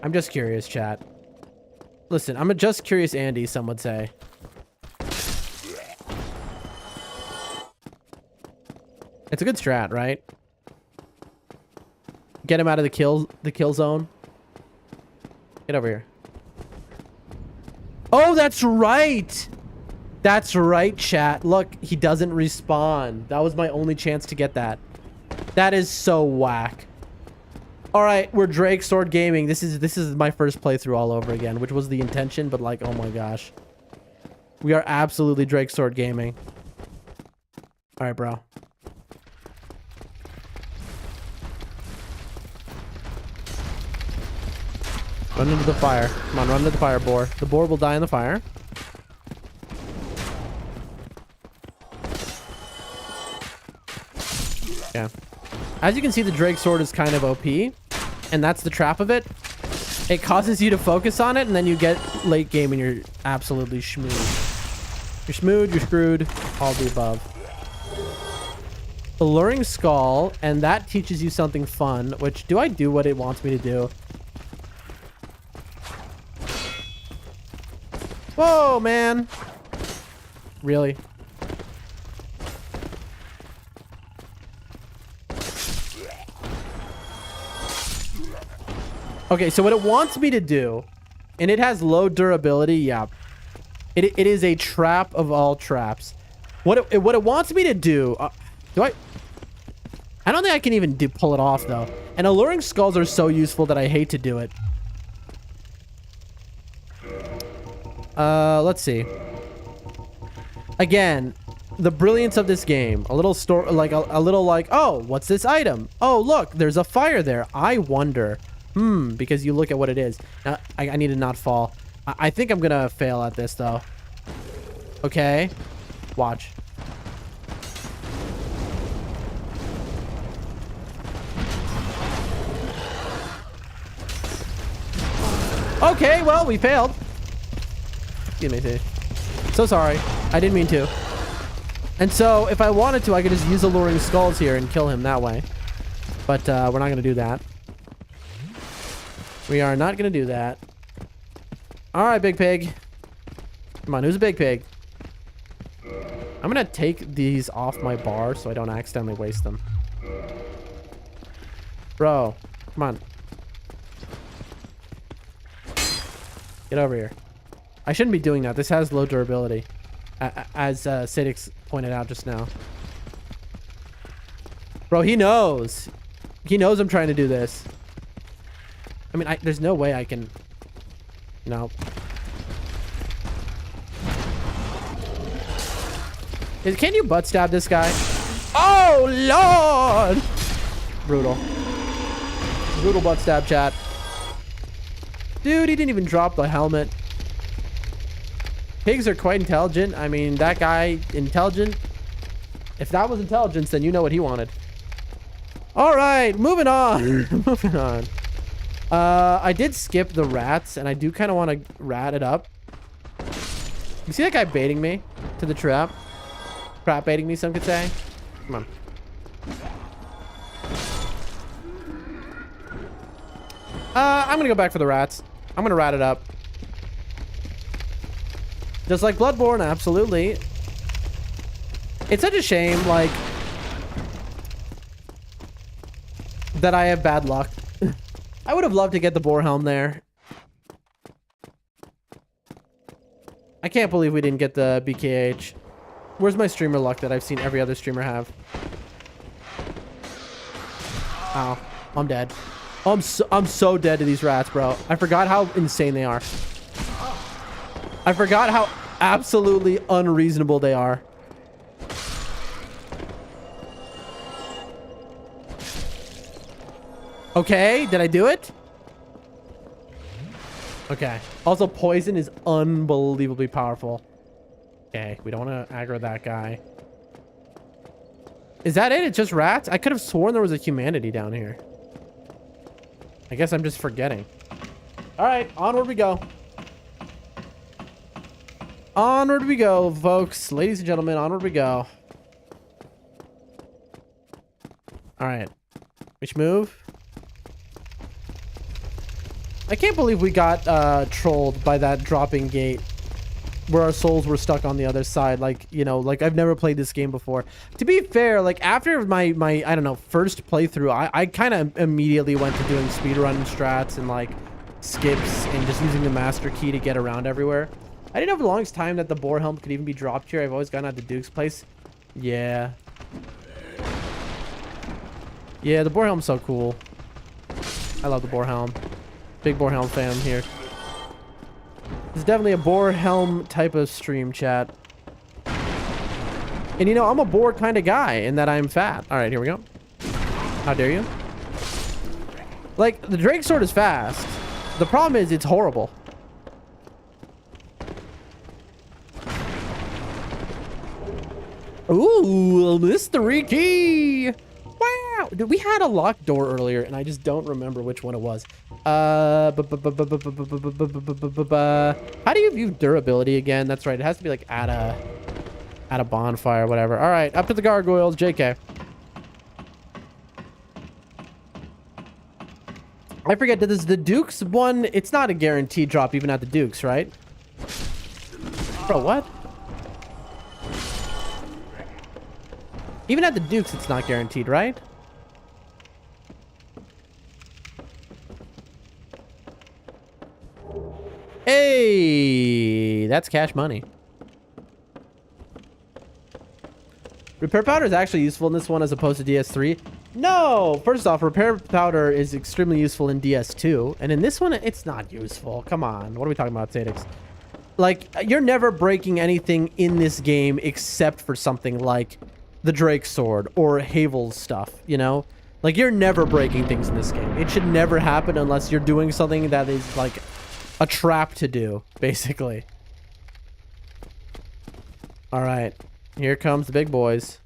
I'm just curious, chat. Listen, I'm a just curious Andy, some would say. It's a good strat, right? Get him out of the kill zone. Get over here. Oh, that's right. That's right, chat. Look, he doesn't respawn. That was my only chance to get that. That is so whack. All right, we're Drake Sword Gaming. This is my first playthrough all over again, which was the intention, but like, oh my gosh. We are absolutely Drake Sword Gaming. All right, bro. Run into the fire. Come on, run into the fire, boar. The boar will die in the fire. Yeah. As you can see, the Drake sword is kind of OP, and that's the trap of it. It causes you to focus on it, and then you get late game and you're absolutely schmoozed. You're smooth, you're screwed, all the above. Alluring skull, and that teaches you something fun, which, do I do what it wants me to do? Whoa, man. Really? Okay, so what it wants me to do, and it has low durability, yeah. It is a trap of all traps. What it wants me to do, I don't think I can even pull it off, though. And alluring skulls are so useful that I hate to do it. Let's see. Again, the brilliance of this game. A little store, like a little like, oh, what's this item? Oh, look, there's a fire there. I wonder. Because you look at what it is. Now, I need to not fall. I think I'm gonna fail at this, though. Okay. Watch. Okay, well, we failed. Excuse me, too. So sorry. I didn't mean to. And so, if I wanted to, I could just use alluring skulls here and kill him that way. But we're not going to do that. We are not going to do that. All right, big pig. Come on, who's a big pig? I'm going to take these off my bar so I don't accidentally waste them. Bro, come on. Get over here. I shouldn't be doing that. This has low durability. As Sadix pointed out just now. Bro, he knows. He knows I'm trying to do this. I mean, there's no way I can... No. Can you butt stab this guy? Oh, Lord! Brutal. Brutal butt stab, chat. Dude, he didn't even drop the helmet. Pigs are quite intelligent. I mean, that guy, intelligent. If that was intelligence, then you know what he wanted. All right, moving on. Moving on. I did skip the rats, and I do kind of want to rat it up. You see that guy baiting me to the trap? Trap baiting me, some could say. Come on. I'm gonna go back for the rats. I'm gonna rat it up. Just like Bloodborne, absolutely. It's such a shame, like, that I have bad luck. I would have loved to get the boar helm there. I can't believe we didn't get the BKH. Where's my streamer luck that I've seen every other streamer have? Ow. I'm dead. Oh, I'm so dead to these rats, bro. I forgot how insane they are. I forgot how absolutely unreasonable they are. Okay, did I do it? Okay. Also, poison is unbelievably powerful. Okay, we don't want to aggro that guy. Is that it? It's just rats? I could have sworn there was a humanity down here. I guess I'm just forgetting. All right, onward we go. Onward we go, folks. Ladies and gentlemen, onward we go. All right. Which move? I can't believe we got trolled by that dropping gate where our souls were stuck on the other side. Like, you know, like I've never played this game before. To be fair, like after my I don't know, first playthrough, I kind of immediately went to doing speedrun strats and like skips and just using the master key to get around everywhere. I didn't know for the longest time that the boar helm could even be dropped here. I've always gone out to Duke's place. Yeah. Yeah, the boar helm's so cool. I love the boar helm. Big boar helm fan here. It's definitely a boar helm type of stream, chat. And you know, I'm a boar kind of guy in that I'm fat. All right, here we go. How dare you? Like, the Drake sword is fast. The problem is it's horrible. Ooh, mystery key. Wow. We had a locked door earlier, and I just don't remember which one it was. How do you view durability again? That's right. It has to be like at a bonfire, whatever. All right, up to the gargoyles, JK. I forget, this is the Dukes one. It's not a guaranteed drop even at the Dukes, right? Bro, what? Even at the Dukes, it's not guaranteed, right? Hey, that's cash money. Repair powder is actually useful in this one as opposed to DS3. No, first off, repair powder is extremely useful in DS2, and in this one, it's not useful. Come on, what are we talking about, Sadix? Like, you're never breaking anything in this game except for something like the Drake sword or Havel's stuff, you know? Like, you're never breaking things in this game. It should never happen unless you're doing something that is like a trap to do, basically. All right, here comes the big boys.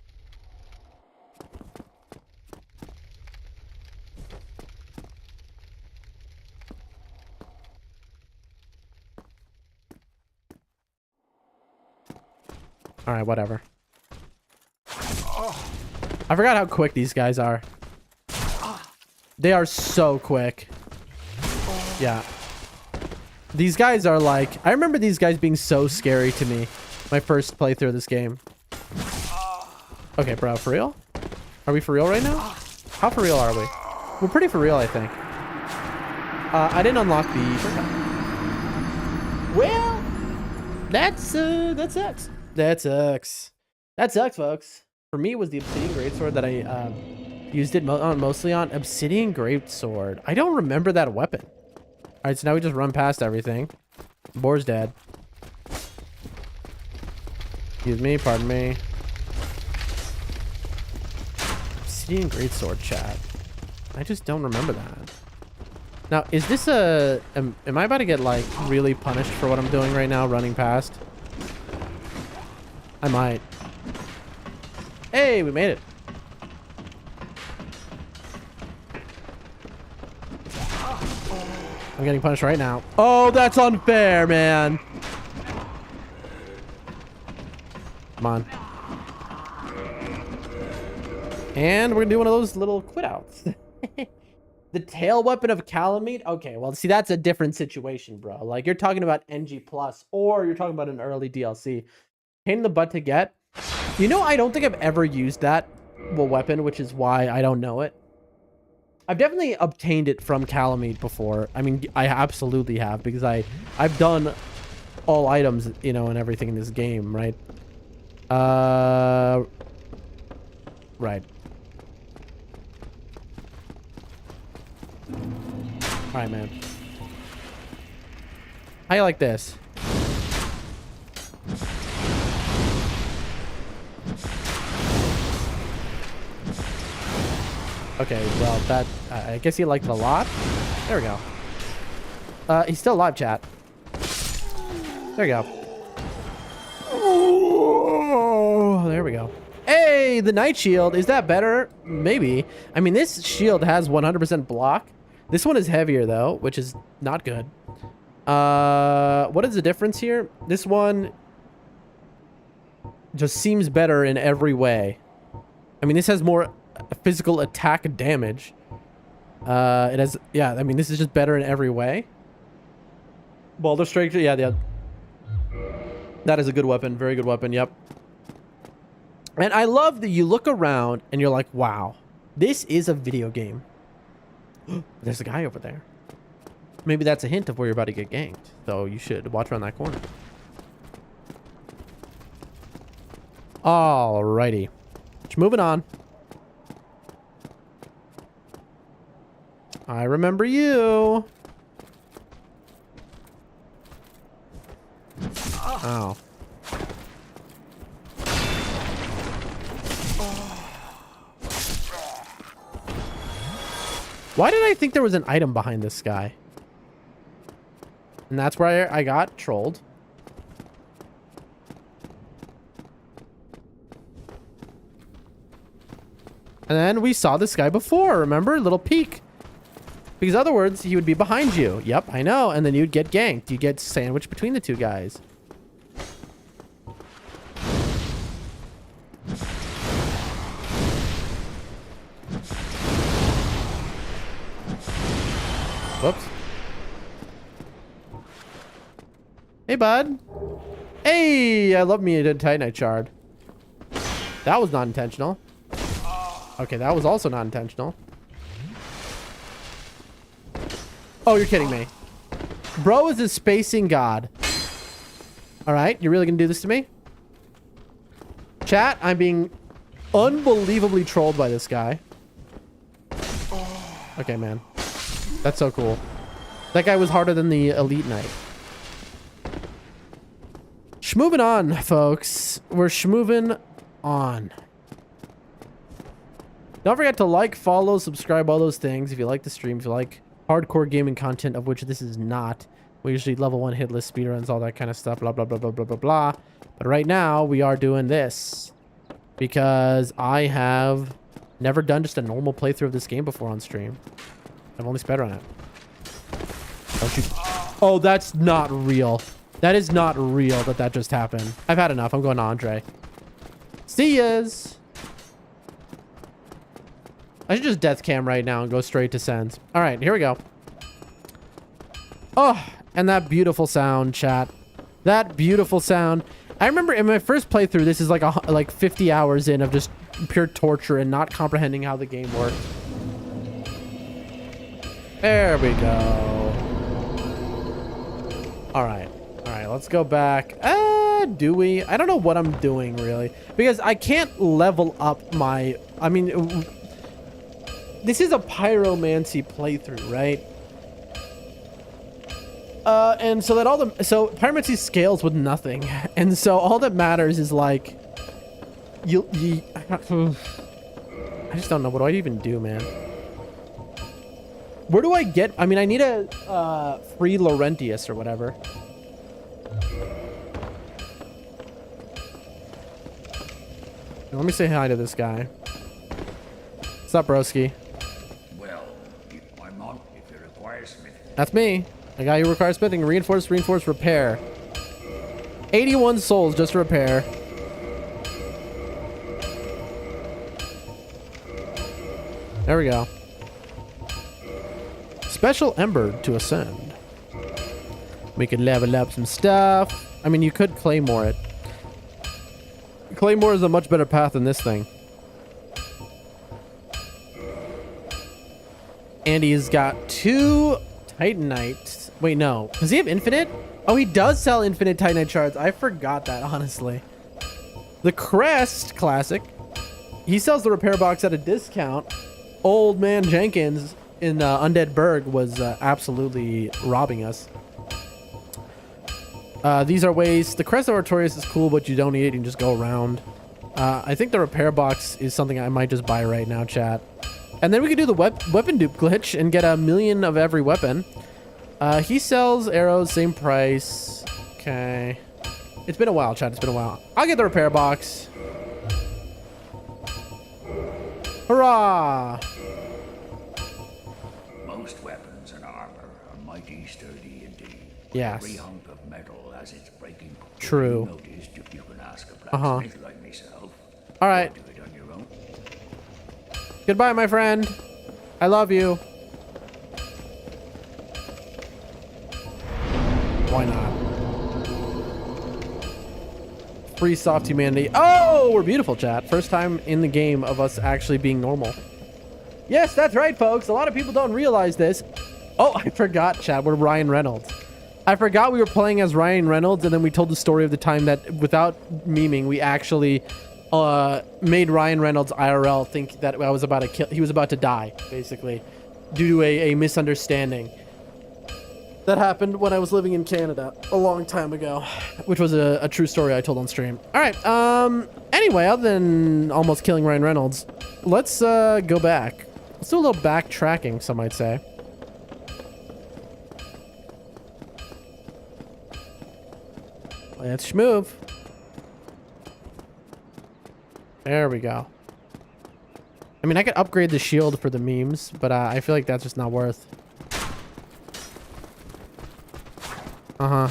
All right, whatever. I forgot how quick these guys are. They are so quick. Yeah. These guys are like... I remember these guys being so scary to me. My first playthrough of this game. Okay, bro, for real? Are we for real right now? How for real are we? We're pretty for real, I think. I didn't unlock the... Well, that sucks. That sucks. That sucks, folks. For me, it was the Obsidian Greatsword that I used it mostly on. Obsidian Greatsword. I don't remember that weapon. All right, so now we just run past everything. Boar's dead. Excuse me, pardon me. Obsidian Greatsword, chat. I just don't remember that. Now, is this a... Am I about to get, like, really punished for what I'm doing right now, running past? I might. Hey, we made it. I'm getting punished right now. Oh, that's unfair, man. Come on. And we're gonna do one of those little quit outs. The tail weapon of Calamite? Okay, well, see, that's a different situation, bro. Like, you're talking about NG+, or you're talking about an early DLC. Pain in the butt to get. You know, I don't think I've ever used that weapon, which is why I don't know it. I've definitely obtained it from Calamite before. I mean, I absolutely have, because I've done all items, you know, and everything in this game, right? Right. All right, man. How you like this? Okay, well, that... I guess he liked it a lot. There we go. He's still alive, chat. There we go. Oh, there we go. Hey, the Night Shield. Is that better? Maybe. I mean, this shield has 100% block. This one is heavier, though, which is not good. What is the difference here? This one just seems better in every way. I mean, this has more physical attack damage. It has... Yeah, I mean, this is just better in every way. Boulder Strike... Yeah. That is a good weapon. Very good weapon. Yep. And I love that you look around and you're like, wow, this is a video game. There's a guy over there. Maybe that's a hint of where you're about to get ganked. So you should watch around that corner. Alrighty. Just moving on. I remember you. Oh. Why did I think there was an item behind this guy? And that's where I got trolled. And then we saw this guy before, remember? Little peek. Because other words, he would be behind you. Yep, I know. And then you'd get ganked. You get sandwiched between the two guys. Whoops. Hey, bud. Hey, I love me a Titanite shard. That was not intentional. Okay, that was also not intentional. Oh, you're kidding me. Bro is a spacing god. All right, you're really gonna do this to me? Chat, I'm being unbelievably trolled by this guy. Okay, man. That's so cool. That guy was harder than the Elite Knight. Schmoving on, folks. We're schmoving on. Don't forget to like, follow, subscribe, all those things. If you like the stream, if you like hardcore gaming content, of which this is not. We usually level 1 hitless speedruns, all that kind of stuff, blah, blah, blah, blah, blah, blah, blah. But right now, we are doing this because I have never done just a normal playthrough of this game before on stream. I've only speedrun it. Don't you... Oh, that's not real. That is not real that just happened. I've had enough. I'm going to Andre. See yas. I should just death cam right now and go straight to sends. All right, here we go. Oh, and that beautiful sound, chat. That beautiful sound. I remember in my first playthrough, this is like 50 hours in of just pure torture and not comprehending how the game worked. There we go. All right. All right, let's go back. Do we? I don't know what I'm doing, really. Because I can't level up my... I mean... This is a pyromancy playthrough, right? And so that all the... So pyromancy scales with nothing. And so all that matters is like... I just don't know. What do I even do, man? Where do I get... I mean, I need a free Laurentius or whatever. Let me say hi to this guy. What's up, broski? Well, I'm on if it requires me. That's me. A guy who requires smithing. Reinforce, repair. 81 souls just to repair. There we go. Special Ember to ascend. We can level up some stuff. I mean, you could Claymore it. Claymore is a much better path than this thing. And he's got 2 Titanites. Wait, no. Does he have infinite? Oh, he does sell infinite Titanite shards. I forgot that, honestly. The Crest Classic. He sells the repair box at a discount. Old man Jenkins in Undead Berg was absolutely robbing us. These are ways... The Crest of Artorias is cool, but you don't need it. You can just go around. I think the repair box is something I might just buy right now, chat. And then we can do the weapon dupe glitch and get 1,000,000 of every weapon. He sells arrows, same price. Okay. It's been a while, chat. It's been a while. I'll get the repair box. Hurrah! Most weapons and armor are mighty sturdy indeed. Yes. Every hunk of metal has its breaking point. True. Noticed if you can ask a blacksmith like myself. All right. Do it on your own. Goodbye, my friend. I love you. Why not? Free soft humanity. Oh, we're beautiful, chat. First time in the game of us actually being normal. Yes, that's right, folks. A lot of people don't realize this. Oh, I forgot, chat. We're Ryan Reynolds. I forgot we were playing as Ryan Reynolds, and then we told the story of the time that, without memeing, we actually made Ryan Reynolds IRL think that I was about to kill. He was about to die, basically, due to a misunderstanding. That happened when I was living in Canada a long time ago, which was a true story I told on stream. All right. Anyway, other than almost killing Ryan Reynolds, let's go back. Let's do a little backtracking, some might say. Let's move. There we go. I mean, I could upgrade the shield for the memes, but I feel like that's just not worth. Uh-huh.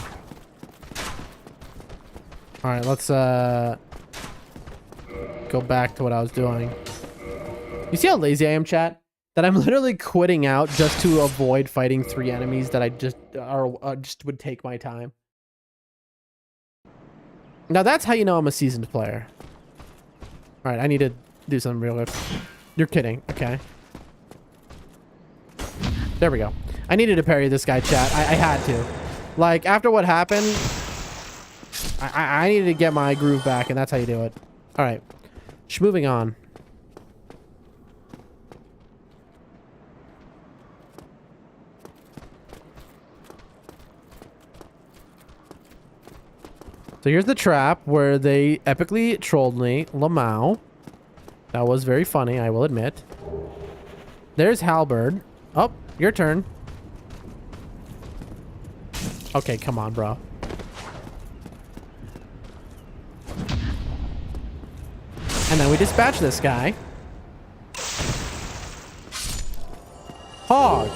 All right, let's go back to what I was doing. You see how lazy I am, chat? That I'm literally quitting out just to avoid fighting 3 enemies that I just just would take my time. Now that's how you know I'm a seasoned player. All right, I need to do something real quick. You're kidding. Okay. There we go. I needed to parry this guy, chat. I had to. Like, after what happened, I needed to get my groove back, and that's how you do it. All right. Just moving on. So here's the trap where they epically trolled me. Lamau. That was very funny, I will admit. There's Halberd. Oh, your turn. Okay, come on, bro. And then we dispatch this guy. Hog.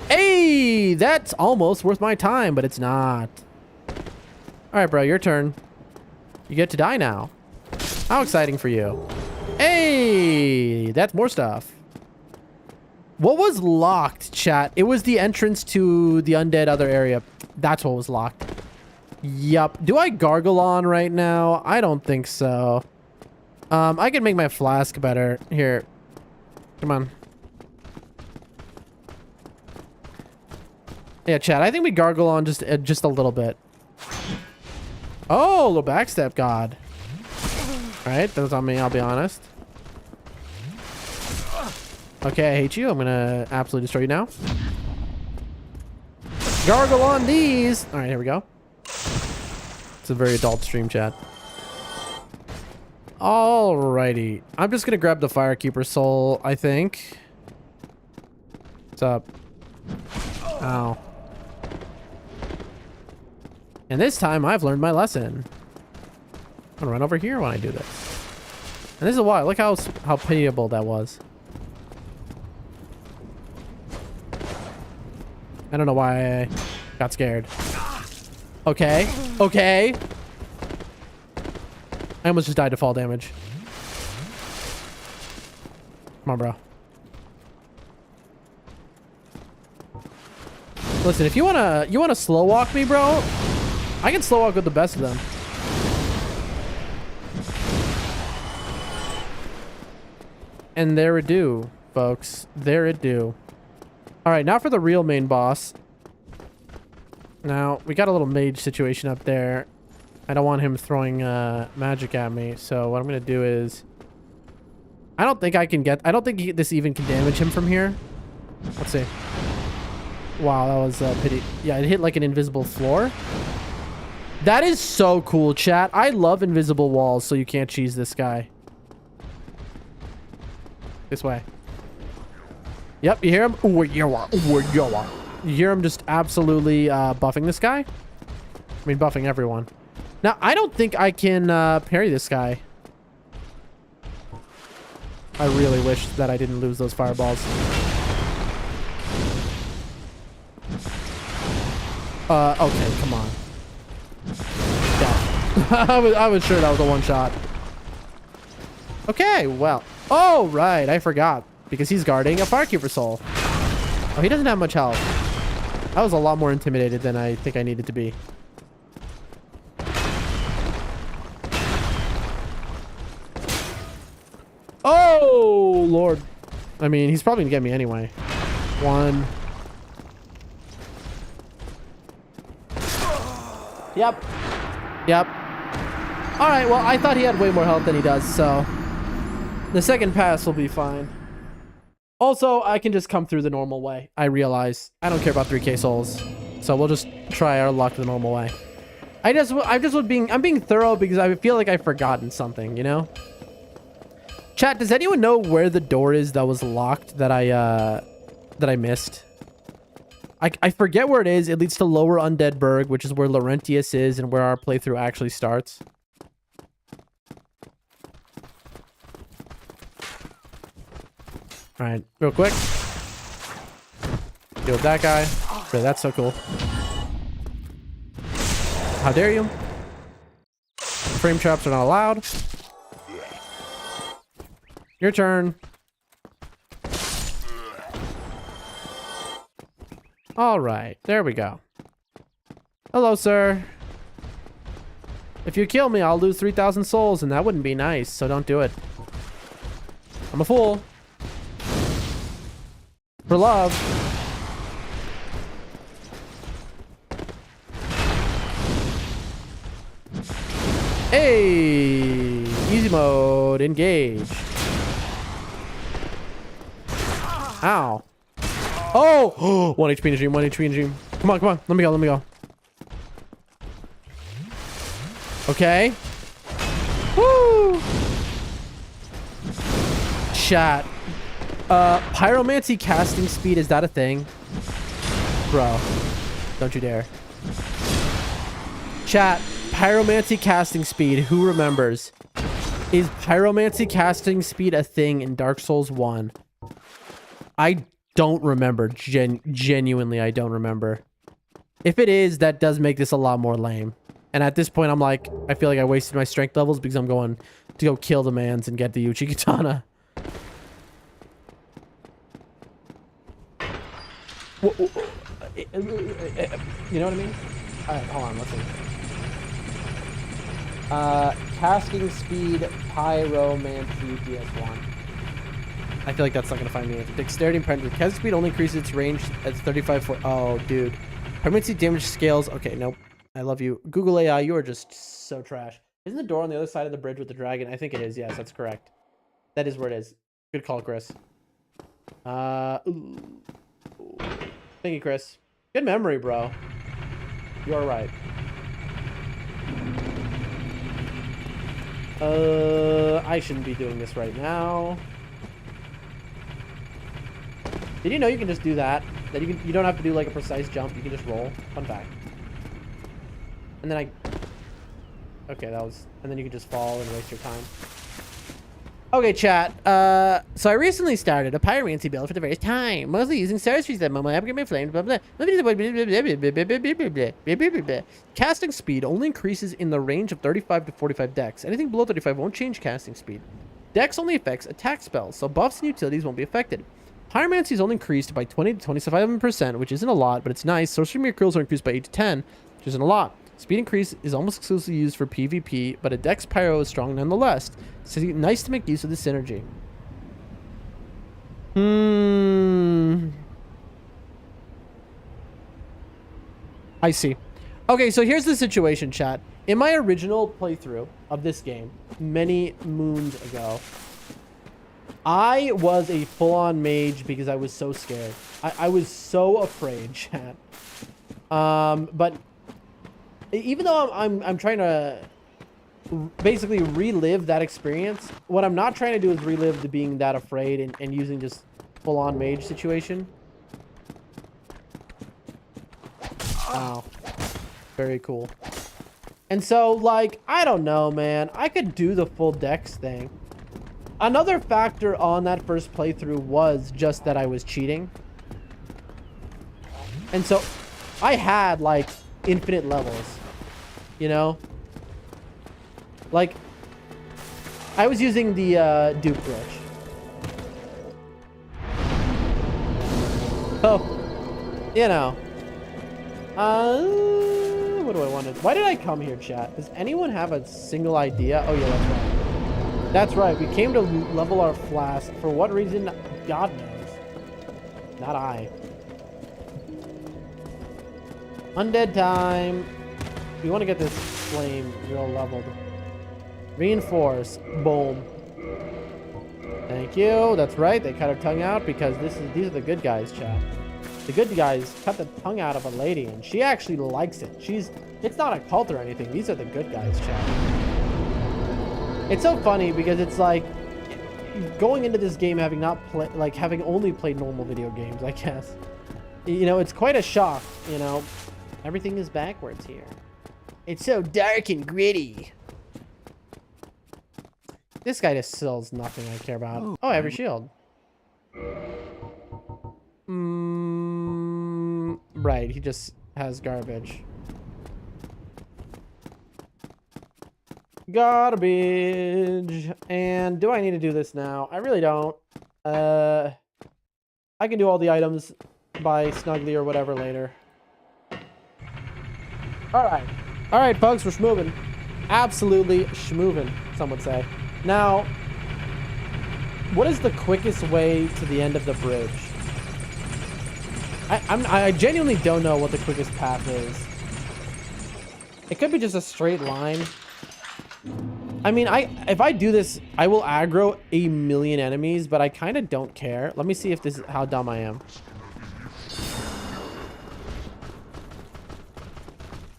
Hey, that's almost worth my time, but it's not. All right, bro, your turn. You get to die now. How exciting for you. Hey, that's more stuff. What was locked, chat? It was the entrance to the undead other area. That's what was locked. Yup. Do I gargle on right now? I don't think so. I can make my flask better. Here. Come on. Yeah, chat. I think we gargle on just a little bit. Oh, little backstep god. Alright, that was on me, I'll be honest. Okay, I hate you. I'm gonna absolutely destroy you now. Gargle on these! Alright, here we go. It's a very adult stream, chat. Alrighty. I'm just gonna grab the Firekeeper soul, I think. What's up? Ow. And this time, I've learned my lesson. I'm gonna run over here when I do this. And this is why. Look how pitiable that was. I don't know why I got scared. Okay. Okay. I almost just died to fall damage. Come on, bro. Listen, if you wanna slow walk me, bro, I can slow walk with the best of them. And there it do, folks. There it do. All right, now for the real main boss. Now, we got a little mage situation up there. I don't want him throwing magic at me. So what I'm going to do is... I don't think this even can damage him from here. Let's see. Wow, that was pity. Yeah, it hit like an invisible floor. That is so cool, chat. I love invisible walls, so you can't cheese this guy. This way. Yep, you hear him? You hear him just absolutely buffing this guy? I mean, buffing everyone. Now, I don't think I can parry this guy. I really wish that I didn't lose those fireballs. Okay, come on. Yeah. I was sure that was a one shot. Okay, well. Oh, right. I forgot. Because he's guarding a Firekeeper soul. Oh, he doesn't have much health. I was a lot more intimidated than I think I needed to be. Oh, Lord. I mean, he's probably going to get me anyway. One. Yep. Yep. All right, well, I thought he had way more health than he does, so the second pass will be fine. Also, I can just come through the normal way. I realize I don't care about 3k souls, so we'll just try our luck the normal way. I'm being thorough because I feel like I've forgotten something, you know? Chat, does anyone know where the door is that was locked that I missed? I forget where it is. It leads to Lower Undead Burg, which is where Laurentius is and where our playthrough actually starts. All right, real quick. Deal with that guy. Okay, that's so cool. How dare you? Frame traps are not allowed. Your turn. All right, there we go. Hello, sir. If you kill me, I'll lose 3,000 souls, and that wouldn't be nice, so don't do it. I'm a fool. For love. Hey! Easy mode, engage. Ow. Oh! 1 HP in a dream, 1 HP in a dream. Come on, come on. Let me go, let me go. Okay. Woo! Chat. Pyromancy casting speed, is that a thing? Bro. Don't you dare. Chat. Pyromancy casting speed, who remembers? Is pyromancy casting speed a thing in Dark Souls 1? I don't remember. Genuinely, I don't remember. If it is, that does make this a lot more lame. And at this point, I'm like, I feel like I wasted my strength levels because I'm going to go kill the mans and get the Uchi Katana. You know what I mean? Alright, hold on, let's see. Casting speed, pyromancy, PS1. I feel like that's not gonna find me. Dexterity and penalty. Casting speed only increases its range at 35 for. Oh, dude. Pyromancy damage scales. Okay, nope. I love you. Google AI, you are just so trash. Isn't the door on the other side of the bridge with the dragon? I think it is. Yes, that's correct. That is where it is. Good call, Chris. Ooh. Thank you, Chris. Good memory, bro. You are right. I shouldn't be doing this right now. Did you know you can just do that? That you don't have to do like a precise jump. You can just roll. Fun fact. And then okay, that was... And then you can just fall and waste your time. Okay, chat. So I recently started a pyromancy build for the first time, mostly using sorceries that moment. Upgrade my flames, blah, blah, blah. Casting speed only increases in the range of 35 to 45 dex. Anything below 35 won't change casting speed. Dex only affects attack spells, so buffs and utilities won't be affected. Pyromancy is only increased by 20 to 27%, which isn't a lot, but it's nice. Sorcery miracles are increased by 8 to 10, which isn't a lot. Speed increase is almost exclusively used for PvP, but a Dex Pyro is strong nonetheless. So nice to make use of the synergy. I see. Okay, so here's the situation, chat. In my original playthrough of this game, many moons ago, I was a full-on mage because I was so scared. I was so afraid, chat. But even though I'm trying to basically relive that experience, what I'm not trying to do is relive the being that afraid and using just full-on mage situation. Wow. Very cool. And so, like, I don't know, man. I could do the full dex thing. Another factor on that first playthrough was just that I was cheating. And so I had, like, infinite levels. You know? Like, I was using the dupe glitch. Oh, you know. What do I want to... Why did I come here, chat? Does anyone have a single idea? Oh, yeah, that's right. That's right. We came to level our flask. For what reason? God knows. Not I. Undead time. We want to get this flame real leveled. Reinforce. Boom. Thank you. That's right. They cut her tongue out because these are the good guys, chat. The good guys cut the tongue out of a lady, and she actually likes it. It's not a cult or anything. These are the good guys, chat. It's so funny because it's like going into this game having having only played normal video games, I guess. You know, it's quite a shock, you know. Everything is backwards here. It's so dark and gritty. This guy just sells nothing I care about. Oh, every shield. Right, he just has garbage. Garbage. And do I need to do this now? I really don't. I can do all the items by Snuggly or whatever later. All right. All right, folks, we're schmoving. Absolutely schmoving, some would say. Now, what is the quickest way to the end of the bridge? I genuinely don't know what the quickest path is. It could be just a straight line. I mean, if I do this, I will aggro 1,000,000 enemies, but I kind of don't care. Let me see if this is how dumb I am.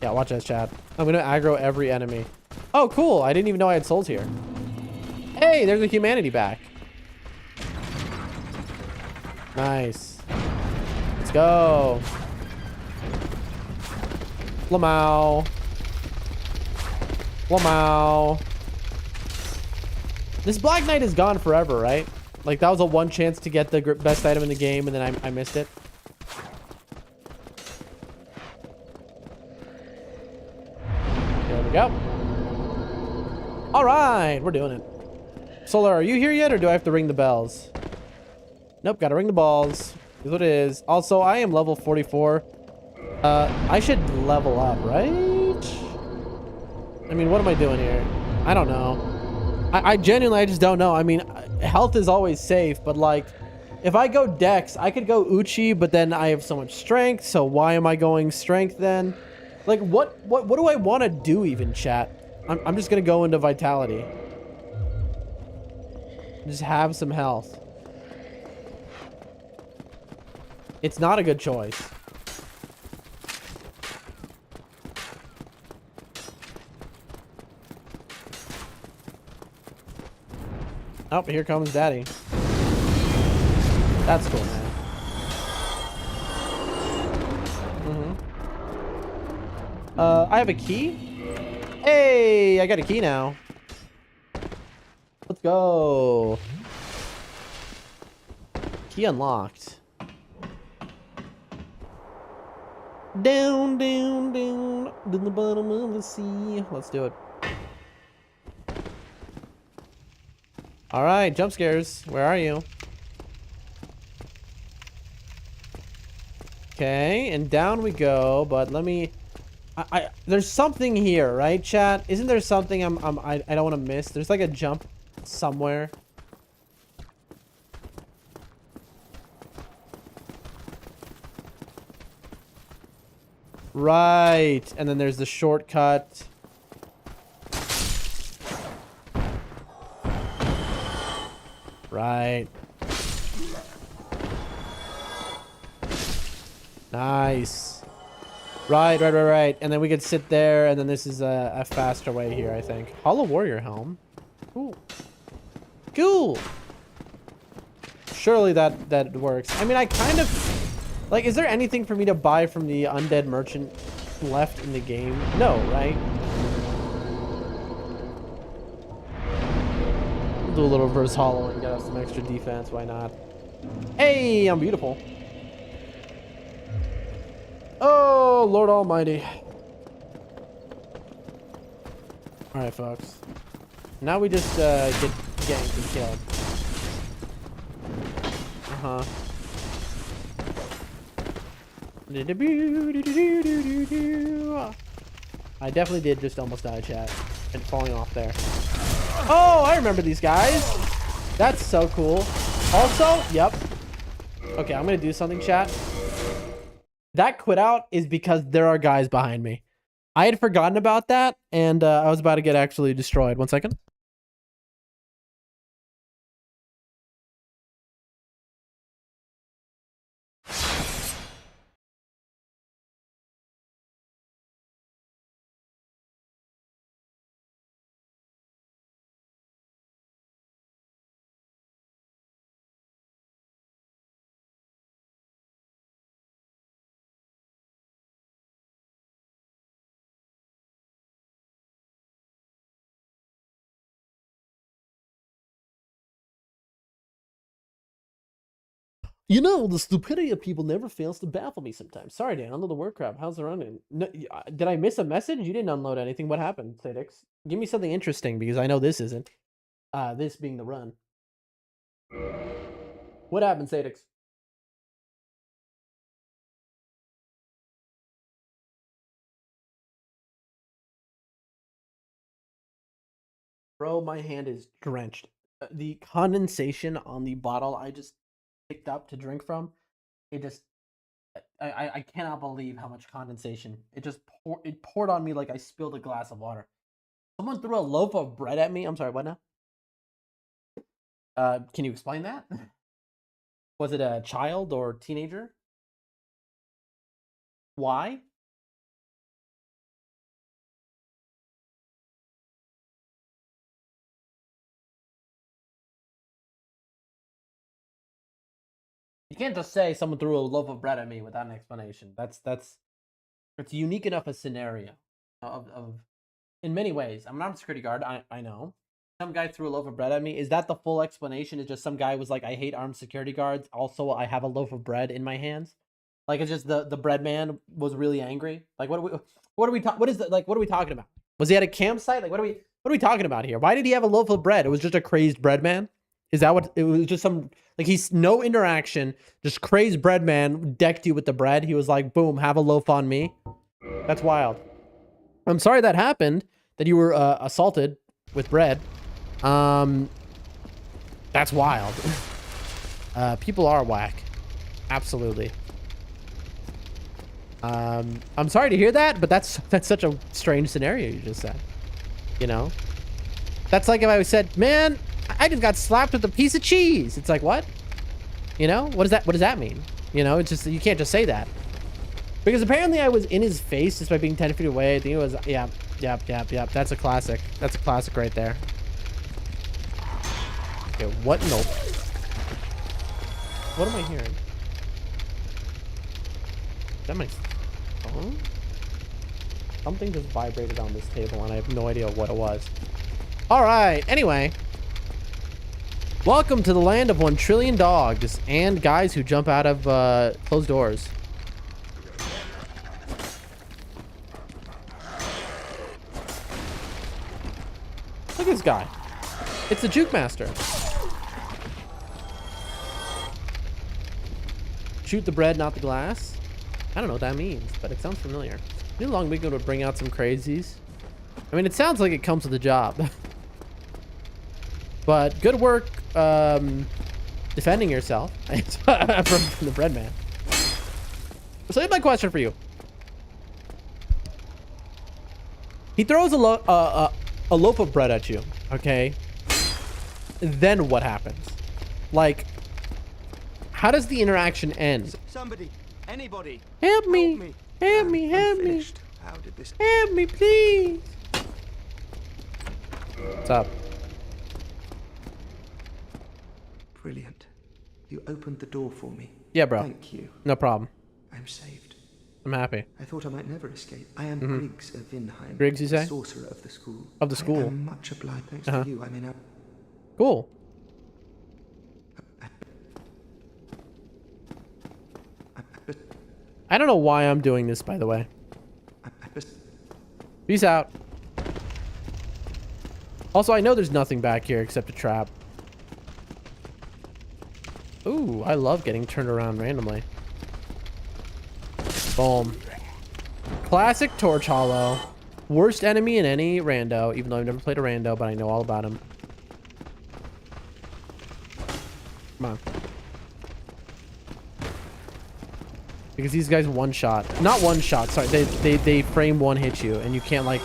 Yeah, watch this, chat. I'm gonna aggro every enemy. Oh, cool. I didn't even know I had souls here. Hey, there's a humanity back. Nice. Let's go. Lamau. Lamau. This Black Knight is gone forever, right? Like, that was a one chance to get the best item in the game, and then I missed it. There we go. All right, we're doing it. Solar, are you here yet, or do I have to ring the bells? Nope, gotta ring the balls. Is what it is. Also, I am level 44. I should level up, right? I mean, what am I doing here? I don't know. I genuinely, I just don't know. I mean, health is always safe, but like, if I go Dex, I could go Uchi, but then I have so much strength, so why am I going strength then? Like, what do I want to do even, chat? I'm just gonna go into Vitality. Just have some health. It's not a good choice. Oh, here comes Daddy. That's cool, man. I have a key? Hey, I got a key now. Let's go. Key unlocked. Down, down, down to the bottom of the sea. Let's do it. All right, jump scares. Where are you? Okay, and down we go. But let me. There's something here, right, chat? Isn't there something I don't want to miss? There's like a jump somewhere. Right, and then there's the shortcut. Right. Nice. Right. And then we could sit there, and then this is a faster way here, I think. Hollow Warrior Helm. Cool. Cool. Surely that works. I mean, I kind of... Like, is there anything for me to buy from the undead merchant left in the game? No, right? Do a little reverse hollow and get us some extra defense. Why not? Hey, I'm beautiful. Oh, Lord Almighty. All right, folks. Now we just get ganked and killed. I definitely did just almost die, chat, and falling off there. Oh, I remember these guys. That's so cool. Also, yep. Okay, I'm gonna do something, chat. That quit out is because there are guys behind me. I had forgotten about that, and I was about to get actually destroyed. 1 second. You know, the stupidity of people never fails to baffle me sometimes. Sorry, Dan. Unload the word crap. How's it running? No, did I miss a message? You didn't unload anything. What happened, Sadix? Give me something interesting because I know this isn't. This being the run. What happened, Sadix? Bro, my hand is drenched. The condensation on the bottle I just picked up to drink from, it just, I cannot believe how much condensation. It poured on me like I spilled a glass of water. Someone threw a loaf of bread at me. I'm sorry, what now? Can you explain that? Was it a child or teenager? Why? You can't just say someone threw a loaf of bread at me without an explanation. It's unique enough a scenario of in many ways. I'm not a security guard. I know. Some guy threw a loaf of bread at me. Is that the full explanation? Is just some guy was like, I hate armed security guards. Also, I have a loaf of bread in my hands. Like it's just the bread man was really angry. Like what are we talking about? Was he at a campsite? Like what are we talking about here? Why did he have a loaf of bread? It was just a crazed bread man. Is that what it was? Just some like he's no interaction, just crazed bread man decked you with the bread. He was like, boom, have a loaf on me. That's wild. I'm sorry that happened. That you were assaulted with bread. That's wild. People are whack. Absolutely. I'm sorry to hear that, but that's such a strange scenario you just said. You know? That's like if I said, man, I just got slapped with a piece of cheese. It's like, what? You know? What does that mean? You know, it's just, you can't just say that. Because apparently I was in his face just by being 10 feet away. I think it was, yeah. That's a classic. That's a classic right there. Okay, what? Nope. What am I hearing? Is that my phone? Something just vibrated on this table and I have no idea what it was. Alright, anyway. Welcome to the land of 1 trillion dogs and guys who jump out of closed doors. Look at this guy. It's the Juke Master. Shoot the bread, not the glass. I don't know what that means, but it sounds familiar. New long weekend would bring out some crazies. I mean, it sounds like it comes with the job. But good work defending yourself from the bread man. So here's my question for you. He throws a loaf of bread at you, okay? Then what happens? Like, how does the interaction end? Somebody, anybody, help me. Help me. How did this? Help me, please. What's up? Brilliant. You opened the door for me. Yeah, bro. Thank you. No problem. I'm saved. I'm happy. I thought I might never escape. I am Griggs of Vinheim. Griggs, you say? Sorcerer of the school. Of the school. I am much obliged. Thanks to you. I mean, Cool. I don't know why I'm doing this, by the way. Peace out. Also, I know there's nothing back here except a trap. Ooh, I love getting turned around randomly. Boom. Classic Torch Hollow. Worst enemy in any rando, even though I've never played a rando, but I know all about him. Come on. Because these guys one shot. Not one shot, sorry. They frame one hit you and you can't like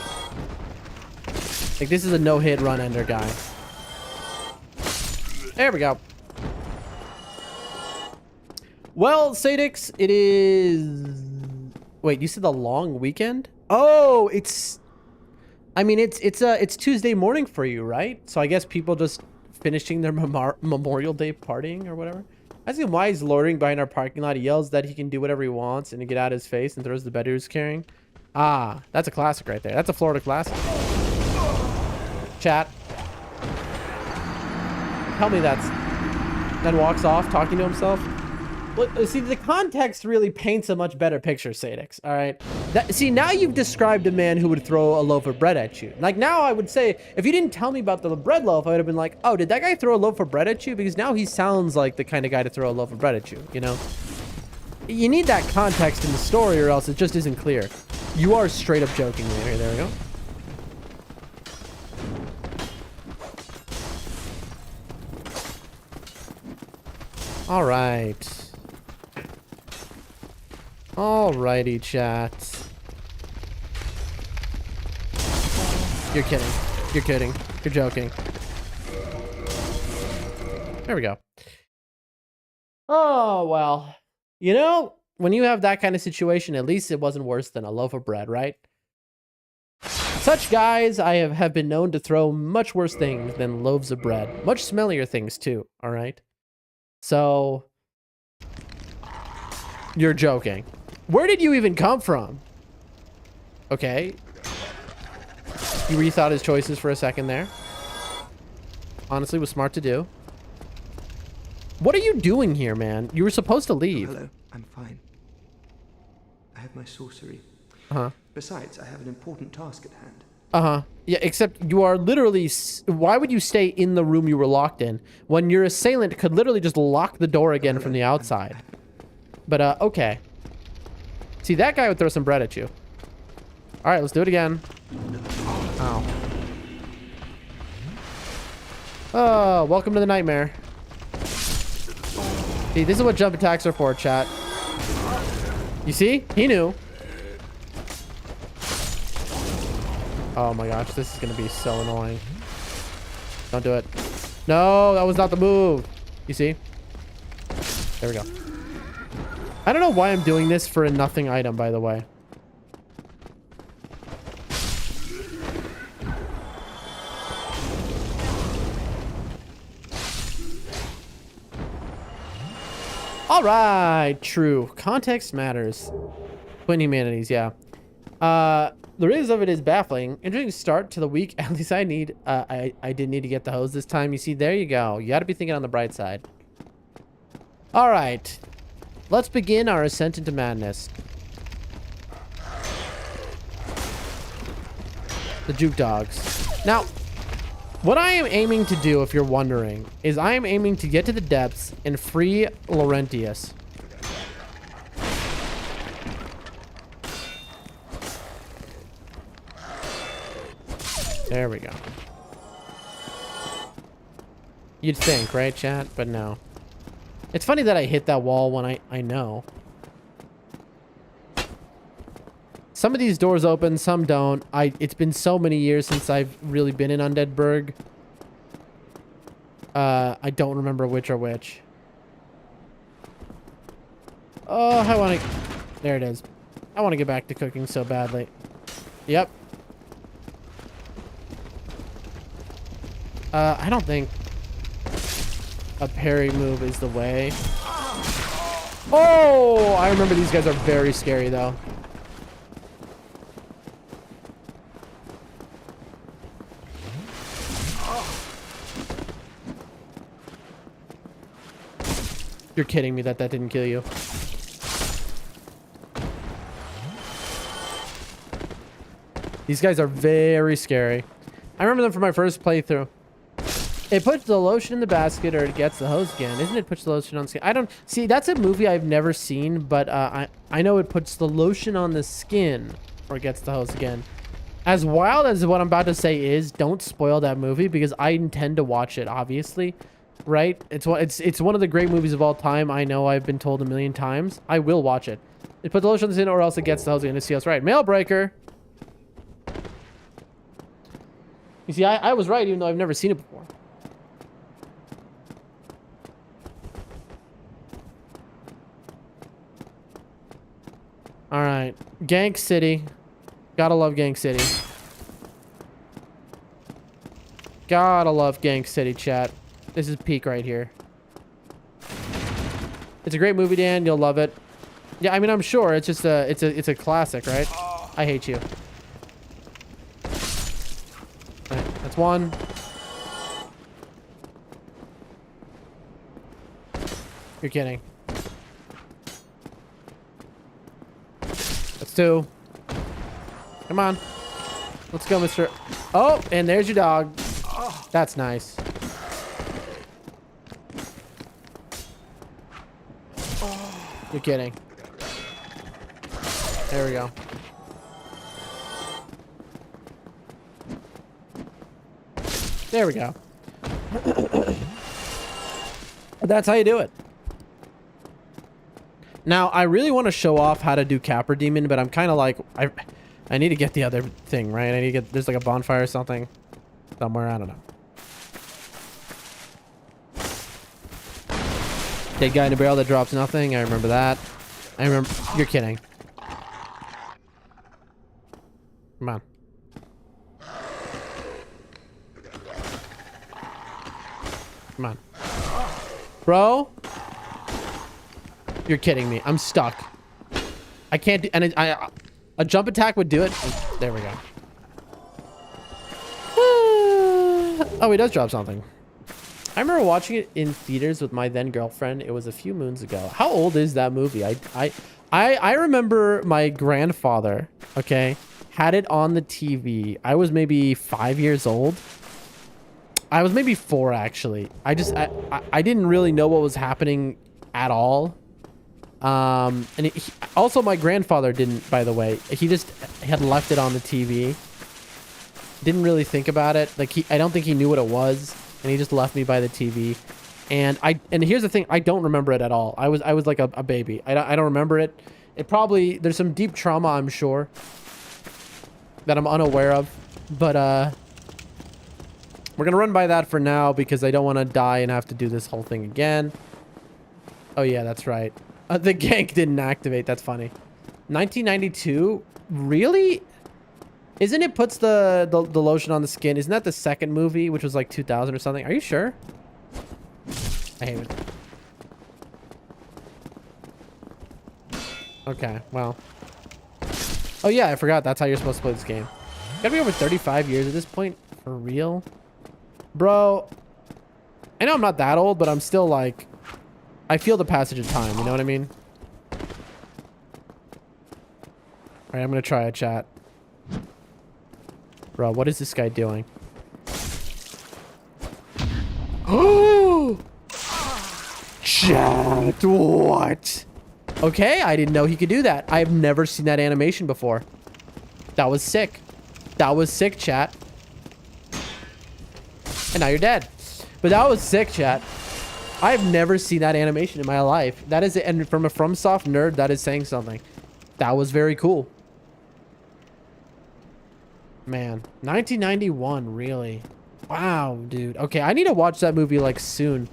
this is a no hit run ender guy. There we go. Well, Sadix, it is... Wait, you said the long weekend? Oh, it's... I mean, it's Tuesday morning for you, right? So I guess people just finishing their Memorial Day partying or whatever. I see why he's loitering behind our parking lot. He yells that he can do whatever he wants and to get out of his face and throws the bed he was carrying. Ah, that's a classic right there. That's a Florida classic. Chat. Tell me that's... Then walks off talking to himself. Well, see, the context really paints a much better picture, Sadix, all right? See, now you've described a man who would throw a loaf of bread at you. Like, now I would say, if you didn't tell me about the bread loaf, I would have been like, oh, did that guy throw a loaf of bread at you? Because now he sounds like the kind of guy to throw a loaf of bread at you, you know? You need that context in the story or else it just isn't clear. You are straight up joking me. Here, there we go. All right. Alrighty, chat. You're kidding. You're kidding. You're joking. There we go. Oh, well. You know, when you have that kind of situation, at least it wasn't worse than a loaf of bread, right? Such guys I have been known to throw much worse things than loaves of bread. Much smellier things, too, all right? So, you're joking. Where did you even come from? Okay. You rethought his choices for a second there. Honestly, was smart to do. What are you doing here, man? You were supposed to leave. Hello, I'm fine. I have my sorcery. Uh-huh. Besides, I have an important task at hand. Uh-huh. Yeah, except you are literally... Why would you stay in the room you were locked in when your assailant could literally just lock the door again from the outside? But, okay. See, that guy would throw some bread at you. All right, let's do it again. Ow. Oh, welcome to the nightmare. See, this is what jump attacks are for, chat. You see? He knew. Oh my gosh, this is going to be so annoying. Don't do it. No, that was not the move. You see? There we go. I don't know why I'm doing this for a nothing item, by the way. All right, true. Context matters. Twin humanities, yeah. The riz of it is baffling. Interesting start to the week. At least I need, I didn't need to get the hose this time. You see, there you go. You got to be thinking on the bright side. All right. Let's begin our ascent into madness. The juke dogs. Now, what I am aiming to do, if you're wondering, is I am aiming to get to the depths and free Laurentius. There we go. You'd think, right, chat? But no. It's funny that I hit that wall when I know. Some of these doors open, some don't. It's been so many years since I've really been in Undeadburg. I don't remember which are which. Oh, I want to... There it is. I want to get back to cooking so badly. Yep. I don't think a parry move is the way. Oh, I remember these guys are very scary, though. You're kidding me that didn't kill you. These guys are very scary. I remember them from my first playthrough. It puts the lotion in the basket or it gets the hose again. Isn't it puts the lotion on the skin? I don't... See, that's a movie I've never seen, but I know it puts the lotion on the skin or it gets the hose again. As wild as what I'm about to say is, don't spoil that movie because I intend to watch it, obviously. Right? It's one of the great movies of all time. I know I've been told a million times. I will watch it. It put the lotion on the skin or else it gets the hose again. You see us right. Mail breaker. You see, I was right even though I've never seen it before. All right, Gank City. Gotta love Gank City. Gotta love Gank City, chat. This is peak right here. It's a great movie, Dan. You'll love it. Yeah, I mean, I'm sure it's just it's a classic, right? I hate you. All right, that's one. You're kidding. 2. Come on. Let's go, Mr. Oh, and there's your dog. That's nice. You're kidding. There we go. There we go. That's how you do it. Now, I really want to show off how to do Capra Demon, but I'm kind of like, I need to get the other thing, right? I need to get, there's like a bonfire or something somewhere. I don't know. Dead guy in a barrel that drops nothing. I remember that. I remember. You're kidding. Come on. Come on. Bro. You're kidding me. I'm stuck. I can't do, and a jump attack would do it. There we go. Oh, he does drop something. I remember watching it in theaters with my then girlfriend. It was a few moons ago. How old is that movie? I remember my grandfather, okay, had it on the TV. I was maybe 5 years old. I was maybe 4 actually. I didn't really know what was happening at all. And also my grandfather didn't, by the way. He just had left it on the TV. Didn't really think about it. Like I don't think he knew what it was, and he just left me by the TV. And here's the thing, I don't remember it at all. I was like a baby. I don't remember it. It probably, there's some deep trauma, I'm sure, that I'm unaware of. But we're gonna run by that for now because I don't want to die and have to do this whole thing again. Oh yeah, that's right. The gank didn't activate. That's funny. 1992? Really? Isn't it puts the lotion on the skin? Isn't that the second movie, which was like 2000 or something? Are you sure? I hate it. Okay, well. Oh yeah, I forgot. That's how you're supposed to play this game. Gotta be over 35 years at this point. For real? Bro. I know I'm not that old, but I'm still like... I feel the passage of time, you know what I mean? Alright, I'm gonna try a chat. Bro, what is this guy doing? Oh! Chat, what? Okay, I didn't know he could do that. I've never seen that animation before. That was sick. That was sick, chat. And now you're dead. But that was sick, chat. I've never seen that animation in my life. That is, and from a FromSoft nerd, that is saying something. That was very cool. Man, 1991, really? Wow, dude. Okay, I need to watch that movie like soon.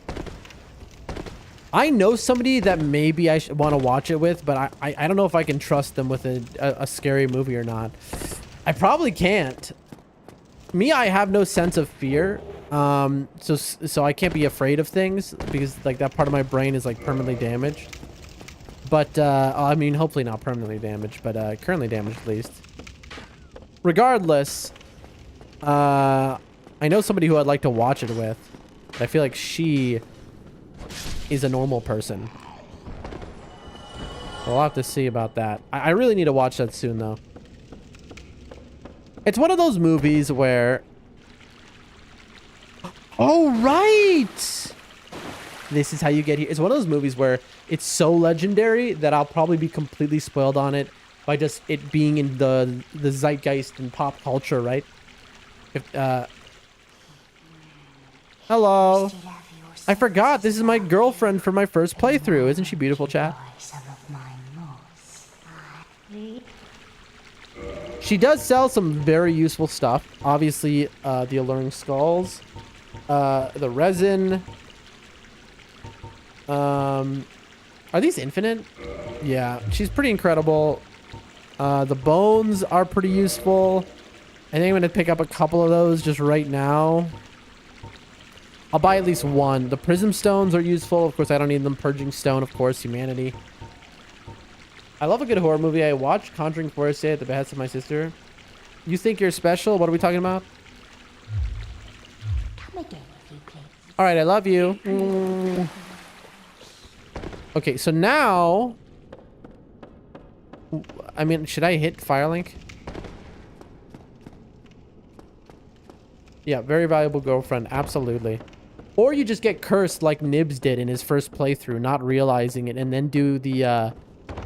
I know somebody that maybe I should want to watch it with, but I don't know if I can trust them with a scary movie or not. I probably can't. Me, I have no sense of fear. So I can't be afraid of things because like that part of my brain is like permanently damaged. But I mean, hopefully not permanently damaged, but currently damaged at least. Regardless, I know somebody who I'd like to watch it with, but I feel like she is a normal person. We'll have to see about that. I really need to watch that soon though. It's one of those movies where... Oh, right! This is how you get here. It's one of those movies where it's so legendary that I'll probably be completely spoiled on it by just it being in the zeitgeist and pop culture, right? If, hello. I forgot. This is my girlfriend for my first playthrough. Isn't she beautiful, chat? She does sell some very useful stuff. Obviously, the alluring skulls. The resin. Are these infinite? Yeah, she's pretty incredible. The bones are pretty useful. I think I'm gonna pick up a couple of those just right now. I'll buy at least one. The prism stones are useful. Of course, I don't need them. Purging stone, of course, humanity. I love a good horror movie. I watched Conjuring 4 today at the behest of my sister. You think you're special? What are we talking about? All right, I love you. Okay, so now I mean, should I hit Firelink? Yeah, very valuable girlfriend. Absolutely. Or you just get cursed like Nibs did in his first playthrough, not realizing it, and then do the,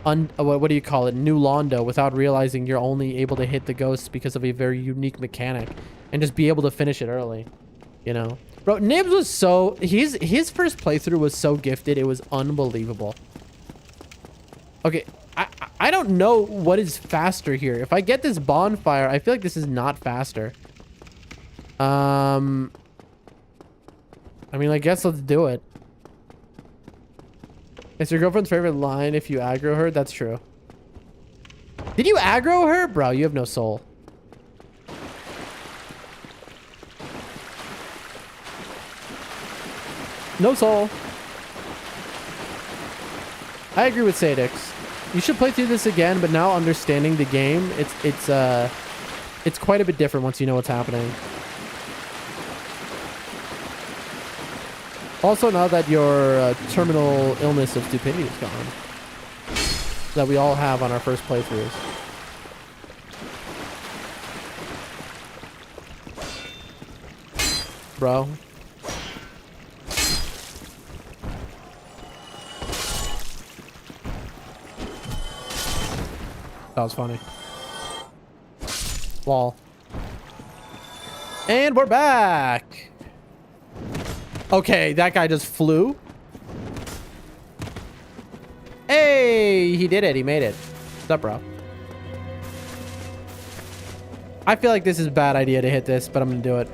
what do you call it? New Londo without realizing you're only able to hit the ghosts because of a very unique mechanic, and just be able to finish it early, you know? Bro, Nibs was so... His first playthrough was so gifted. It was unbelievable. Okay, I don't know what is faster here. If I get this bonfire, I feel like this is not faster. I mean, I guess let's do it. It's your girlfriend's favorite line if you aggro her. That's true. Did you aggro her? Bro, you have no soul. No soul. I agree with Sadix. You should play through this again, but now understanding the game, it's quite a bit different once you know what's happening. Also, now that your terminal illness of stupidity is gone, that we all have on our first playthroughs. Bro. That was funny. Wall. And we're back. Okay, that guy just flew. Hey, he did it. He made it. What's up, bro? I feel like this is a bad idea to hit this, but I'm gonna do it.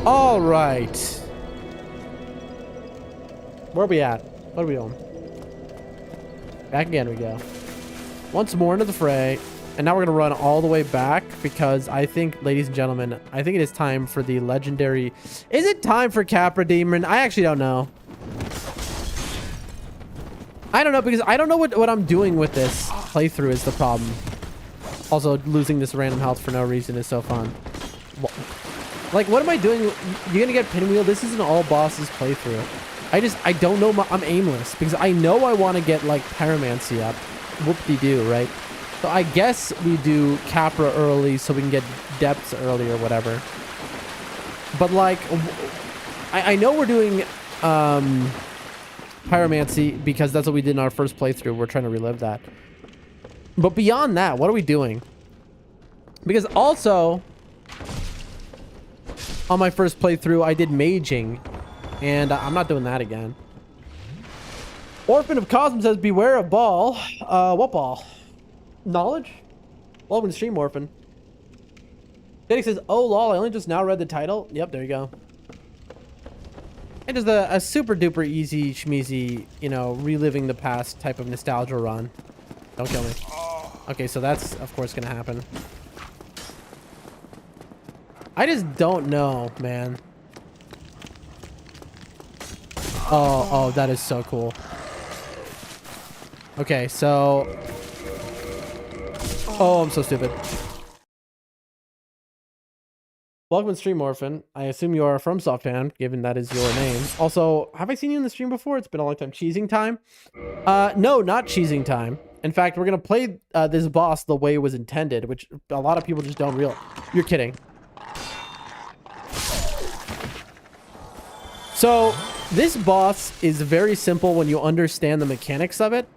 All right. Where are we at? What are we doing? Back again we go. Once more into the fray. And now we're going to run all the way back because I think, ladies and gentlemen, I think it is time for the legendary... Is it time for Capra Demon? I actually don't know. I don't know because I don't know what I'm doing with this playthrough is the problem. Also, losing this random health for no reason is so fun. Like, what am I doing? You're going to get pinwheel? This is an all bosses playthrough. I don't know. I'm aimless because I know I want to get, like, pyromancy up. Whoop-de-doo, right? So I guess we do Capra early so we can get depths early or whatever. But like, I know we're doing pyromancy because that's what we did in our first playthrough. We're trying to relive that. But beyond that, what are we doing? Because also, on my first playthrough, I did maging. And I'm not doing that again. Orphan of Cosmos says, beware of ball. What ball? Knowledge? Welcome to stream, Orphan. Daddy says, oh lol, I only just now read the title. Yep, there you go. It is a super duper easy schmeezy, you know, reliving the past type of nostalgia run. Don't kill me. Okay, so that's of course gonna happen. I just don't know, man. Oh, that is so cool. Okay, so... Oh, I'm so stupid. Welcome to stream, Orphan. I assume you are a Fromsoft fan, given that is your name. Also, have I seen you in the stream before? It's been a long time. Cheesing time? No, not cheesing time. In fact, we're going to play this boss the way it was intended, which a lot of people just don't realize. You're kidding. So, this boss is very simple when you understand the mechanics of it.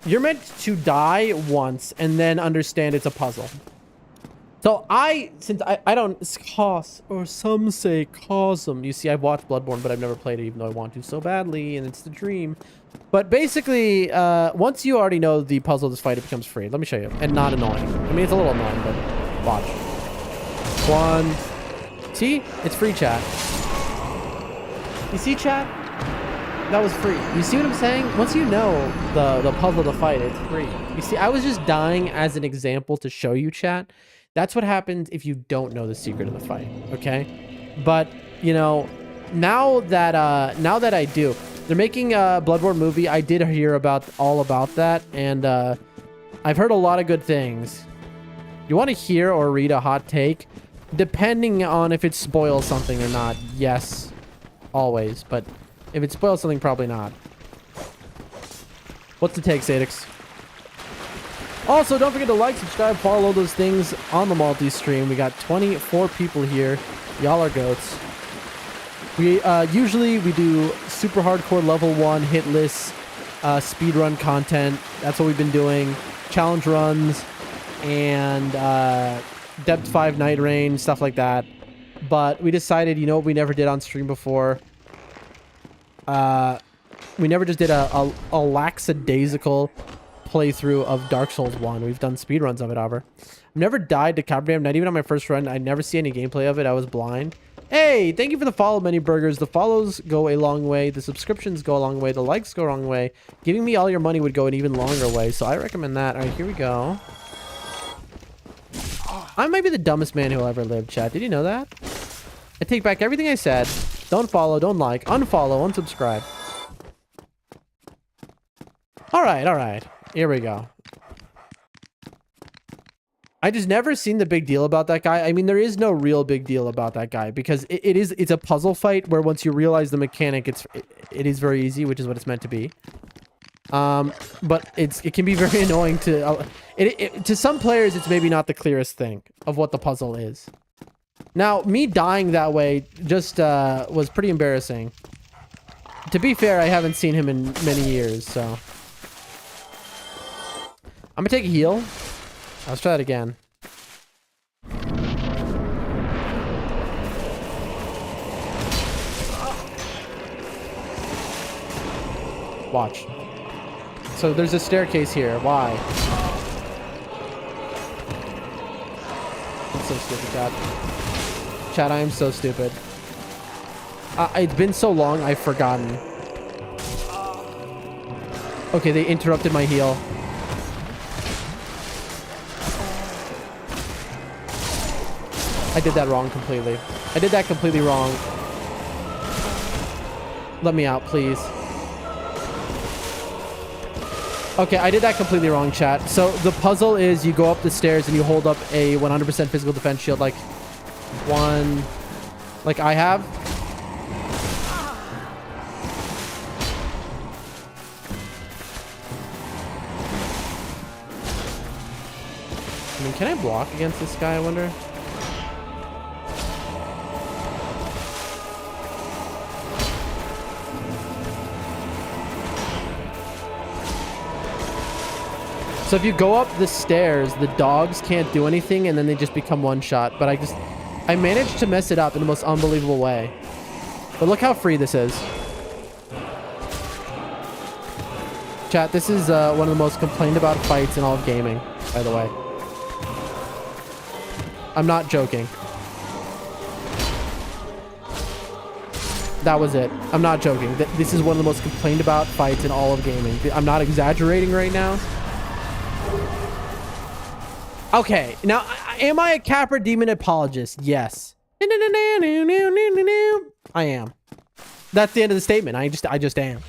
You're meant to die once and then understand it's a puzzle. So since I don't, cause, or some say cosm. You see, I've watched Bloodborne, but I've never played it, even though I want to so badly, and it's the dream. But basically, once you already know the puzzle of this fight, it becomes free. Let me show you. And not annoying. I mean, it's a little annoying, but watch. One. See? It's free, chat. You see, chat? That was free. You see what I'm saying? Once you know the puzzle of the fight, it's free. You see, I was just dying as an example to show you, chat. That's what happens if you don't know the secret of the fight, okay? But, you know, now that I do, they're making a Bloodborne movie. I did hear all about that, and I've heard a lot of good things. You want to hear or read a hot take? Depending on if it spoils something or not, yes, always. But if it spoils something, probably not. What's the take, Sadix? Also, don't forget to like, subscribe, follow those things on the multi-stream. We got 24 people here. Y'all are goats. We usually we do super hardcore level 1 hitless speedrun content. That's what we've been doing. Challenge runs and depth 5 nightreign, stuff like that. But we decided, you know what we never did on stream before? We never just did a lackadaisical playthrough of Dark Souls 1. We've done speedruns of it, however. I've never died to Copper, not even on my first run. I never see any gameplay of it. I was blind. Hey, thank you for the follow, Many Burgers. The follows go a long way. The subscriptions go a long way. The likes go a long way. Giving me all your money would go an even longer way. So I recommend that. All right, here we go. I might be the dumbest man who ever lived, chat. Did you know that? I take back everything I said. Don't follow, don't like, unfollow, unsubscribe. All right. Here we go. I just never seen the big deal about that guy. I mean, there is no real big deal about that guy because it's a puzzle fight where once you realize the mechanic, it is very easy, which is what it's meant to be. But it can be very annoying to some players. It's maybe not the clearest thing of what the puzzle is. Now, me dying that way just was pretty embarrassing. To be fair, I haven't seen him in many years, so I'm gonna take a heal. Let's try that again. Watch. So there's a staircase here. Why? I'm so stupid, Chad. Chad, I am so stupid. It's been so long, I've forgotten. Okay, they interrupted my heal. I did that wrong completely. I did that completely wrong. Let me out, please. Okay, I did that completely wrong, chat. So the puzzle is you go up the stairs and you hold up a 100% physical defense shield like I have. I mean, can I block against this guy, I wonder? So if you go up the stairs, the dogs can't do anything and then they just become one shot. But I managed to mess it up in the most unbelievable way. But look how free this is. Chat, this is one of the most complained about fights in all of gaming, by the way. I'm not joking. That was it. I'm not joking. This is one of the most complained about fights in all of gaming. I'm not exaggerating right now. Okay, now, am I a Capra Demon apologist? Yes. I am. That's the end of the statement. I just am.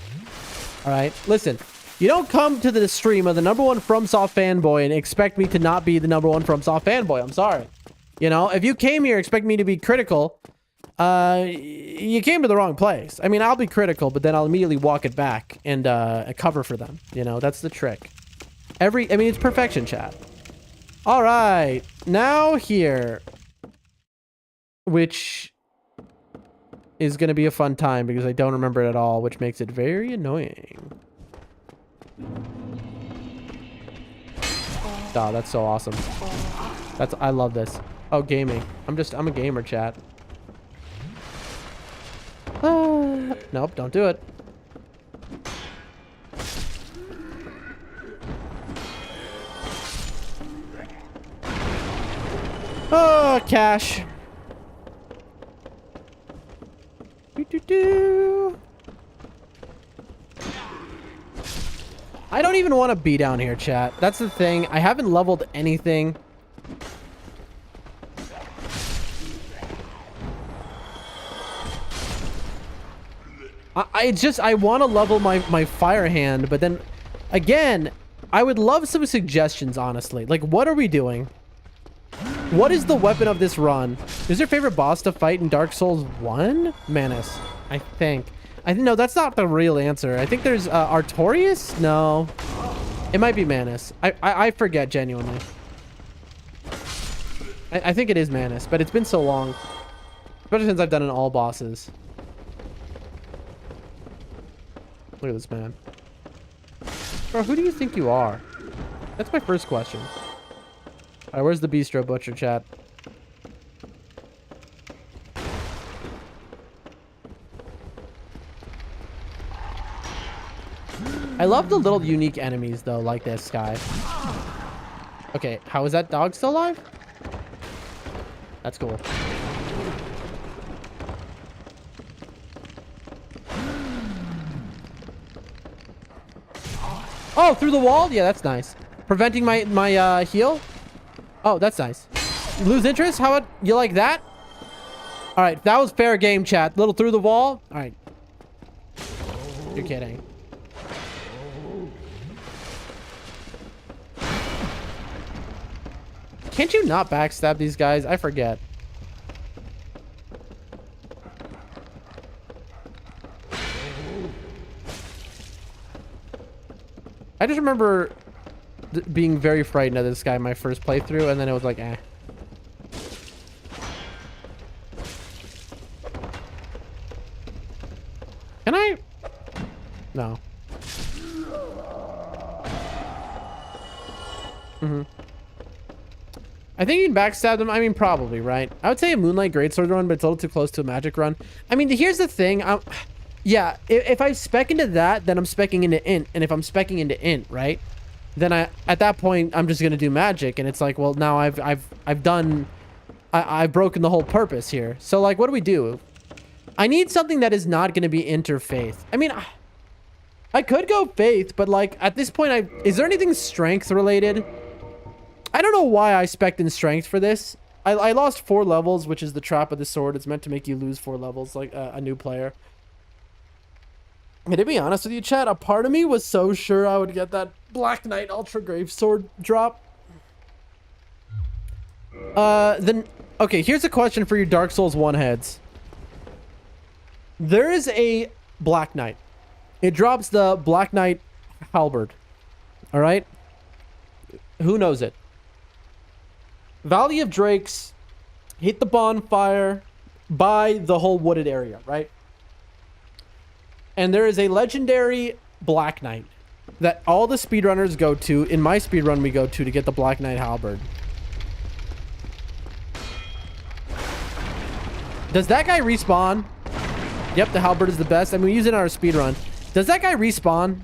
All right, listen. You don't come to the stream of the #1 FromSoft fanboy and expect me to not be the #1 FromSoft fanboy. I'm sorry. You know, if you came here expecting me to be critical, you came to the wrong place. I mean, I'll be critical, but then I'll immediately walk it back and cover for them. You know, that's the trick. I mean, it's perfection, chat. All right, now here, which is going to be a fun time because I don't remember it at all, which makes it very annoying. Oh, that's so awesome. I love this. Oh, gaming. I'm a gamer, chat. Nope, don't do it. Oh, cash. I don't even want to be down here, chat. That's the thing. I haven't leveled anything. I want to level my fire hand, but then again, I would love some suggestions, honestly. Like, what are we doing? What is the weapon of this run? Is your favorite boss to fight in Dark Souls 1? Manus, I think. No, that's not the real answer. I think there's Artorias? No. It might be Manus. I forget genuinely. I think it is Manus, but it's been so long. Especially since I've done it all bosses. Look at this man. Bro, who do you think you are? That's my first question. Alright, where's the Bistro Butcher, chat? I love the little unique enemies, though, like this guy. Okay, how is that dog still alive? That's cool. Oh, through the wall? Yeah, that's nice. Preventing my heal? Oh, that's nice. You lose interest? How about you like that? All right, that was fair game, chat. Little through the wall. All right. You're kidding. Can't you not backstab these guys? I forget. I just remember being very frightened of this guy my first playthrough, and then it was like, eh. Can I? No. I think you can backstab them. I mean, probably, right? I would say a Moonlight Greatsword run, but it's a little too close to a magic run. I mean, here's the thing. Yeah, if I spec into that, then I'm specking into int. And if I'm specking into int, right? Then at that point, I'm just going to do magic. And it's like, well, now I've broken the whole purpose here. So, like, what do we do? I need something that is not going to be interfaith. I mean, I could go faith, but, like, at this point, is there anything strength related? I don't know why I spec'd in strength for this. I lost 4 levels, which is the trap of the sword. It's meant to make you lose 4 levels, like a new player. I mean, to be honest with you, chat, a part of me was so sure I would get that Black Knight Ultra Grave Sword drop. Okay, here's a question for you Dark Souls 1 heads. There is a Black Knight. It drops the Black Knight Halberd. All right? Who knows it? Valley of Drakes, hit the bonfire, by the whole wooded area, right? And there is a legendary Black Knight that all the speedrunners go to. In my speedrun, we go to get the Black Knight Halberd. Does that guy respawn? Yep, the Halberd is the best. I mean, we use it in our speedrun. Does that guy respawn?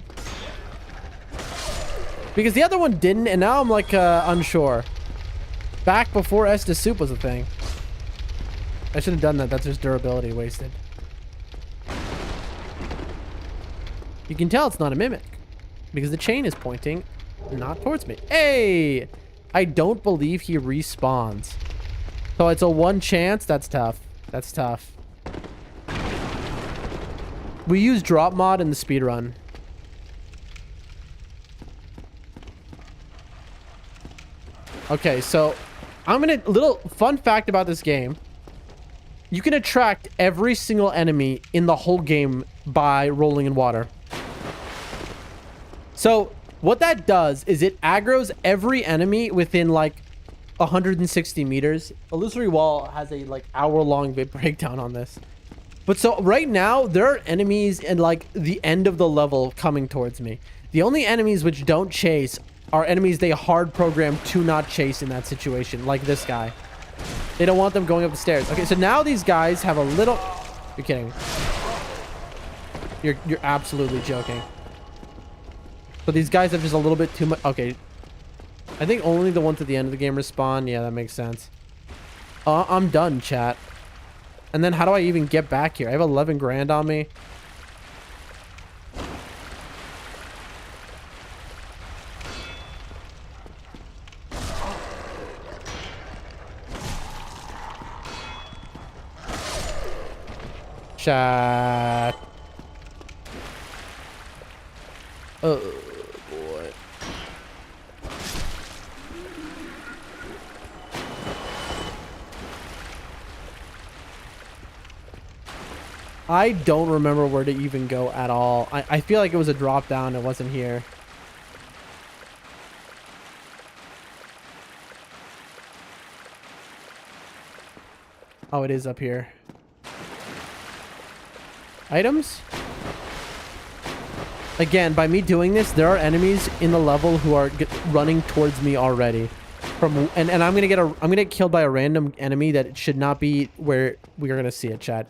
Because the other one didn't, and now I'm like unsure. Back before Estus Soup was a thing. I should have done that. That's just durability wasted. You can tell it's not a mimic because the chain is pointing not towards me. Hey! I don't believe he respawns. So it's a 1 chance. That's tough. That's tough. We use drop mod in the speedrun. Okay, so I'm gonna little fun fact about this game. You can attract every single enemy in the whole game by rolling in water. So what that does is it aggroes every enemy within like 160 meters. Illusory Wall has a like hour-long breakdown on this. But so right now there are enemies in like the end of the level coming towards me. The only enemies which don't chase are enemies they hard program to not chase in that situation, like this guy. They don't want them going up the stairs. Okay, so now these guys have a little... You're kidding. You're absolutely joking. So these guys have just a little bit too much... Okay. I think only the ones at the end of the game respawn. Yeah, that makes sense. I'm done, chat. And then how do I even get back here? I have 11 grand on me. Chat. Oh boy. I don't remember where to even go at all. I feel like it was a drop down. It wasn't here. Oh, it is up here. Items? Again, by me doing this, there are enemies in the level who are running towards me already. And I'm gonna get killed by a random enemy that should not be where we are gonna see it, chat.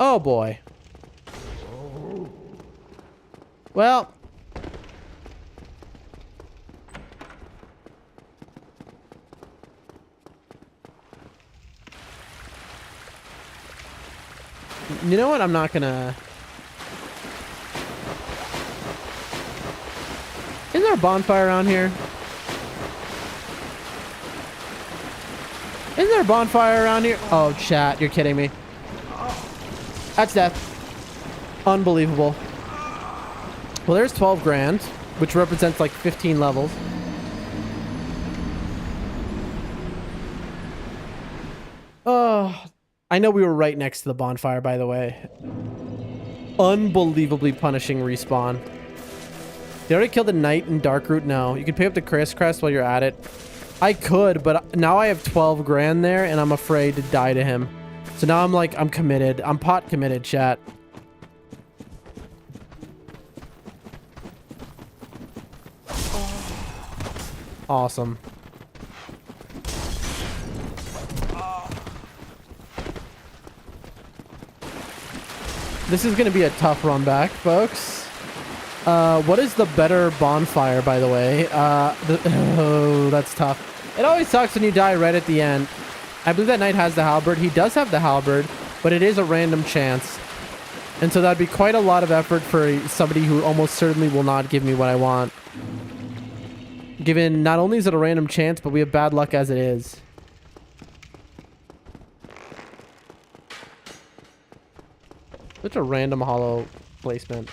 Oh boy. Well. You know what? I'm not gonna... Isn't there a bonfire around here? Isn't there a bonfire around here? Oh, chat. You're kidding me. That's death. Unbelievable. Well, there's 12 grand, which represents like 15 levels. Oh, I know we were right next to the bonfire, by the way. Unbelievably punishing respawn. They already killed the knight and dark root? No. You can pick up the crest while you're at it. I could, but now I have 12 grand there, and I'm afraid to die to him. So now I'm committed. I'm pot committed, chat. Awesome. This is going to be a tough run back, folks. What is the better bonfire, by the way? Oh, that's tough. It always sucks when you die right at the end. I believe that knight has the halberd. He does have the halberd, but it is a random chance. And so that'd be quite a lot of effort for somebody who almost certainly will not give me what I want. Given not only is it a random chance, but we have bad luck as it is. Such a random hollow placement.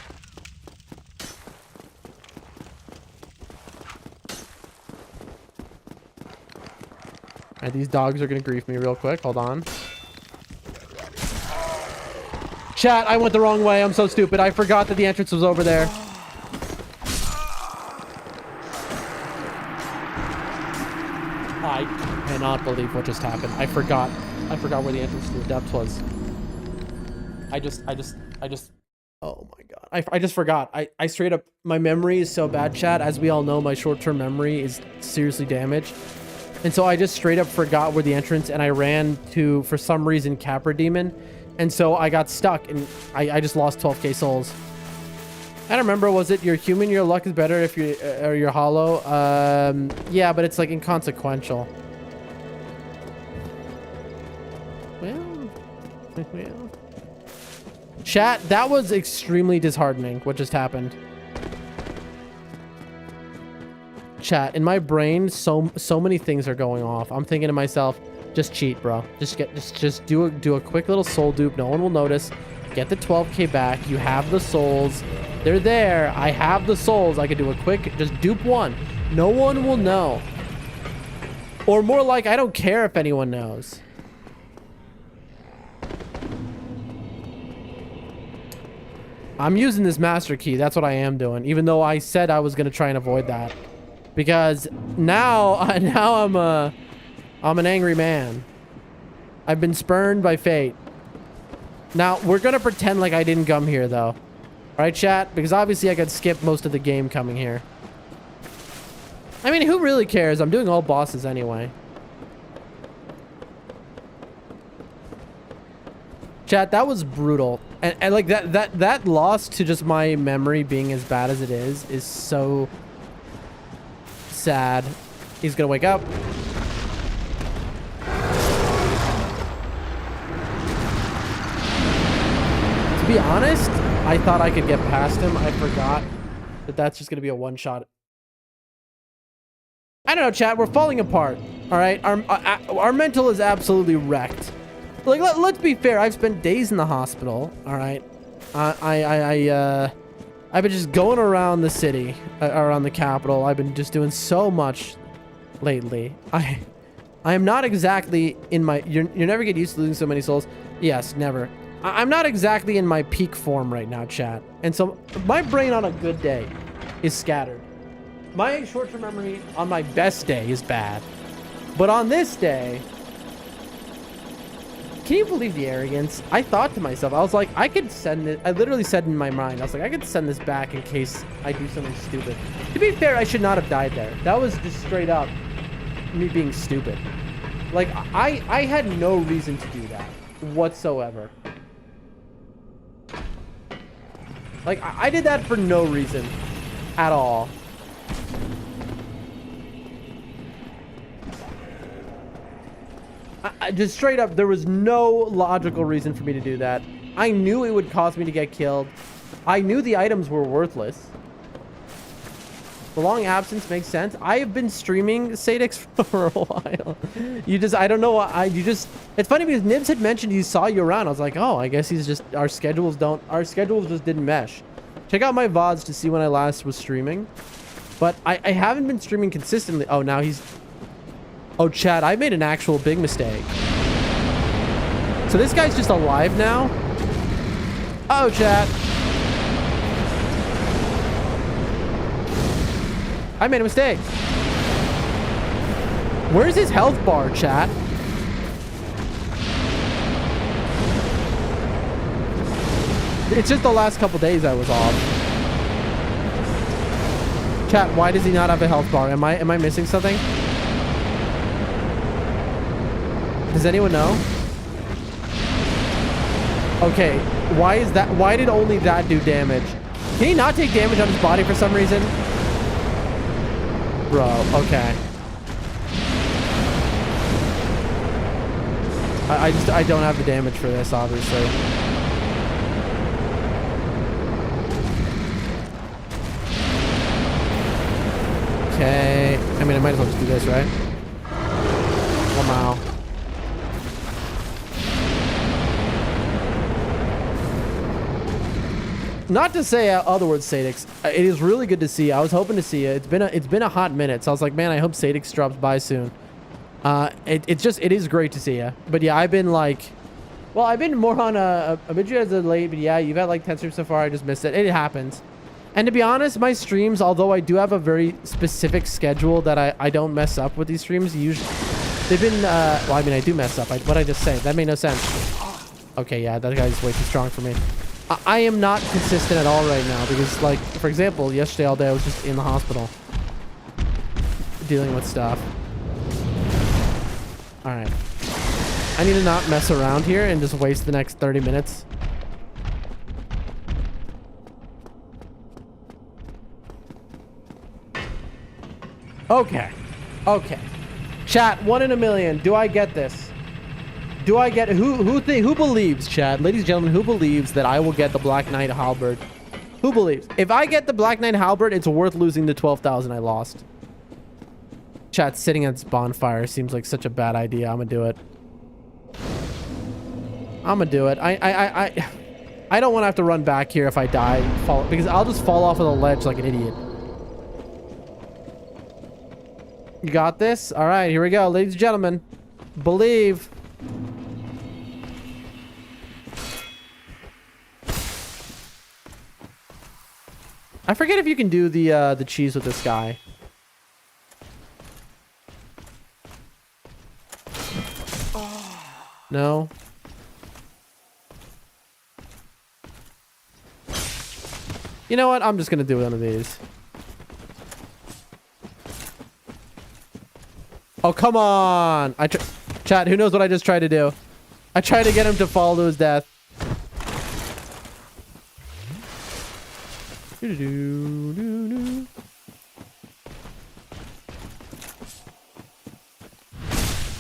Alright, these dogs are gonna grief me real quick. Hold on. Chat, I went the wrong way. I'm so stupid. I forgot that the entrance was over there. I cannot believe what just happened. I forgot where the entrance to the depths was. I just, oh my God. I just forgot. I straight up, my memory is so bad, chat. As we all know, my short-term memory is seriously damaged. And so I just straight up forgot where the entrance, and I ran to, for some reason, Capra Demon. And so I got stuck, and I just lost 12k souls. I don't remember, was it your human, your luck is better if you, or your hollow? Yeah, but it's like inconsequential. Well. Chat, that was extremely disheartening, what just happened. Chat, in my brain, so many things are going off. I'm thinking to myself, just cheat, bro. Just do a quick little soul dupe. No one will notice. Get the 12k back. You have the souls. They're there. I have the souls. I could do a quick, just dupe one. No one will know. Or more like, I don't care if anyone knows. I'm using this master key. That's what I am doing. Even though I said I was going to try and avoid that. Because now I'm an angry man. I've been spurned by fate. Now, we're going to pretend like I didn't come here, though. Alright, chat? Because obviously I could skip most of the game coming here. I mean, who really cares? I'm doing all bosses anyway. Chat, that was brutal. And like, that loss to just my memory being as bad as it is so sad. He's gonna wake up. To be honest, I thought I could get past him. I forgot that that's just gonna be a one-shot. I don't know, chat. We're falling apart. All right, our mental is absolutely wrecked. Like, let's be fair. I've spent days in the hospital. All right, I've been just going around the city, around the capital. I've been just doing so much lately. I am not exactly in my... You never get used to losing so many souls. Yes, never. I'm not exactly in my peak form right now, chat. And so my brain on a good day is scattered. My short-term memory on my best day is bad. But on this day, can you believe the arrogance? I thought to myself, I was like, I could send it. I literally said in my mind, I was like, I could send this back in case I do something stupid. To be fair, I should not have died there. That was just straight up me being stupid. Like, I had no reason to do that whatsoever. Like, I did that for no reason at all. I just straight up, there was no logical reason for me to do that. I knew it would cause me to get killed. I knew the items were worthless. The long absence makes sense. I have been streaming Sadix for a while. I don't know why. It's funny because Nibs had mentioned he saw you around. I was like, oh, I guess he's just, our schedules just didn't mesh. Check out my VODs to see when I last was streaming. But I haven't been streaming consistently. Oh, now he's... Oh, chat, I made an actual big mistake. So this guy's just alive now? Oh, chat. I made a mistake. Where's his health bar, chat? It's just the last couple days I was off. Chat, why does he not have a health bar? Am I missing something? Does anyone know? Okay, why is that? Why did only that do damage? Can he not take damage on his body for some reason? Bro, okay. I don't have the damage for this, obviously. Okay. I mean, I might as well just do this, right? Wow. Not to say other words, Sadix. It is really good to see you. I was hoping to see you. It's been a hot minute, so I was like, man, I hope Sadix drops by soon. It is great to see you. But yeah, I've been like, well, I've been more on a bit you guys are late, but yeah, you've had like 10 streams so far. I just missed it. It happens. And to be honest, my streams, although I do have a very specific schedule that I don't mess up with these streams, usually they've been, well, I mean, I do mess up. What I just say, that made no sense. Okay, yeah, that guy's way too strong for me. I am not consistent at all right now because, like, for example, yesterday all day I was just in the hospital dealing with stuff. All right. I need to not mess around here and just waste the next 30 minutes. Okay. Okay. Chat, 1 in a million. Do I get this? Do I get who believes, Chad? Ladies and gentlemen, who believes that I will get the Black Knight Halberd? Who believes? If I get the Black Knight Halberd, it's worth losing the 12,000 I lost. Chat, sitting at this bonfire seems like such a bad idea. I'm gonna do it. I'm gonna do it. I don't want to have to run back here if I die, because I'll just fall off of the ledge like an idiot. You got this? All right, here we go, ladies and gentlemen. Believe. I forget if you can do the cheese with this guy. No. You know what? I'm just gonna do one of these. Oh, come on! Chat, who knows what I just tried to do? I tried to get him to fall to his death.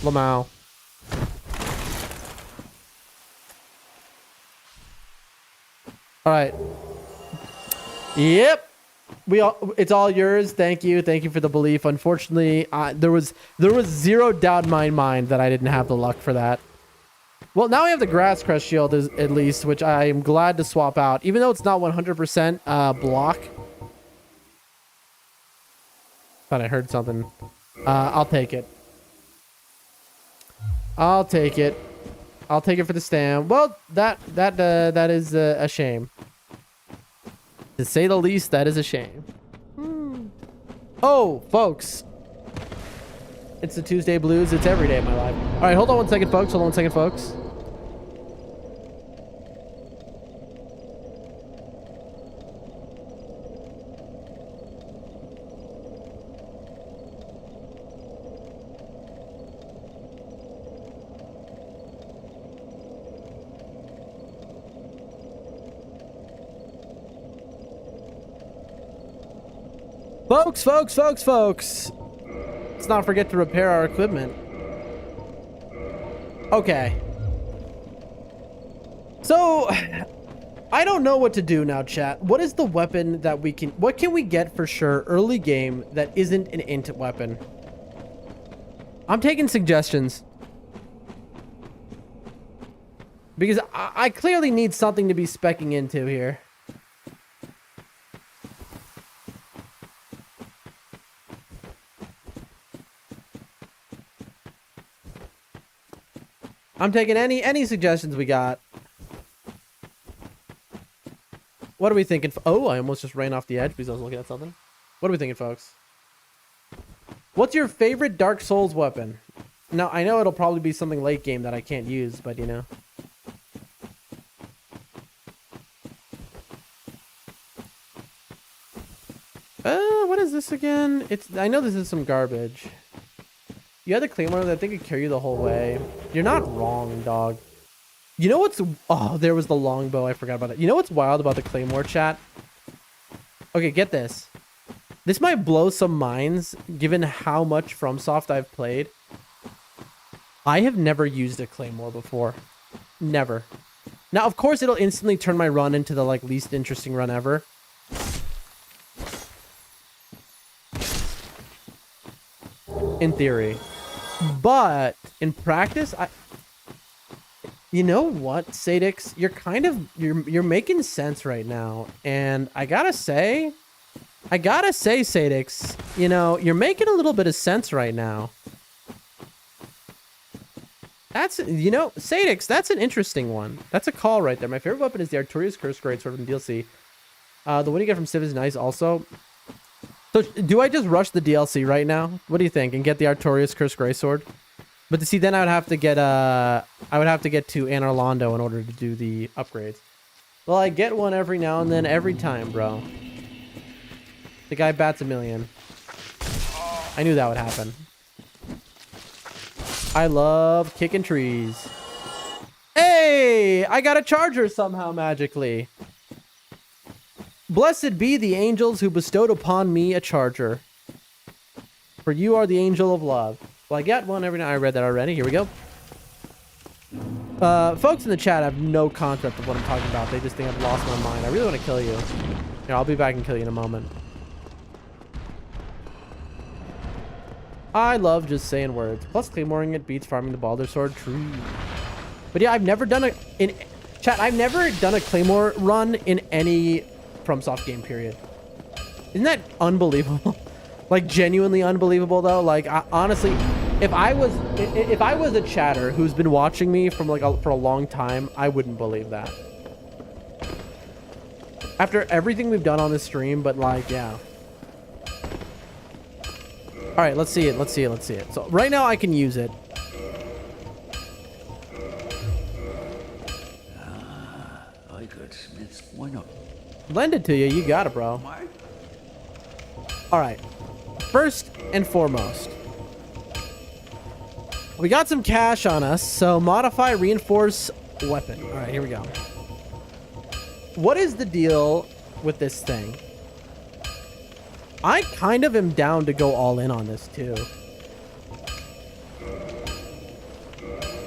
Lamau. All right. Yep. It's all yours. Thank you. Thank you for the belief. Unfortunately, there was zero doubt in my mind that I didn't have the luck for that. Well, now we have the Grass Crest Shield at least, which I am glad to swap out, even though it's not 100% block. Thought I heard something. I'll take it. I'll take it. I'll take it for the stand. Well, that is a shame. To say the least, that is a shame. Oh, folks. It's the Tuesday blues. It's every day of my life. All right, hold on one second, folks. Hold on one second, folks. Folks. Let's not forget to repair our equipment. Okay. So, I don't know what to do now, chat. What is the weapon that what can we get for sure early game that isn't an int weapon? I'm taking suggestions. Because I clearly need something to be speccing into here. I'm taking any suggestions we got. What are we thinking? Oh, I almost just ran off the edge because I was looking at something. What are we thinking, folks? What's your favorite Dark Souls weapon? Now, I know it'll probably be something late game that I can't use, but you know. What is this again? I know this is some garbage. You had the claymore that I think could carry you the whole way. You're not wrong, dog. You know what's... Oh, there was the longbow. I forgot about it. You know what's wild about the claymore, chat? Okay, get this. This might blow some minds, given how much FromSoft I've played. I have never used a claymore before. Never. Now, of course, it'll instantly turn my run into the, like, least interesting run ever. In theory. But in practice, you know what, Sadix, you're making sense right now, and I gotta say, Sadix, you know, you're making a little bit of sense right now. That's, you know, Sadix, that's an interesting one. That's a call right there. My favorite weapon is the Artorias Curse Greatsword from DLC. The one you get from Civ is nice also. So, do I just rush the DLC right now? What do you think? And get the Artorias Curse Greatsword? But to see, then I would have to get to Anor Londo in order to do the upgrades. Well, I get one every now and then, every time, bro. The guy bats a million. I knew that would happen. I love kicking trees. Hey! I got a charger somehow magically. Blessed be the angels who bestowed upon me a charger. For you are the angel of love. Well, I got one every night. I read that already. Here we go. Folks in the chat have no concept of what I'm talking about. They just think I've lost my mind. I really want to kill you. Here, I'll be back and kill you in a moment. I love just saying words. Plus, claymoring it beats farming the Baldur Sword. True. But yeah, I've never done I've never done a claymore run in any FromSoft game, period. Isn't that unbelievable? Like, genuinely unbelievable, though. Like, honestly, if I was a chatter who's been watching me from for a long time, I wouldn't believe that. After everything we've done on this stream, but like, yeah. All right, let's see it. So right now I can use it. I got Smith's. Why not? Lend it to you. You got it, bro. All right. First and foremost, we got some cash on us, so modify reinforce weapon. All right, here we go. What is the deal with this thing? I kind of am down to go all in on this too.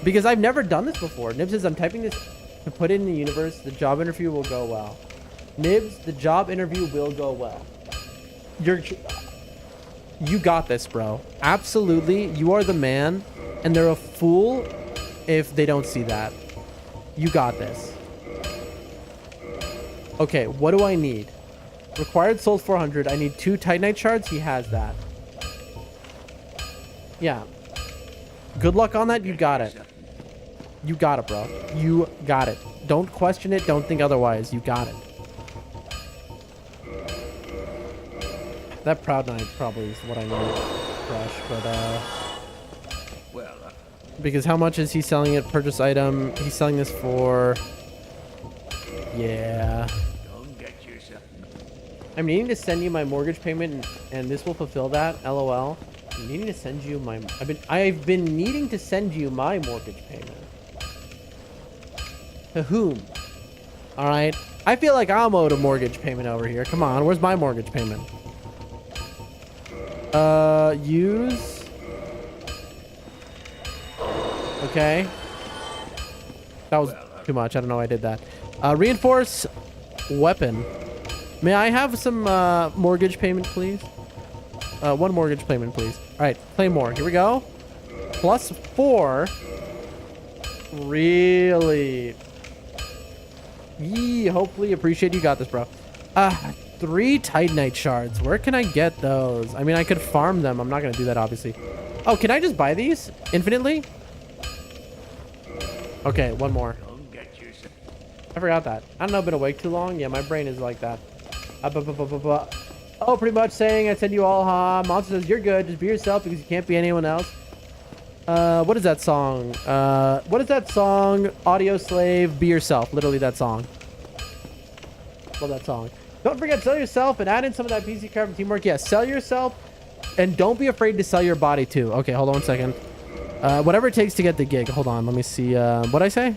Because I've never done this before. Nibs says, I'm typing this to put it in the universe. The job interview will go well. Nibs, the job interview will go well. You got this, bro. Absolutely. You are the man. And they're a fool if they don't see that. You got this. Okay, what do I need? Required souls 400. I need 2 Titanite shards. He has that. Yeah. Good luck on that. You got it. You got it, bro. You got it. Don't question it. Don't think otherwise. You got it. That Proud Knight probably is what I need, Crush, but Well, because how much is he selling it? Purchase item. He's selling this for. Yeah. don't get yourself. I'm needing to send you my mortgage payment, and this will fulfill that. LOL. I'm needing to send you my. I've been needing to send you my mortgage payment. To whom? All right. I feel like I'm owed a mortgage payment over here. Come on, where's my mortgage payment? Use. Okay. That was too much. I don't know why I did that. Reinforce weapon. May I have some mortgage payment, please? One mortgage payment, please. All right, Claymore. Here we go. +4. Really? Yee, hopefully appreciate you got this, bro. 3 Titanite shards. Where can I get those? I mean, I could farm them. I'm not going to do that, obviously. Oh, can I just buy these infinitely? Okay, one more. Don't get yourself. I forgot that. I don't know, I've been awake too long. Yeah, my brain is like that. Oh, pretty much saying I send you all, huh? Monster says, you're good. Just be yourself because you can't be anyone else. What is that song? What is that song? Audio Slave, Be Yourself. Literally that song. Love that song. Don't forget, sell yourself and add in some of that PC carbon teamwork. Yeah, sell yourself and don't be afraid to sell your body too. Okay, hold on 1 second. Whatever it takes to get the gig. Hold on, let me see. What'd I say?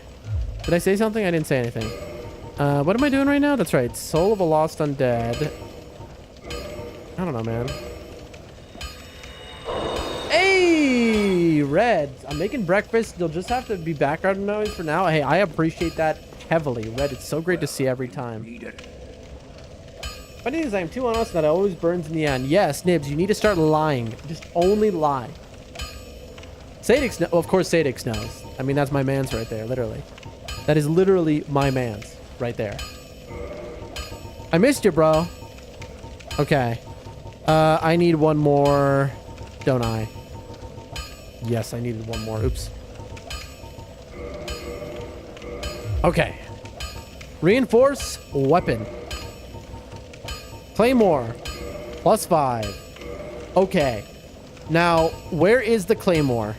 Did I say something? I didn't say anything. What am I doing right now? That's right. Soul of a Lost Undead. I don't know, man. Hey, Red. I'm making breakfast. You'll just have to be background noise for now. Hey, I appreciate that heavily. Red, it's so great to see every time. Need it. Funny is, I'm too honest that it always burns in the end. Yes, Nibs, you need to start lying. Just only lie. Sadix, of course Sadix knows. I mean, that's my man's right there, literally. That is literally my man's right there. I missed you, bro. Okay. I need one more, don't I? Yes, I needed one more. Oops. Okay. Reinforce weapon. Claymore. +5. Okay. Now, where is the Claymore?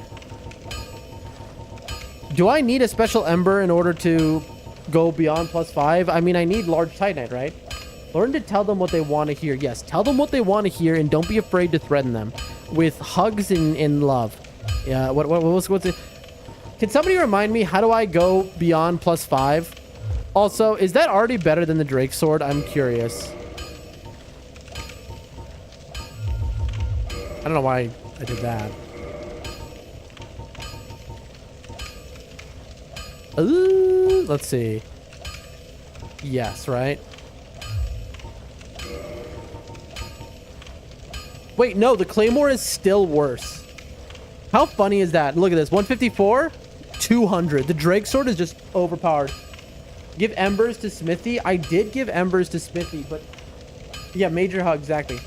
Do I need a special ember in order to go beyond +5? I mean, I need large titanite, right? Learn to tell them what they want to hear. Yes, tell them what they want to hear and don't be afraid to threaten them with hugs and love. Yeah, what's it? Can somebody remind me, how do I go beyond +5? Also, is that already better than the Drake sword? I'm curious. I don't know why I did that. Ooh, let's see. Yes, right? Wait, no, the Claymore is still worse. How funny is that? Look at this. 154, 200. The Drake sword is just overpowered. Give embers to Smithy. I did give embers to Smithy, but yeah, major hug, exactly.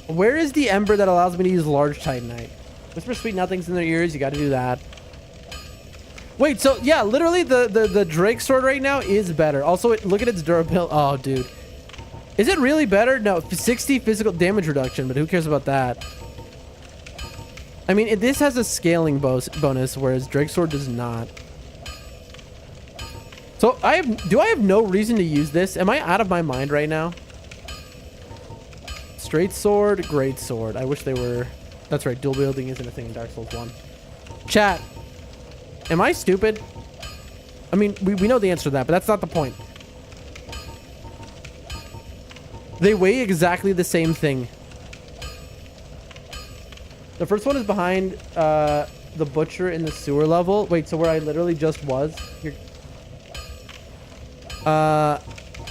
Where is the ember that allows me to use large titanite? Whisper sweet nothings in their ears. You got to do that. Wait, so yeah, literally the Drake sword right now is better. Also, look at its durability. Oh, dude. Is it really better? No, 60 physical damage reduction, but who cares about that? I mean, this has a scaling bonus, whereas Drake sword does not. So do I have no reason to use this? Am I out of my mind right now? Straight sword, great sword. I wish they were. That's right. Dual wielding isn't a thing in Dark Souls 1. Chat. Am I stupid? I mean, we know the answer to that, but that's not the point. They weigh exactly the same thing. The first one is behind the butcher in the sewer level. Wait, so where I literally just was? All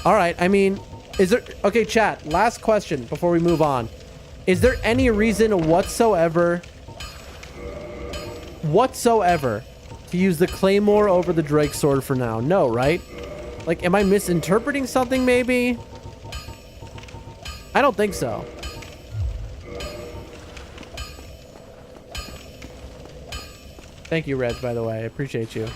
right. I mean, is there... Okay, chat. Last question before we move on. Is there any reason whatsoever to use the Claymore over the Drake sword for now? No, right? Like, am I misinterpreting something maybe? I don't think so. Thank you, Reg, by the way. I appreciate you.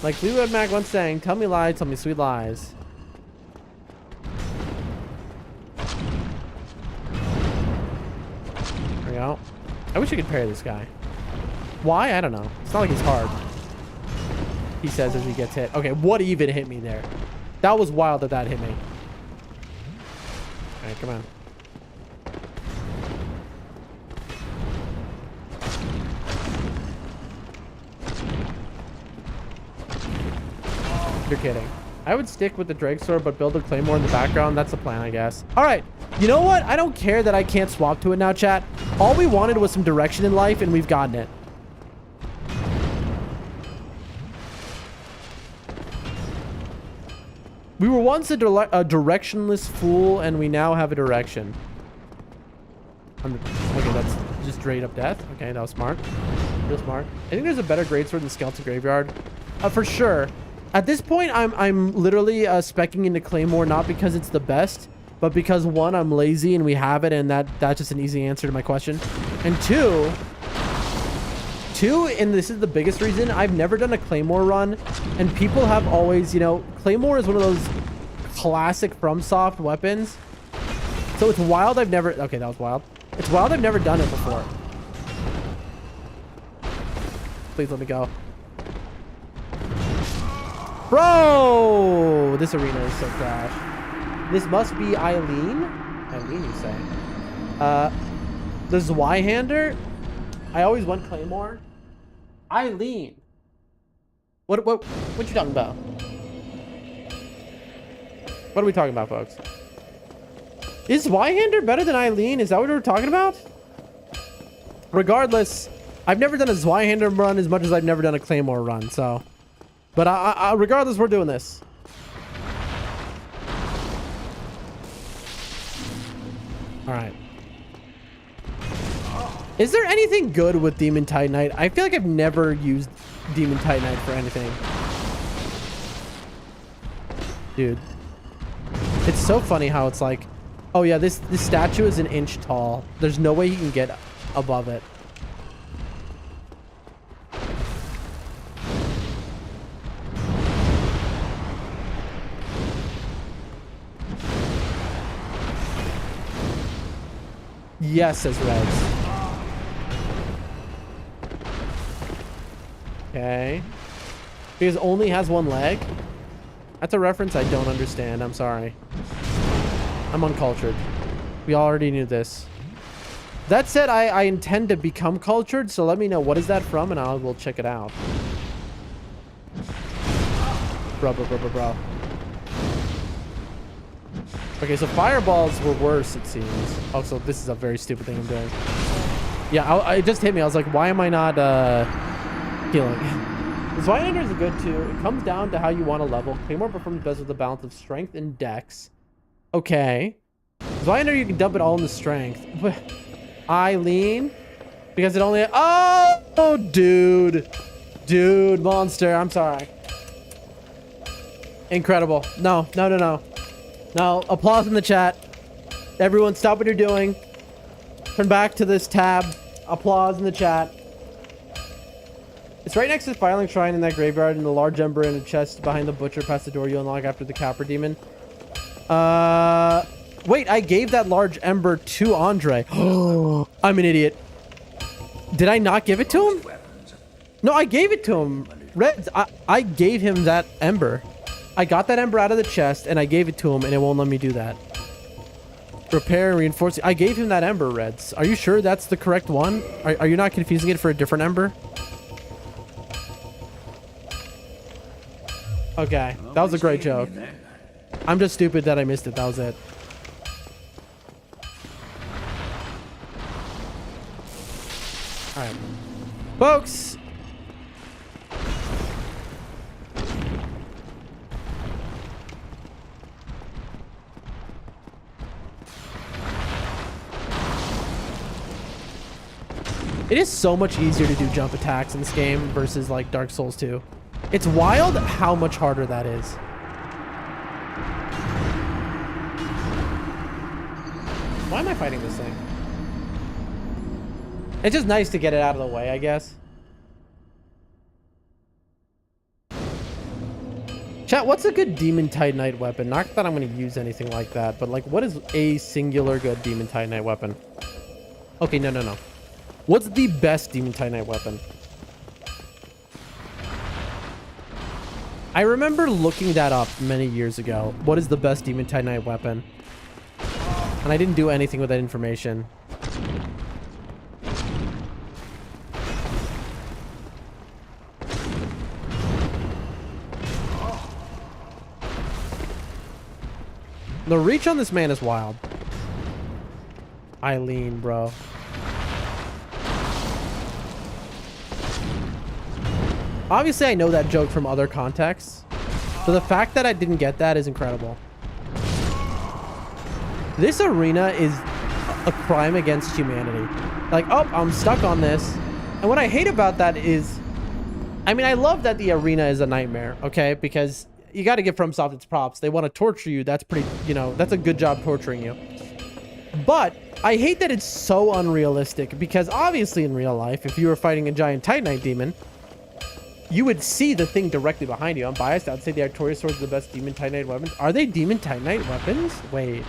Like Fleetwood Mac once saying, tell me lies, tell me sweet lies. There we go. I wish I could parry this guy. Why? I don't know. It's not like he's hard. He says as he gets hit. Okay, what even hit me there? That was wild that that hit me. Alright, come on. You're kidding. I would stick with the Drake sword, but build a claymore in the background. That's the plan, I guess. All right. You know what? I don't care that I can't swap to it now, chat. All we wanted was some direction in life, and we've gotten it. We were once a directionless fool, and we now have a direction. Okay, that's just straight up death. Okay, that was smart. Real smart. I think there's a better greatsword than Skeleton Graveyard. For sure. At this point, I'm literally speccing into Claymore, not because it's the best, but because one, I'm lazy and we have it, and that's just an easy answer to my question. And two, and this is the biggest reason, I've never done a Claymore run, and people have always, you know, Claymore is one of those classic FromSoft weapons. So it's wild I've never, okay, that was wild. It's wild I've never done it before. Please let me go. Bro, this arena is so trash. This must be Eileen. Eileen, you say? The Zweihander. I always want Claymore. Eileen. What you talking about? What are we talking about, folks? Is Zweihander better than Eileen? Is that what we're talking about? Regardless, I've never done a Zweihander run as much as I've never done a Claymore run, so. But regardless, we're doing this. All right. Is there anything good with Demon Titanite? I feel like I've never used Demon Titanite for anything. Dude. It's so funny how it's like, oh yeah, this statue is an inch tall. There's no way he can get above it. Yes, says Reds. Okay. Because it only has one leg? That's a reference I don't understand. I'm sorry. I'm uncultured. We already knew this. That said, I intend to become cultured, so let me know what is that from, and I will check it out. Bro. Okay, so fireballs were worse, it seems. Also, this is a very stupid thing I'm doing. Yeah, it just hit me. I was like, why am I not healing? The Zweihander is good too. It comes down to how you want to level. Claymore performs best with a balance of strength and dex. Okay. Zweihander, you can dump it all into strength. Eileen? Because it only... Oh, dude. Dude, monster. I'm sorry. Incredible. No. Now, applause in the chat. Everyone, stop what you're doing. Turn back to this tab. Applause in the chat. It's right next to the Filing Shrine in that graveyard, and the large ember in a chest behind the butcher past the door you unlock after the Capra Demon. Wait, I gave that large ember to Andre. Oh, I'm an idiot. Did I not give it to him? No, I gave it to him. Reds, I gave him that ember. I got that ember out of the chest, and I gave it to him, and it won't let me do that. Repair and reinforce. I gave him that ember, Reds. Are you sure that's the correct one? Are you not confusing it for a different ember? Okay, that was a great joke. I'm just stupid that I missed it. That was it. All right, folks. It is so much easier to do jump attacks in this game versus like Dark Souls 2. It's wild how much harder that is. Why am I fighting this thing? It's just nice to get it out of the way, I guess. Chat, what's a good Demon Titanite weapon? Not that I'm going to use anything like that, but like, what is a singular good Demon Titanite weapon? Okay, no. What's the best Demon Titanite weapon? I remember looking that up many years ago. What is the best Demon Titanite weapon? And I didn't do anything with that information. The reach on this man is wild. Eileen, bro. Obviously, I know that joke from other contexts, but the fact that I didn't get that is incredible. This arena is a crime against humanity. Like, oh, I'm stuck on this. And what I hate about that is, I mean, I love that the arena is a nightmare, okay? Because you got to give FromSoft its props. They want to torture you. That's pretty, you know, that's a good job torturing you. But I hate that it's so unrealistic, because obviously in real life, if you were fighting a giant Titanite demon, you would see the thing directly behind you. I'm biased. I'd say the Artorias swords are the best Demon Titanite weapons. Are they Demon Titanite weapons? Wait.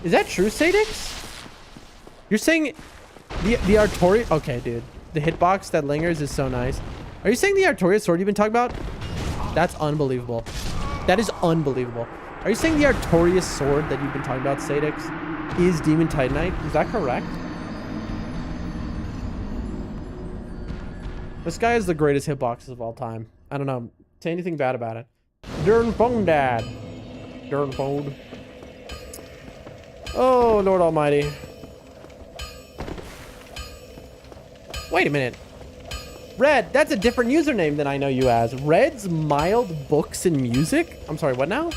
Is that true, Sadix? You're saying the Artorias... Okay, dude. The hitbox that lingers is so nice. Are you saying the Artorias sword you've been talking about? That's unbelievable. That is unbelievable. Are you saying the Artorias sword that you've been talking about, Sadix, is Demon Titanite? Is that correct? This guy is the greatest hitboxes of all time. I don't know. Say anything bad about it. Darn phone dad. Darn phone. Oh, Lord Almighty. Wait a minute. Red, that's a different username than I know you as. Red's Mild Books and Music? I'm sorry, what now?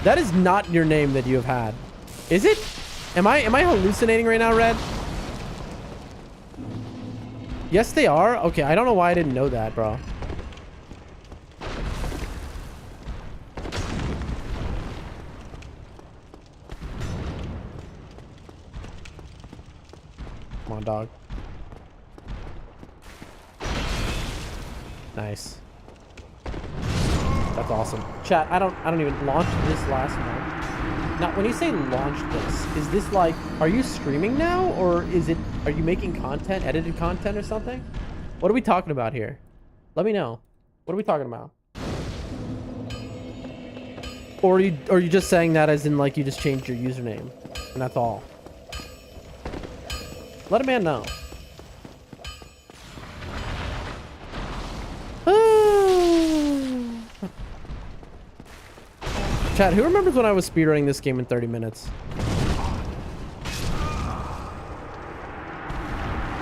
That is not your name that you have had. Is it? Am I hallucinating right now, Red? Yes, they are? Okay, I don't know why I didn't know that, bro. Come on, dog. Nice. That's awesome. Chat, I don't even launch this last one. Now, when you say launch this, is this like, are you streaming now, or is it, are you making content, edited content or something? What are we talking about here? Let me know. What are we talking about? Or are you just saying that as in like you just changed your username and that's all? Let a man know. Chat, who remembers when I was speedrunning this game in 30 minutes?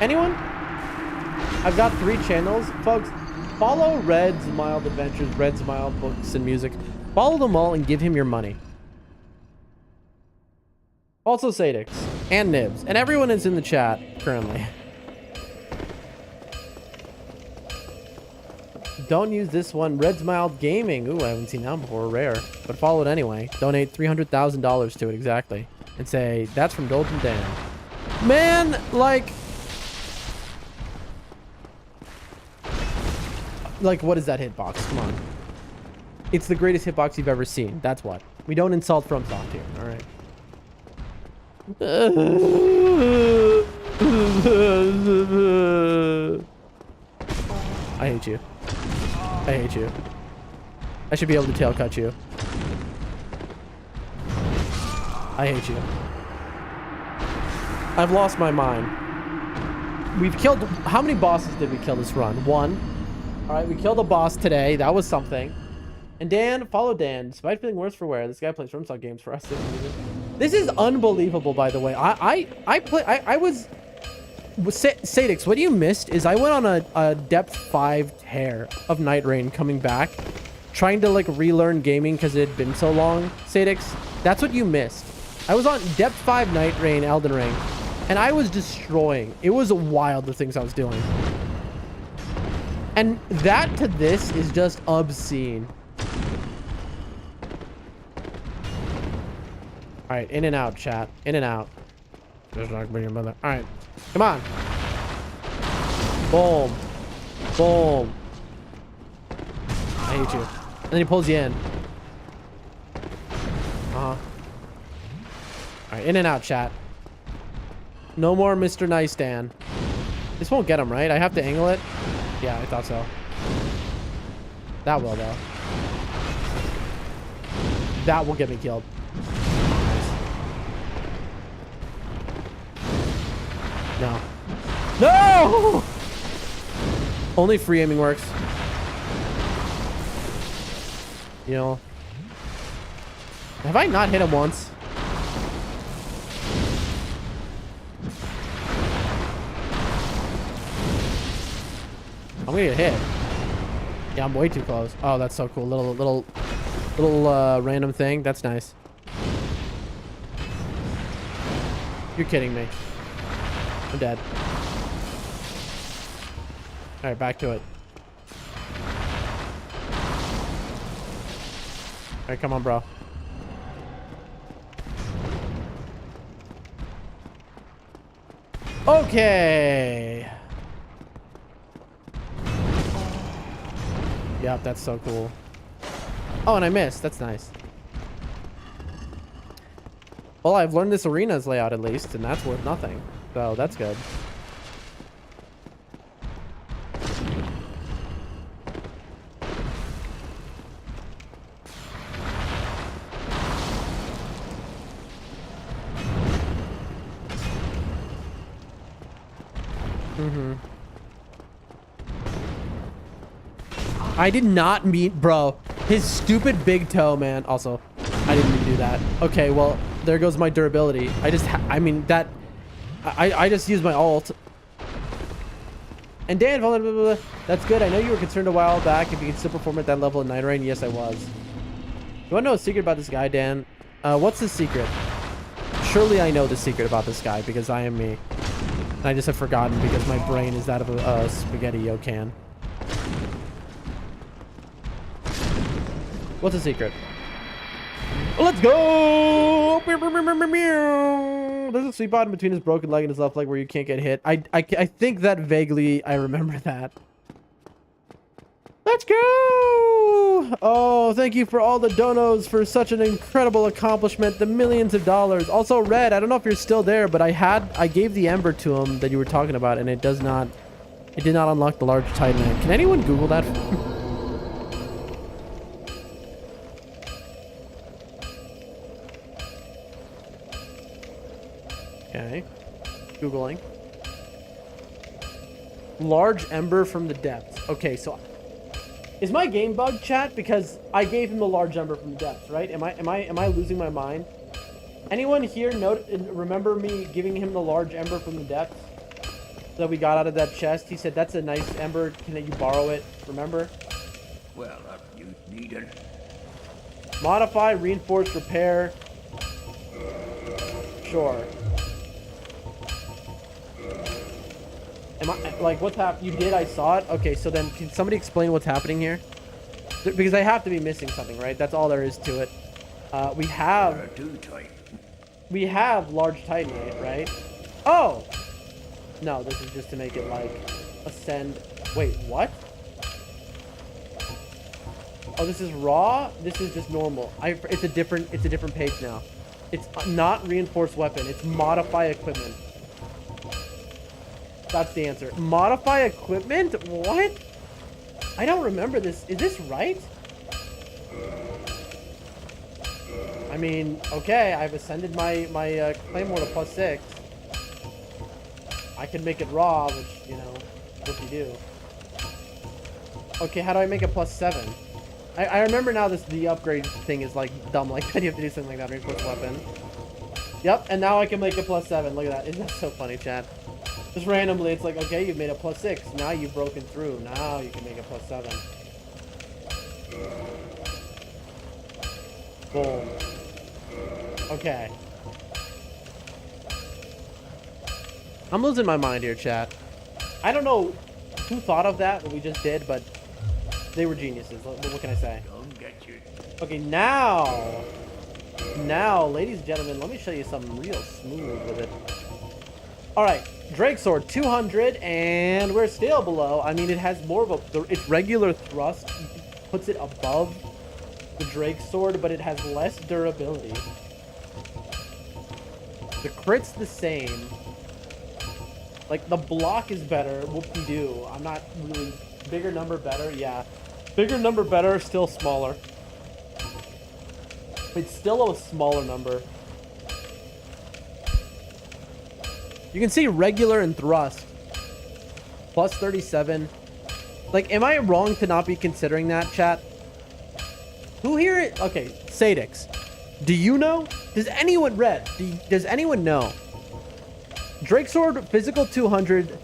Anyone? I've got 3 channels. Folks, follow Red's Mild Adventures, Red's Mild Books and Music. Follow them all and give him your money. Also Sadix and Nibs. And everyone is in the chat currently. Don't use this one. Red's Mild Gaming. Ooh, I haven't seen that before. Rare. But follow it anyway. Donate $300,000 to it exactly. And say, that's from Dolphin Dan. Man, like, what is that hitbox? Come on. It's the greatest hitbox you've ever seen. That's what. We don't insult FromSoft here. All right. I hate you. I hate you. I should be able to tail cut you. I hate you. I've lost my mind. We've killed... How many bosses did we kill this run? 1. Alright, we killed a boss today. That was something. And Dan, follow Dan. Despite feeling worse for wear, this guy plays FromSoft games for us. This is unbelievable, by the way. I was... Sadix, what you missed is I went on a depth 5 tear of nightreign coming back, trying to like relearn gaming because it had been so long. Sadix, that's what you missed. I was on depth 5 nightreign Elden Ring, and I was destroying. It was wild, the things I was doing. And that to this is just obscene. All right, in and out, chat. In and out. Just like your mother. All right. Come on. Boom. Boom. hate you. And then he pulls you in. All right, in and out, chat. No more Mr. Nice Dan. This won't get him, right? I have to angle it? Yeah, I thought so. That will, though. That will get me killed. No. No! Only free aiming works. You know. Have I not hit him once? I'm gonna get hit. Yeah, I'm way too close. Oh, that's so cool. Little random thing. That's nice. You're kidding me. I'm dead. All right, back to it. All right, come on, bro. Okay. Yep, that's so cool. Oh, and I missed. That's nice. Well, I've learned this arena's layout at least, and that's worth nothing. So that's good. I did not meet, bro. His stupid big toe, man. Also, I didn't even do that. Okay, well, there goes my durability. I mean, that... I just used my ult. And Dan, blah, blah, blah, blah. That's good. I know you were concerned a while back if you could still perform at that level in nightreign. Yes, I was. You want to know a secret about this guy, Dan? What's the secret? Surely I know the secret about this guy because I am me. And I just have forgotten because my brain is that of a spaghetti-o can. What's the secret? Let's go! There's a sweet spot in between his broken leg and his left leg where you can't get hit. I think that vaguely I remember that. Let's go! Oh, thank you for all the donos for such an incredible accomplishment. The millions of dollars. Also, Red, I don't know if you're still there, but I gave the ember to him that you were talking about, and it did not unlock the large titanite. Can anyone Google that? Okay. Googling. Large ember from the depths. Okay, so is my game bugged, chat? Because I gave him the large ember from the depths, right? Am I losing my mind? Anyone here remember me giving him the large ember from the depths that we got out of that chest? He said, "That's a nice ember. Can you borrow it?" Remember? Well, you need it. Modify, reinforce, repair. Sure. Am I, like, what's happening? You did? I saw it? Okay, so then can somebody explain what's happening here? Because I have to be missing something, right? That's all there is to it. We have large titanite, right? Oh! No, this is just to make it, like, ascend. Wait, what? Oh, this is raw? This is just normal. It's a different page now. It's not reinforced weapon. It's modify equipment. That's the answer. Modify equipment? What? I don't remember this. Is this right? I mean, okay, I've ascended my claymore to +6. I can make it raw, which, you know, what you do. Okay, how do I make it +7? I remember now the upgrade thing is like dumb like that. You have to do something like that. Reinforced weapon. Yep, and now I can make it +7. Look at that. Isn't that so funny, chat? Just randomly, it's like, okay, you've made a +6. Now you've broken through. Now you can make a +7. Boom. Okay. I'm losing my mind here, chat. I don't know who thought of that, what we just did, but they were geniuses. What can I say? Don't get you. Okay, now, ladies and gentlemen, let me show you something real smooth with it. All right, Drake Sword, 200, and we're still below. I mean, it has more of a, it's regular thrust. puts it above the Drake sword, but it has less durability. The crit's the same. Like, the block is better. Whoop-de-doo. I'm not really... Bigger number better? Yeah. Bigger number better, still smaller. It's still a smaller number. You can see regular and thrust. Plus 37. Like, am I wrong to not be considering that, chat? Who here... Okay, Sadix. Do you know? Does anyone read? Does anyone know? Drake Sword, physical 200.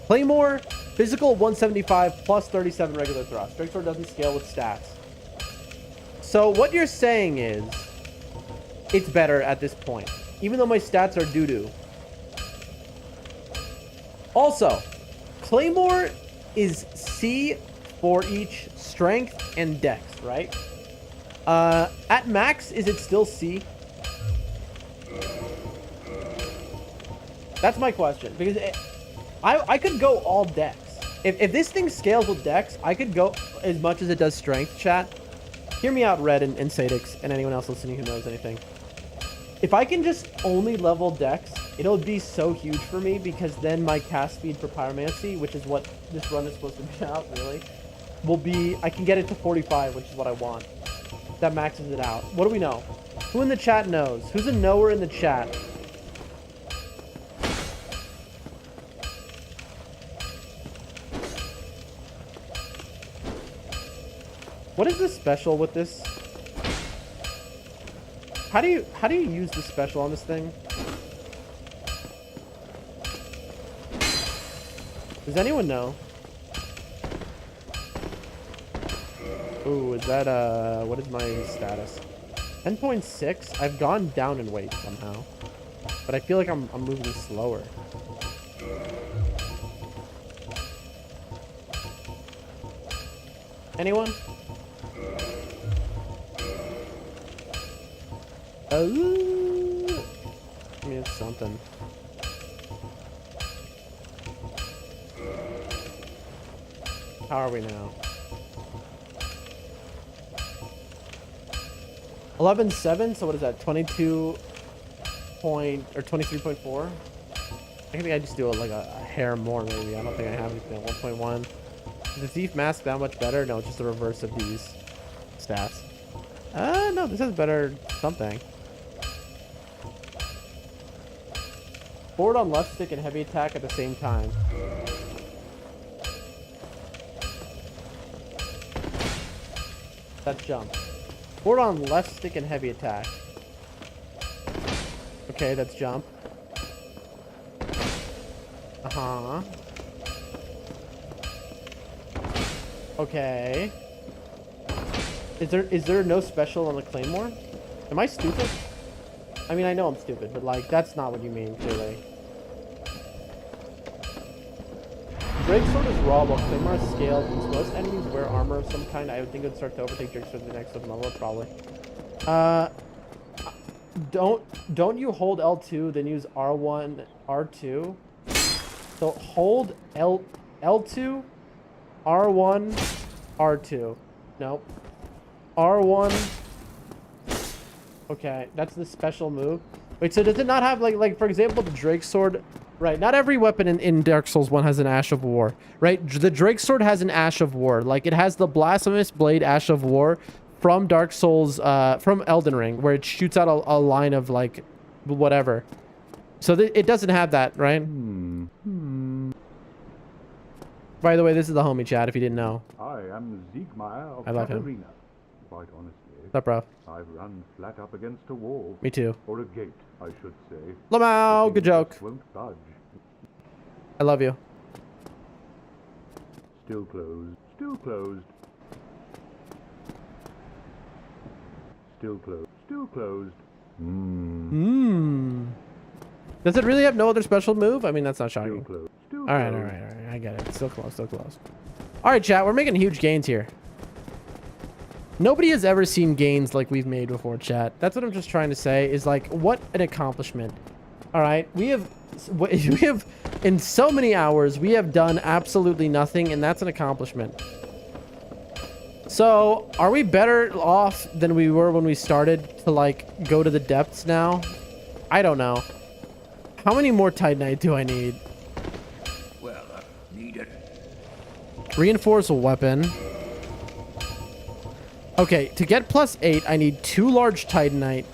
Claymore, physical 175 plus 37 regular thrust. Drake Sword doesn't scale with stats. So what you're saying is it's better at this point, even though my stats are doo-doo. Also, Claymore is C for each strength and dex, right? At max, is it still C? That's my question, because I could go all dex. If this thing scales with dex, I could go as much as it does strength, chat. Hear me out, Red and Sadix, and anyone else listening who knows anything. If I can just only level dex, it'll be so huge for me, because then my cast speed for pyromancy, which is what this run is supposed to be about, really, will be, I can get it to 45, which is what I want. That maxes it out. What do we know? Who in the chat knows? Who's a knower in the chat? What is the special with this? How do you use the special on this thing? Does anyone know? Ooh, is that what is my status? 10.6? I've gone down in weight somehow. But I feel like I'm moving slower. Anyone? I mean, it's something. How are we now? 11.7, so what is that? 22 point or 23.4? I think I just do it like a hair more maybe. I don't think I have anything at 1.1. Is the Thief Mask that much better? No, it's just the reverse of these stats. No, this has better something. Forward on left stick and heavy attack at the same time. That's jump. Forward on left stick and heavy attack. Okay, that's jump. Uh-huh. Okay. Is there no special on the Claymore? Am I stupid? I mean, I know I'm stupid, but like, that's not what you mean, clearly. Drake Sword is raw, while Claymore is scaled. Since most enemies wear armor of some kind, I would think it would start to overtake Drake Sword to the next level, probably. Don't you hold L2, then use R1, R2? So hold L2, R1, R2. Nope. R1. Okay, that's the special move. Wait, so does it not have, like for example, the Drake Sword? Right, not every weapon in Dark Souls 1 has an Ash of War, right? The Drake Sword has an Ash of War. Like, it has the Blasphemous Blade Ash of War from Dark Souls, from Elden Ring, where it shoots out a line of, like, whatever. So it doesn't have that, right? By the way, this is the homie chat, if you didn't know. I am Siegmeyer of I love him. Katarina. Quite honestly, What's up, bro? I've run flat up against a wall. Me too. Or a gate, I should say. Lamau, The good thing joke. just won't budge. I love you. Still closed. Still closed. Still closed. Still closed. Does it really have no other special move? I mean, that's not Still shocking. closed. Still All right. I get it. Still close, still close. All right, chat. We're making huge gains here. Nobody has ever seen gains like we've made before, chat. That's what I'm just trying to say, is like, what an accomplishment. All right, we have in so many hours, we have done absolutely nothing, and that's an accomplishment. So, are we better off than we were when we started to, like, go to the depths now? I don't know. How many more Titanite do I need? Well, need it. Reinforce a weapon. Okay, to get +8, I need 2 large Titanite.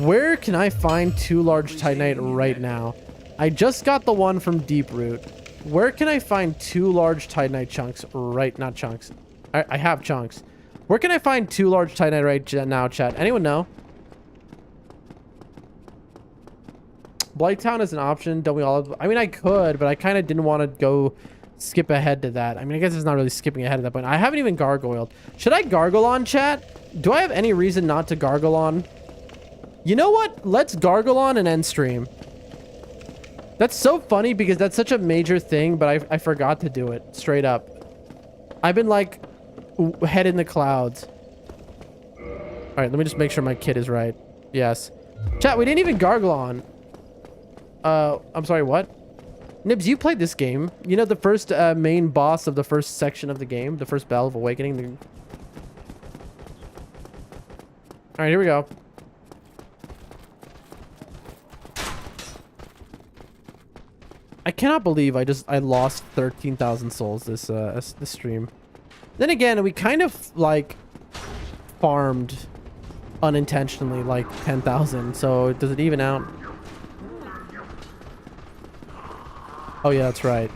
Where can I find 2 large Titanite right now? I just got the one from Deeproot. Where can I find 2 large Titanite chunks not chunks. I have chunks. Where can I find 2 large Titanite right now, chat? Anyone know? Blighttown is an option. Don't we all have... I mean, I could, but I kind of didn't want to go skip ahead to that. I mean, I guess it's not really skipping ahead at that point. I haven't even gargoyled. Should I gargle on, chat? Do I have any reason not to gargle on? You know what? Let's gargle on and end stream. That's so funny because that's such a major thing, but I forgot to do it. Straight up. I've been like head in the clouds. All right, let me just make sure my kid is right. Yes. Chat, we didn't even gargle on. I'm sorry, what? Nibs, you played this game. You know the first main boss of the first section of the game? The first Bell of Awakening? All right, here we go. I cannot believe I lost 13,000 souls this stream. Then again, we kind of like farmed unintentionally like 10,000. So does it even out? Oh yeah, that's right.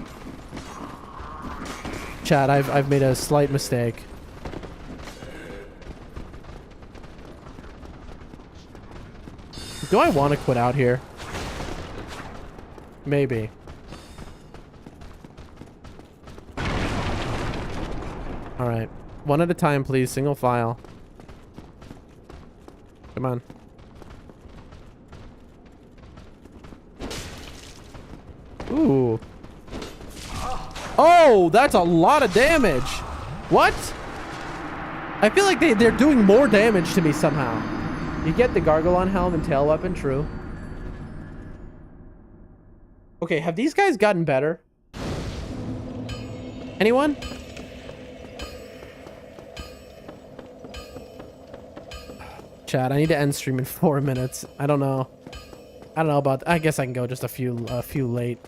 Chat, I've made a slight mistake. Do I want to quit out here? Maybe. All right, one at a time, please. Single file. Come on. Ooh. Oh, that's a lot of damage. What? I feel like they're doing more damage to me somehow. You get the Gargolon helm and tail weapon, true. Okay, have these guys gotten better? Anyone? Chat, I need to end stream in 4 minutes. I don't know about... I guess I can go just a few late.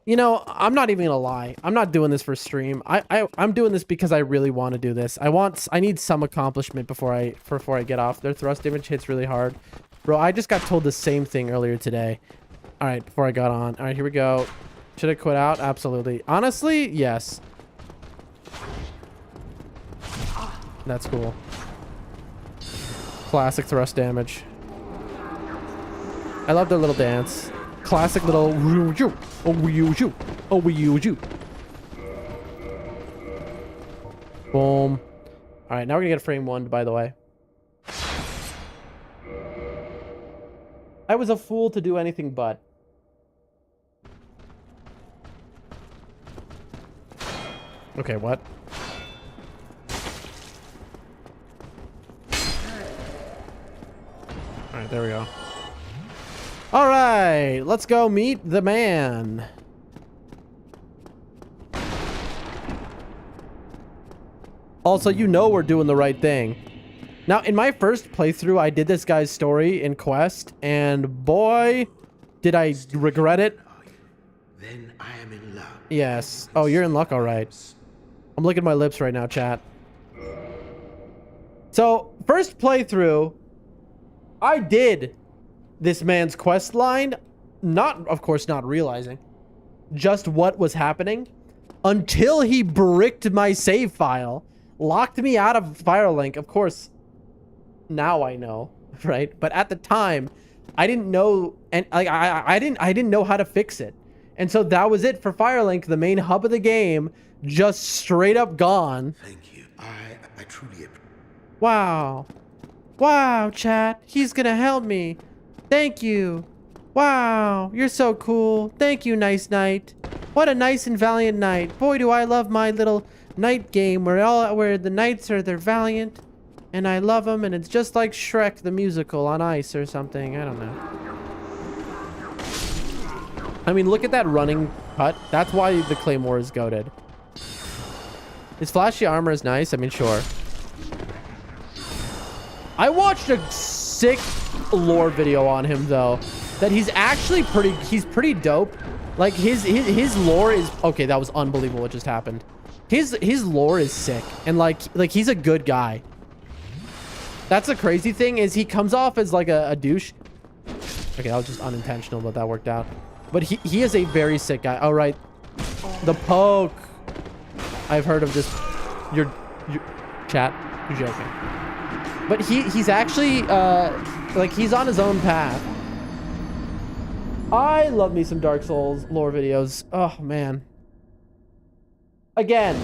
You know, I'm not even gonna lie. I'm not doing this for stream. I'm doing this because I really want to do this. I need some accomplishment before I get off. Their thrust damage hits really hard. Bro, I just got told the same thing earlier today. All right, before I got on. All right, here we go. Should I quit out? Absolutely. Honestly, yes. That's cool. Classic thrust damage. I love their little dance. Classic little... Boom. All right, now we're gonna get a frame 1, by the way. I was a fool to do anything but. Okay, what? All right, there we go. All right, let's go meet the man. Also, you know we're doing the right thing. Now, in my first playthrough, I did this guy's story in Quest, and boy, did I regret it. Then I am in luck. Yes. Oh, you're in luck, all right. I'm licking my lips right now, chat. So, first playthrough, I did this man's quest line, of course, not realizing just what was happening until he bricked my save file, locked me out of Firelink. Of course, now I know, right? But at the time, I didn't know, and like I didn't know how to fix it. And so that was it for Firelink, the main hub of the game, just straight up gone. Thank you. I truly appreciate. Wow. Wow, chat. He's gonna help me. Thank you. Wow, you're so cool. Thank you, Nice Knight. What a nice and valiant knight. Boy, do I love my little knight game where the knights they're valiant, and I love them, and it's just like Shrek the musical on ice or something. I don't know. I mean, look at that running cut. That's why the Claymore is goated. His flashy armor is nice. I mean, sure. I watched a sick lore video on him though. That he's actually pretty dope. Like his lore is okay. That was unbelievable what just happened. His lore is sick, and like he's a good guy. That's the crazy thing is he comes off as like a douche. Okay, that was just unintentional, but that worked out. But he is a very sick guy. All right, the poke. I've heard of this. You're chat. You're joking. But he's actually like he's on his own path. I love me some Dark Souls lore videos. Oh man. Again,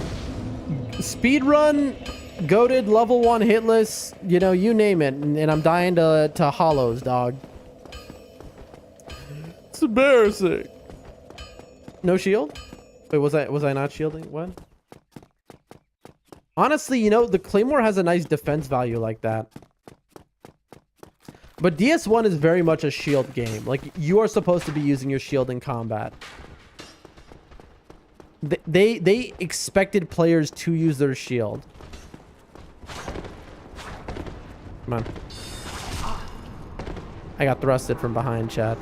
speedrun, goated, level 1 hitless, you know, you name it, and I'm dying to hollows, dog. It's embarrassing. No shield? Wait, was I not shielding? What? Honestly, you know, the Claymore has a nice defense value like that. But DS1 is very much a shield game. Like, you are supposed to be using your shield in combat. They expected players to use their shield. Come on. I got thrusted from behind, chat.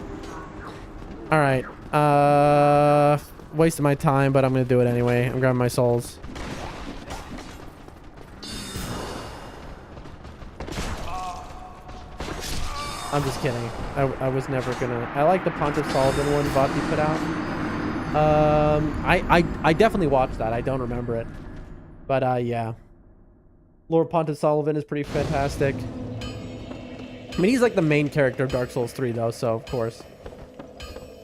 All right. Wasting my time, but I'm going to do it anyway. I'm grabbing my souls. I'm just kidding. I was never gonna. I like the Pontiff Sullivan one Vati put out. I definitely watched that. I don't remember it, but yeah. Lord Pontiff Sullivan is pretty fantastic. I mean, he's like the main character of Dark Souls 3 though, so of course.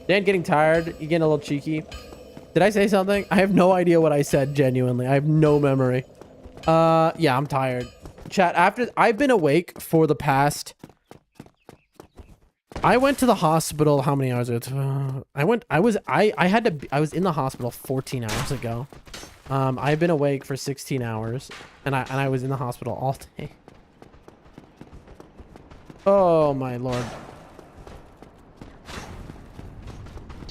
Dan, getting tired. You getting a little cheeky? Did I say something? I have no idea what I said. Genuinely, I have no memory. Yeah, I'm tired. Chat. After I've been awake for the past. I went to the hospital. How many hours ago? I was in the hospital 14 hours ago. I've been awake for 16 hours, and I was in the hospital all day. Oh my lord!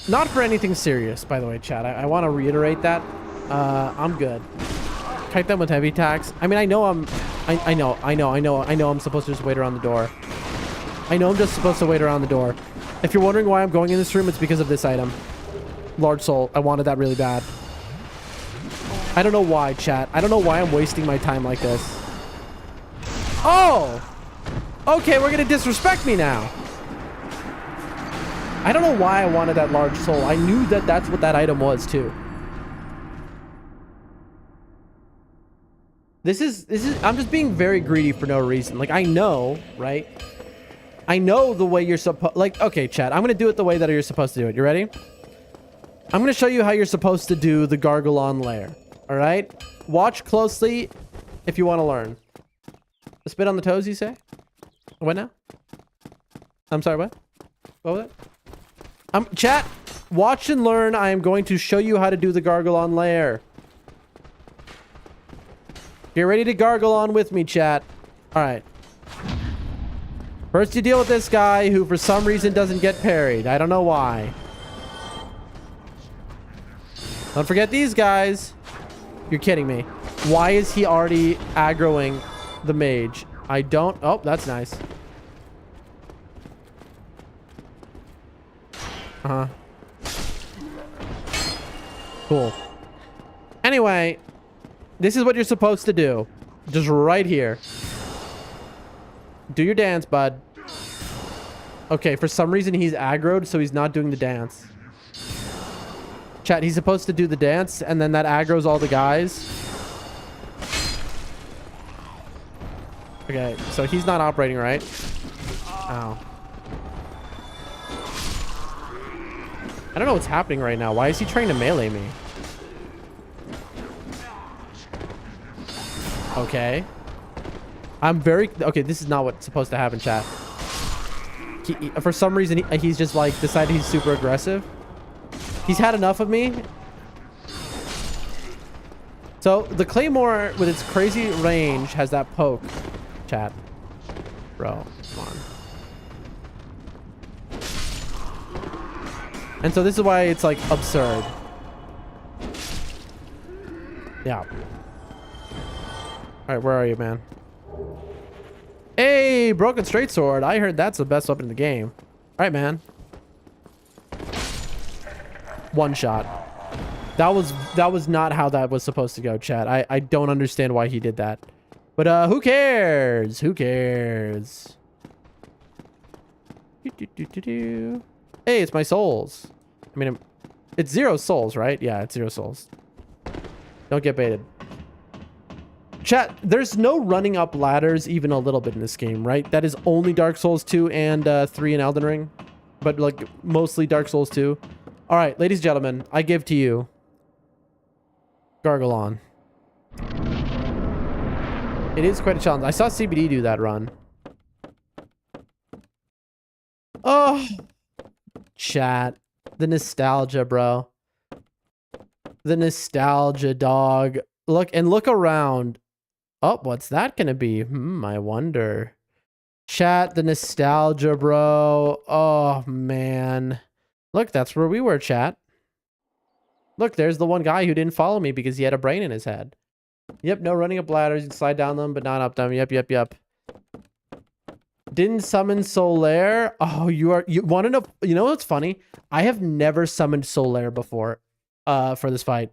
Not for anything serious, by the way, chat. I want to reiterate that. I'm good. Kite them with heavy attacks. I mean, I know I'm supposed to just wait around the door. I know I'm just supposed to wait around the door. If you're wondering why I'm going in this room, it's because of this item. Large soul. I wanted that really bad. I don't know why, chat. I don't know why I'm wasting my time like this. Oh! Okay, we're gonna disrespect me now. I don't know why I wanted that large soul. I knew that that's what that item was, too. This is I'm just being very greedy for no reason. Like, I know, right? I know the way you're supposed... Like, okay, chat. I'm going to do it the way that you're supposed to do it. You ready? I'm going to show you how you're supposed to do the Gargalon lair. All right? Watch closely if you want to learn. The spit on the toes, you say? What now? I'm sorry, what? What was it? Chat, watch and learn. I am going to show you how to do the Gargalon lair. Get ready to gargle on with me, chat. All right. First, you deal with this guy who, for some reason, doesn't get parried. I don't know why. Don't forget these guys. You're kidding me. Why is he already aggroing the mage? I don't... Oh, that's nice. Uh-huh. Cool. Anyway, this is what you're supposed to do. Just right here. Do your dance, bud. Okay, for some reason he's aggroed, so he's not doing the dance. Chat, he's supposed to do the dance, and then that aggroes all the guys. Okay, so he's not operating right. Ow. I don't know what's happening right now. Why is he trying to melee me? Okay. Okay, this is not what's supposed to happen, chat. For some reason, he's just like decided he's super aggressive. He's had enough of me. So the Claymore with its crazy range has that poke, chat. Bro, come on. And so this is why it's like absurd. Yeah. All right, where are you, man? Hey, broken straight sword. I heard that's the best weapon in the game. All right, man. One shot. That was not how that was supposed to go, chat. I don't understand why he did that. But who cares? Who cares? Hey, it's my souls. I mean, it's 0 souls, right? Yeah, it's 0 souls. Don't get baited. Chat, there's no running up ladders even a little bit in this game, right? That is only Dark Souls 2 and 3 in Elden Ring. But like mostly Dark Souls 2. All right, ladies and gentlemen, I give to you Gargalon. It is quite a challenge. I saw CBD do that run. Oh, chat. The nostalgia, bro. The nostalgia, dog. Look around. Oh, what's that gonna be? I wonder. Chat, the nostalgia, bro. Oh, man. Look, that's where we were, chat. Look, there's the one guy who didn't follow me because he had a brain in his head. Yep, no running up ladders. You can slide down them, but not up them. Yep. Didn't summon Solaire. Oh, you want to know? You know what's funny? I have never summoned Solaire before for this fight.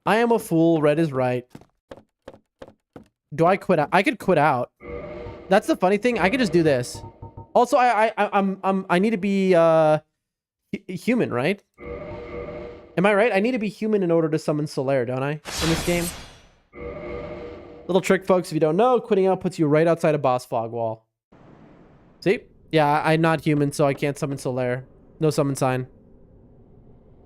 I am a fool. Red is right. Do I quit out? I could quit out. That's the funny thing. I could just do this. Also, I need to be human, right? Am I right? I need to be human in order to summon Solaire, don't I? In this game. Little trick, folks. If you don't know, quitting out puts you right outside a boss fog wall. See? Yeah, I'm not human, so I can't summon Solaire. No summon sign.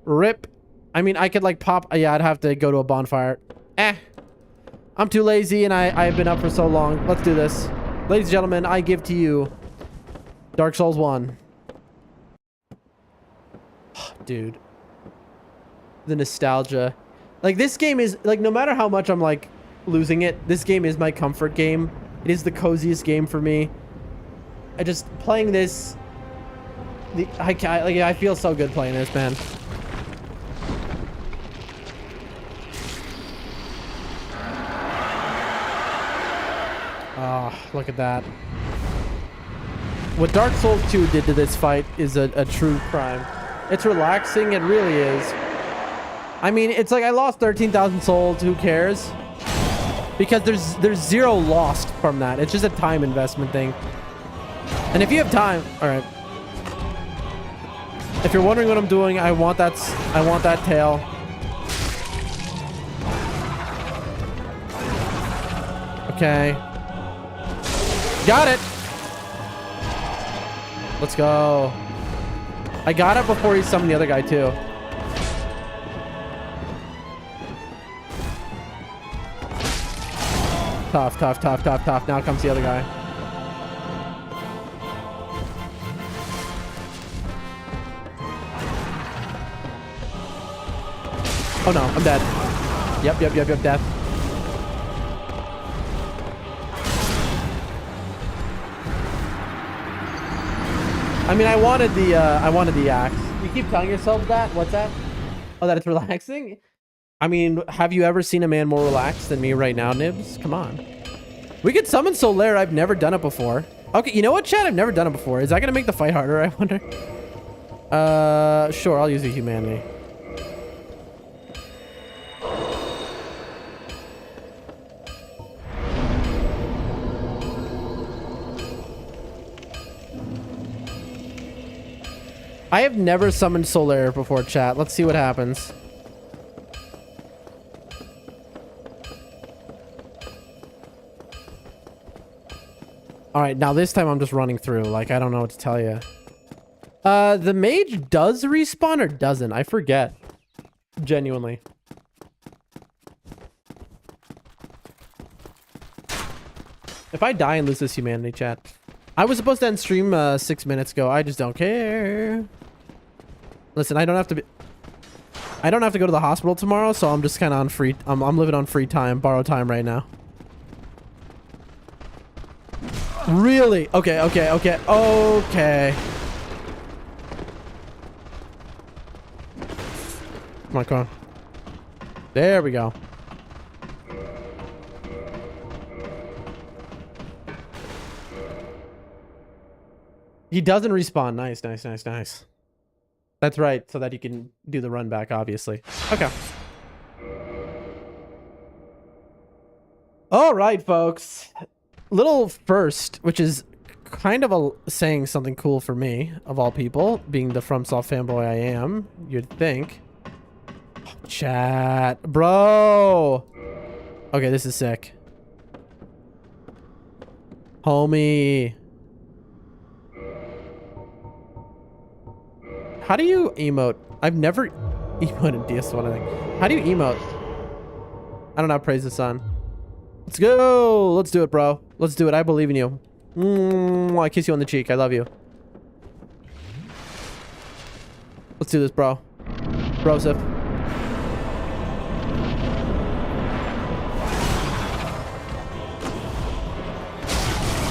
Rip. I mean, I could like pop. Yeah, I'd have to go to a bonfire. I'm too lazy and I've been up for so long. Let's do this. Ladies and gentlemen, I give to you Dark Souls 1. Dude. The nostalgia. Like, this game is, like, no matter how much I'm, like, losing it, this game is my comfort game. It is the coziest game for me. I just, playing this... I feel so good playing this, man. Oh, look at that. What Dark Souls 2 did to this fight is a true crime. It's relaxing, it really is. I mean, it's like I lost 13,000 souls, who cares? Because there's 0 lost from that. It's just a time investment thing. And if you have time, all right. If you're wondering what I'm doing, I want that tail. Okay. Got it. Let's go. I got it before he summoned the other guy too. Tough. Now comes the other guy. Oh no, I'm dead. Yep, death. I mean, I wanted the axe. You keep telling yourself that? What's that? Oh, that it's relaxing? I mean, have you ever seen a man more relaxed than me right now, Nibs? Come on. We could summon Solaire. I've never done it before. Okay, you know what, chat? I've never done it before. Is that gonna make the fight harder, I wonder? Sure, I'll use the humanity. I have never summoned Solaire before, chat. Let's see what happens. All right, now this time I'm just running through. Like, I don't know what to tell you. The mage does respawn or doesn't? I forget. Genuinely. If I die and lose this humanity, chat. I was supposed to end stream 6 minutes ago. I just don't care. Listen, I don't have to go to the hospital tomorrow, so I'm just kind of on free. I'm living on free time, borrowed time right now. Really? Okay. Come on. There we go. He doesn't respawn. Nice, nice, nice, nice. That's right, so that you can do the run back, obviously. Okay. All right, folks. Little first, which is kind of saying something cool for me, of all people, being the FromSoft fanboy I am, you'd think. Oh, chat. Bro! Okay, this is sick. Homie. How do you emote? I've never emoted DS1, I think. How do you emote? I don't know. Praise the sun. Let's go. Let's do it, bro. Let's do it. I believe in you. I kiss you on the cheek. I love you. Let's do this, bro. Brosif.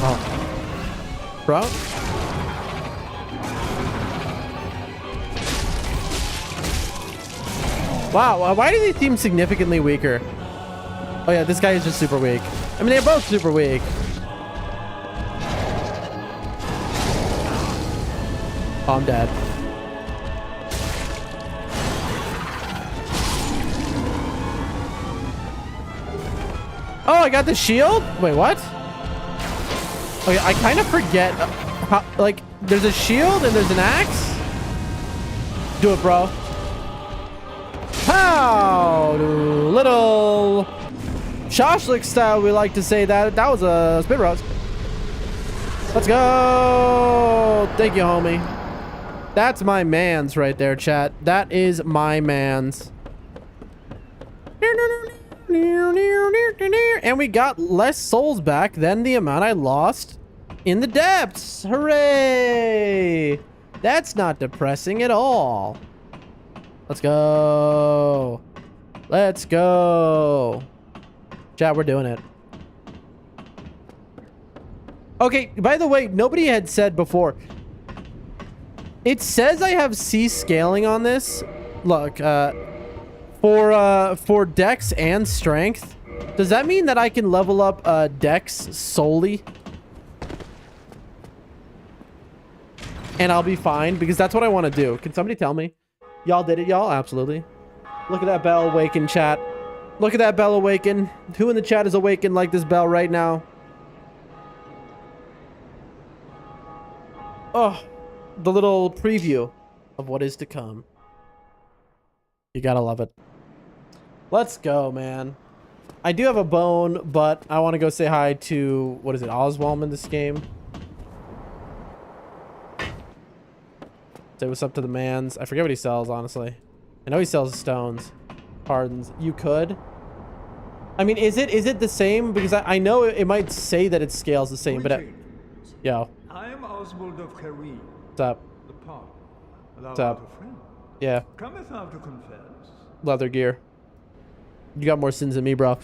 Oh. Bro? Wow, why do they seem significantly weaker? Oh yeah, this guy is just super weak. I mean, they're both super weak. Oh, I'm dead. Oh, I got the shield? Wait, what? Okay, I kind of forget how, like, there's a shield and there's an axe? Do it, bro. How little shashlik style, we like to say that. That was a spit roast. Let's go. Thank you, homie. That's my man's right there, chat. That is my man's. And we got less souls back than the amount I lost in the depths. Hooray! That's not depressing at all. Let's go. Let's go. Chat, we're doing it. Okay, by the way, nobody had said before. It says I have C scaling on this. Look, for dex and strength. Does that mean that I can level up dex solely? And I'll be fine, because that's what I want to do. Can somebody tell me? Y'all did it, y'all? Absolutely. Look at that bell awaken, chat. Look at that bell awaken. Who in the chat is awakened like this bell right now? Oh, the little preview of what is to come. You gotta love it. Let's go, man. I do have a bone, but I want to go say hi to, what is it, Oswald in this game? Say what's up to the mans. I forget what he sells, honestly. I know he sells stones. Pardons. You could? I mean, is it the same? Because I know it might say that it scales the same, but... Yo. I am Oswald of Career. What's up? The path. What's up? Yeah. Cometh thou to confess? Leather gear. You got more sins than me, bro.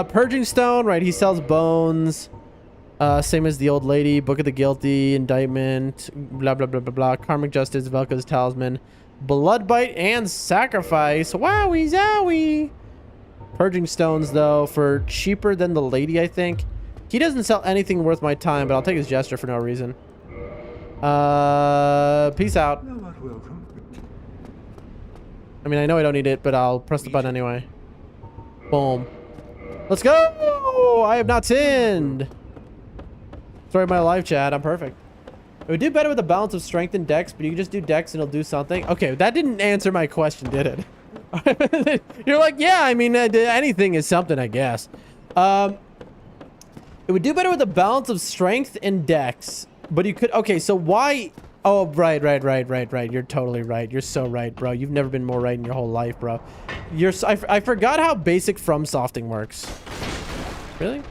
Purging stone, right? He sells bones. Same as the old lady. Book of the guilty. Indictment. Blah, blah, blah, blah, blah. Karmic justice. Velka's talisman. Blood bite and sacrifice. Wowie zowie. Purging stones, though, for cheaper than the lady, I think. He doesn't sell anything worth my time, but I'll take his gesture for no reason. Peace out. Thou art welcome. I mean, I know I don't need it, but I'll press the button anyway. Boom. Let's go! I have not sinned. Sorry, my live chat. I'm perfect. It would do better with a balance of strength and dex, but you can just do dex and it'll do something. Okay, that didn't answer my question, did it? You're like, yeah, I mean, anything is something, I guess. It would do better with a balance of strength and dex, but you could... Okay, so why... Oh, right. You're totally right. You're so right, bro. You've never been more right in your whole life, bro. You're so, I forgot how basic FromSofting works. Really?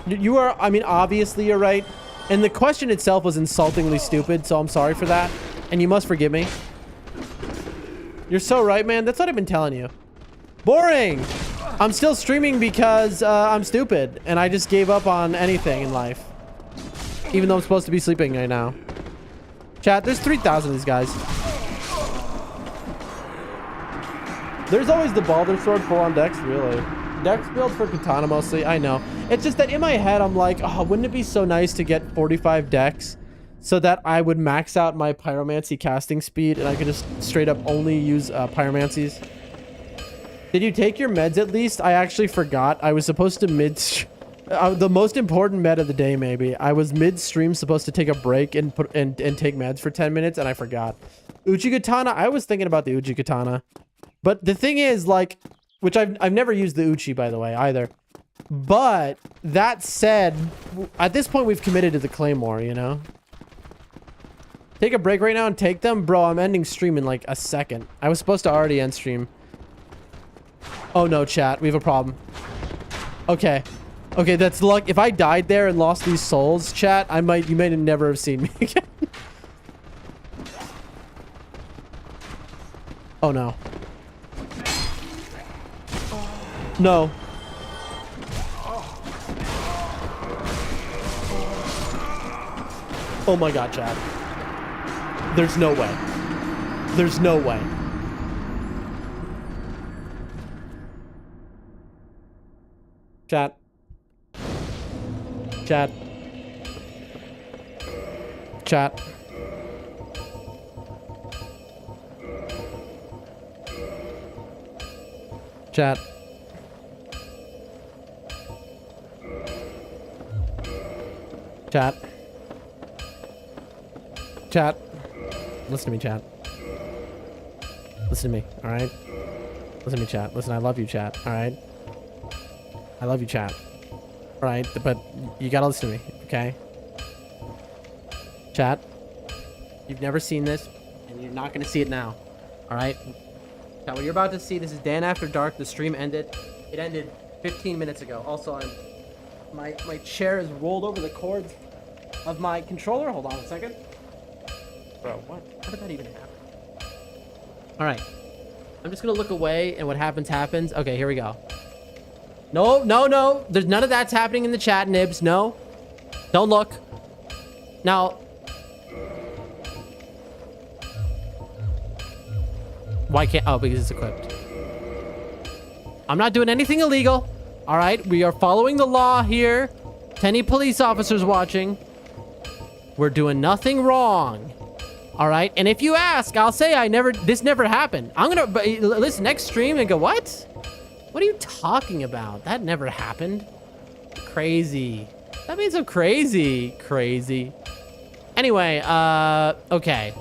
You are, I mean, obviously you're right. And the question itself was insultingly stupid, so I'm sorry for that. And you must forgive me. You're so right, man. That's what I've been telling you. Boring! I'm still streaming because I'm stupid. And I just gave up on anything in life. Even though I'm supposed to be sleeping right now. Chat, there's 3,000 of these guys. There's always the Baldur sword full on dex, really. Dex build for katana mostly, I know. It's just that in my head, I'm like, oh, wouldn't it be so nice to get 45 decks so that I would max out my pyromancy casting speed and I could just straight up only use pyromancies? Did you take your meds at least? I actually forgot. I was supposed to the most important med of the day, maybe. I was midstream supposed to take a break and take meds for 10 minutes, and I forgot. Uchi Katana, I was thinking about the Uchi Katana. But the thing is, like, which I've never used the Uchi, by the way, either. But that said, at this point, we've committed to the Claymore, you know? Take a break right now and take them? Bro, I'm ending stream in like a second. I was supposed to already end stream. Oh no, chat. We have a problem. Okay. Okay, that's luck. If I died there and lost these souls, chat, you might never have seen me again. Oh no. No. Oh my god, chat. There's no way. There's no way. Chat. Chat. Chat. Chat. Chat. Chat. Listen to me, chat. Listen to me, alright? Listen to me, chat. Listen, I love you, chat, alright? I love you, chat. Alright, but you gotta listen to me, okay? Chat. You've never seen this, and you're not gonna see it now. Alright? Chat, what you're about to see, this is Dan After Dark. The stream ended. It ended 15 minutes ago. Also, my chair is rolled over the cords of my controller. Hold on a second. Bro, what? How did that even happen? Alright. I'm just gonna look away, and what happens, happens. Okay, here we go. No, no, no. There's none of that's happening in the chat, Nibs. No. Don't look. Now. Why can't... Oh, because it's equipped. I'm not doing anything illegal. All right. We are following the law here. Any police officers watching. We're doing nothing wrong. All right. And if you ask, I'll say this never happened. I'm going to listen next stream and go, what? What are you talking about? That never happened. Crazy. That means I'm crazy. Crazy. Anyway, okay.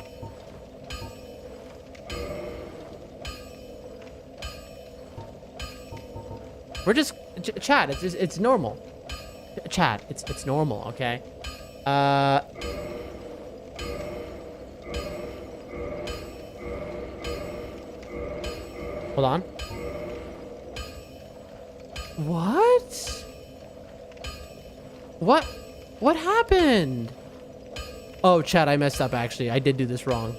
We're just chat. It's normal. Chat. It's normal. Okay. Hold on. What? What happened? Oh, chat, I messed up, actually. I did do this wrong.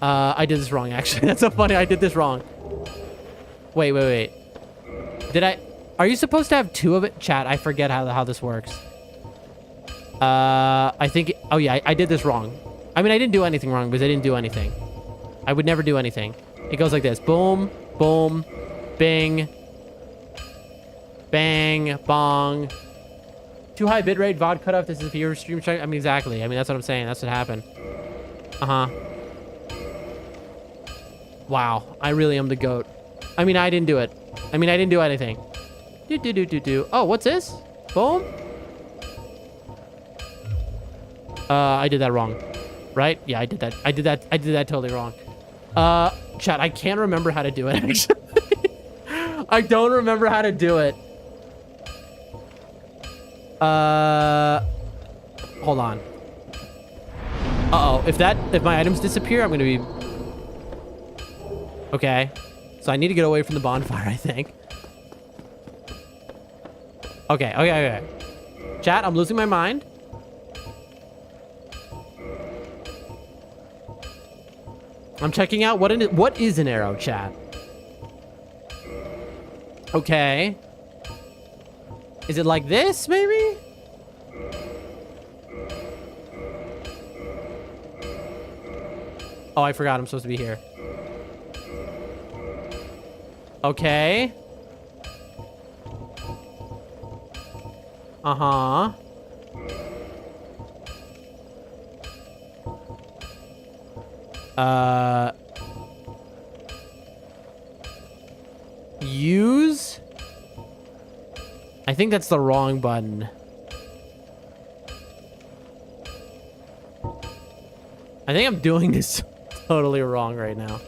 I did this wrong, actually. That's so funny. I did this wrong. Wait. Are you supposed to have two of it? Chat, I forget how this works. I think... Oh, yeah, I did this wrong. I mean, I didn't do anything wrong because I didn't do anything. I would never do anything. It goes like this. Boom, boom, bing, bang, bong. Too high bitrate, VOD cutoff. This is if your stream check. I mean, exactly. I mean, that's what I'm saying. That's what happened. Wow. I really am the GOAT. I mean, I didn't do it. I mean, I didn't do anything. Do. Oh, what's this? Boom. I did that wrong. Right? Yeah, I did that. I did that totally wrong. Chat, I can't remember how to do it, actually. I don't remember how to do it. Hold on. Uh-oh. If my items disappear, I'm gonna be... Okay. So I need to get away from the bonfire, I think. Okay. Chat, I'm losing my mind. I'm checking out what is an arrow, chat. Okay. Is it like this, maybe? Oh, I forgot I'm supposed to be here. Okay. Uh-huh. Use? I think that's the wrong button. I think I'm doing this totally wrong right now.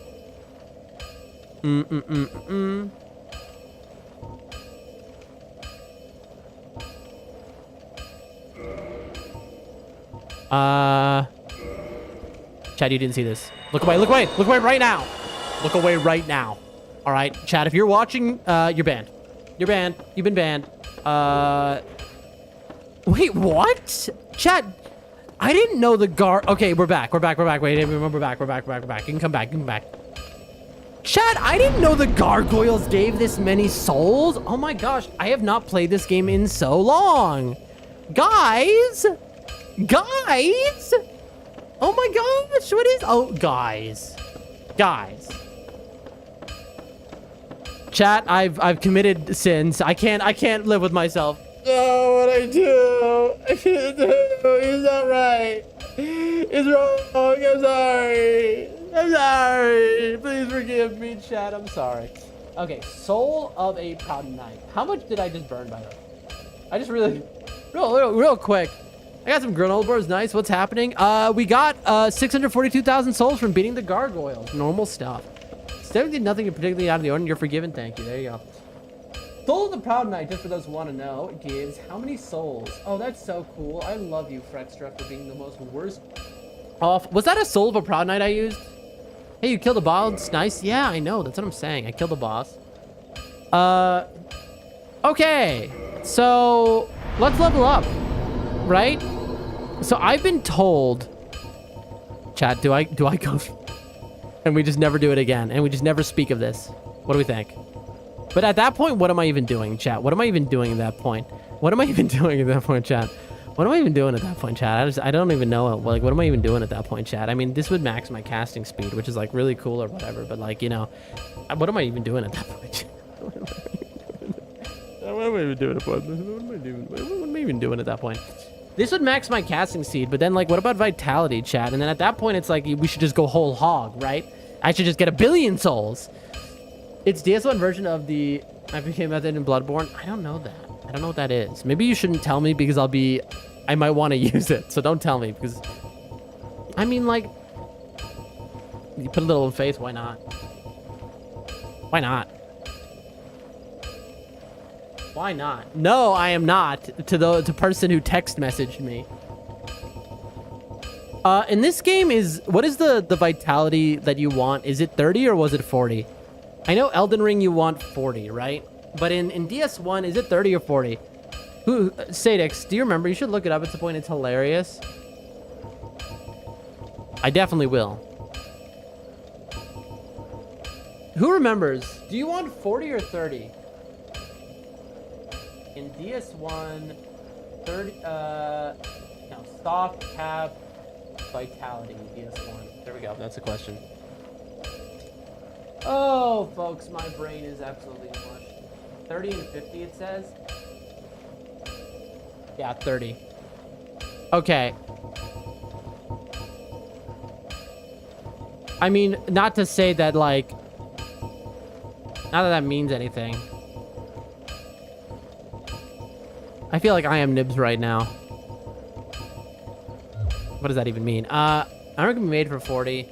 Chad, you didn't see this. Look away, look away, look away right now. Look away right now. All right, Chad, if you're watching, you're banned. You're banned. You've been banned. Wait, what? Chad, I didn't know the guard. Okay, we're back. We're back. We're back. Wait, we're back. We're back. We're back. We're back. You can come back. You can come back. Chad, I didn't know the gargoyles gave this many souls. Oh my gosh, I have not played this game in so long. Guys. Guys. Oh my gosh, what is... Oh, guys. Guys. Chat, I've committed sins. I can't live with myself. Oh, what I do? I shouldn't do. It's not right. It's wrong. I'm sorry. I'm sorry. Please forgive me, chat. I'm sorry. Okay, Soul of a Proud Knight. How much did I just burn, by the way? I just really... Real quick. I got some granola bars. Nice. What's happening? We got 642,000 souls from beating the gargoyles. Normal stuff. Stephanie did nothing particularly out of the ordinary. You're forgiven. Thank you. There you go. Soul of the Proud Knight, just for those who want to know, gives how many souls? Oh, that's so cool. I love you, Frextra, for being the most worst off. Was that a Soul of a Proud Knight I used? Hey, you killed a boss. Nice. Yeah, I know. That's what I'm saying. I killed a boss. Okay. So, let's level up. Right? So, I've been told... Chat, do I go... And we just never do it again. And we just never speak of this. What do we think? But at that point, what am I even doing, chat? What am I even doing at that point? What am I even doing at that point, chat? What am I even doing at that point, chat? I don't even know. Like, what am I even doing at that point, chat? I mean, this would max my casting speed, which is, like, really cool or whatever. But, like, you know, what am I even doing at that point, chat? What am I even doing at that point? What am I even doing at that point? This would max my casting speed, but then, like, what about vitality, chat? And then at that point, it's like, we should just go whole hog, right? I should just get 1 billion souls. It's DS1 version of the IPK method in Bloodborne. I don't know that. I don't know what that is. Maybe you shouldn't tell me because I might want to use it. So don't tell me because, I mean, like, you put a little faith. Why not? Why not? Why not? No, I am not. To the person who text messaged me. In this game what is the vitality that you want? Is it 30 or was it 40? I know Elden Ring you want 40, right? But in DS1, is it 30 or 40? Sadix, do you remember? You should look it up. It's a point. It's hilarious. I definitely will. Who remembers? Do you want 40 or 30? In DS1, 30, no, soft cap vitality in DS1. There we go. That's a question. Oh, folks, my brain is absolutely mush. 30 and 50, it says. Yeah, 30. Okay. I mean, not to say that, like, not that that means anything. I feel like I am nibs right now. What does that even mean? I'm gonna be made for 40.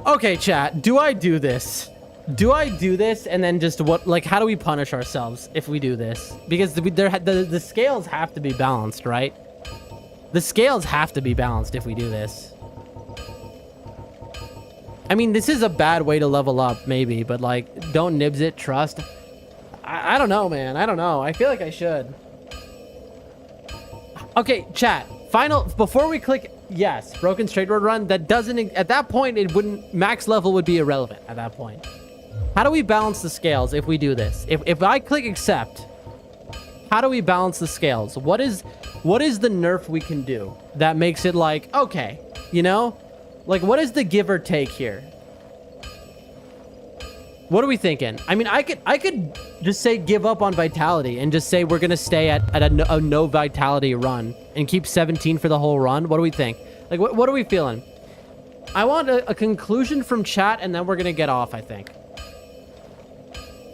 Okay, chat, do I do this? Do I do this and then just what, like, how do we punish ourselves if we do this? Because the scales have to be balanced, right? The scales have to be balanced if we do this. I mean, this is a bad way to level up, maybe, but, like, don't nibs it, trust. I don't know, man. I don't know. I feel like I should. Okay, chat, final, before we click... Yes, broken straight road run. That doesn't, at that point, it wouldn't, max level would be irrelevant at that point. How do we balance the scales if we do this? If I click accept, how do we balance the scales? What is the nerf we can do that makes it like, okay, you know? Like, what is the give or take here? What are we thinking? I mean, I could just say give up on vitality and just say we're gonna stay at a no vitality run and keep 17 for the whole run. What do we think? Like, what are we feeling? I want a conclusion from chat, and then we're gonna get off, I think.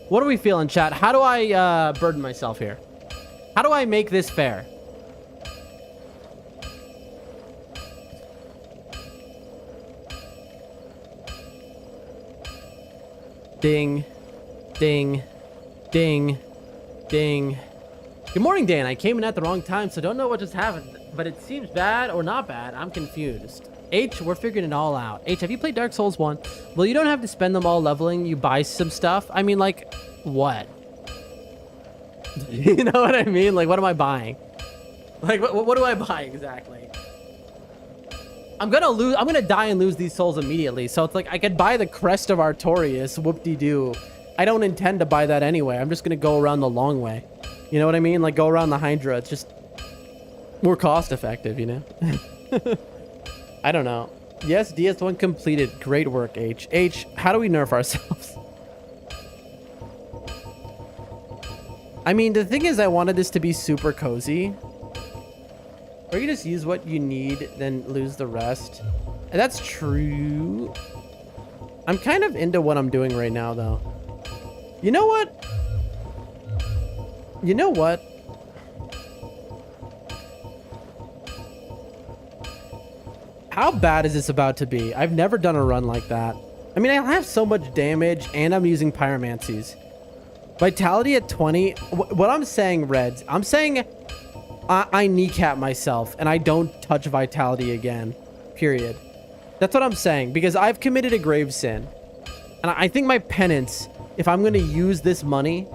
What are we feeling, chat? How do I burden myself here? How do I make this fair? Ding, ding, ding, ding. Good morning, Dan. I came in at the wrong time, so don't know what just happened, but it seems bad or not bad. I'm confused. H, we're figuring it all out. H, have you played Dark Souls 1? Well, you don't have to spend them all leveling. You buy some stuff. I mean, like, what? You know what I mean? Like, what am I buying? Like, what do I buy exactly? I'm gonna die and lose these souls immediately. So it's like I could buy the Crest of Artorias, whoop-de-doo. I don't intend to buy that anyway. I'm just gonna go around the long way. You know what I mean? Like go around the Hydra. It's just more cost effective, you know? I don't know. Yes, DS1 completed. Great work, H. H, how do we nerf ourselves? I mean, the thing is I wanted this to be super cozy. Or you just use what you need, then lose the rest. And that's true. I'm kind of into what I'm doing right now, though. You know what? You know what? How bad is this about to be? I've never done a run like that. I mean, I have so much damage, and I'm using pyromancies. Vitality at 20. What I'm saying, Reds, I'm saying I kneecap myself and I don't touch vitality again, period. That's what I'm saying, because I've committed a grave sin. And I think my penance, if I'm going to use this money,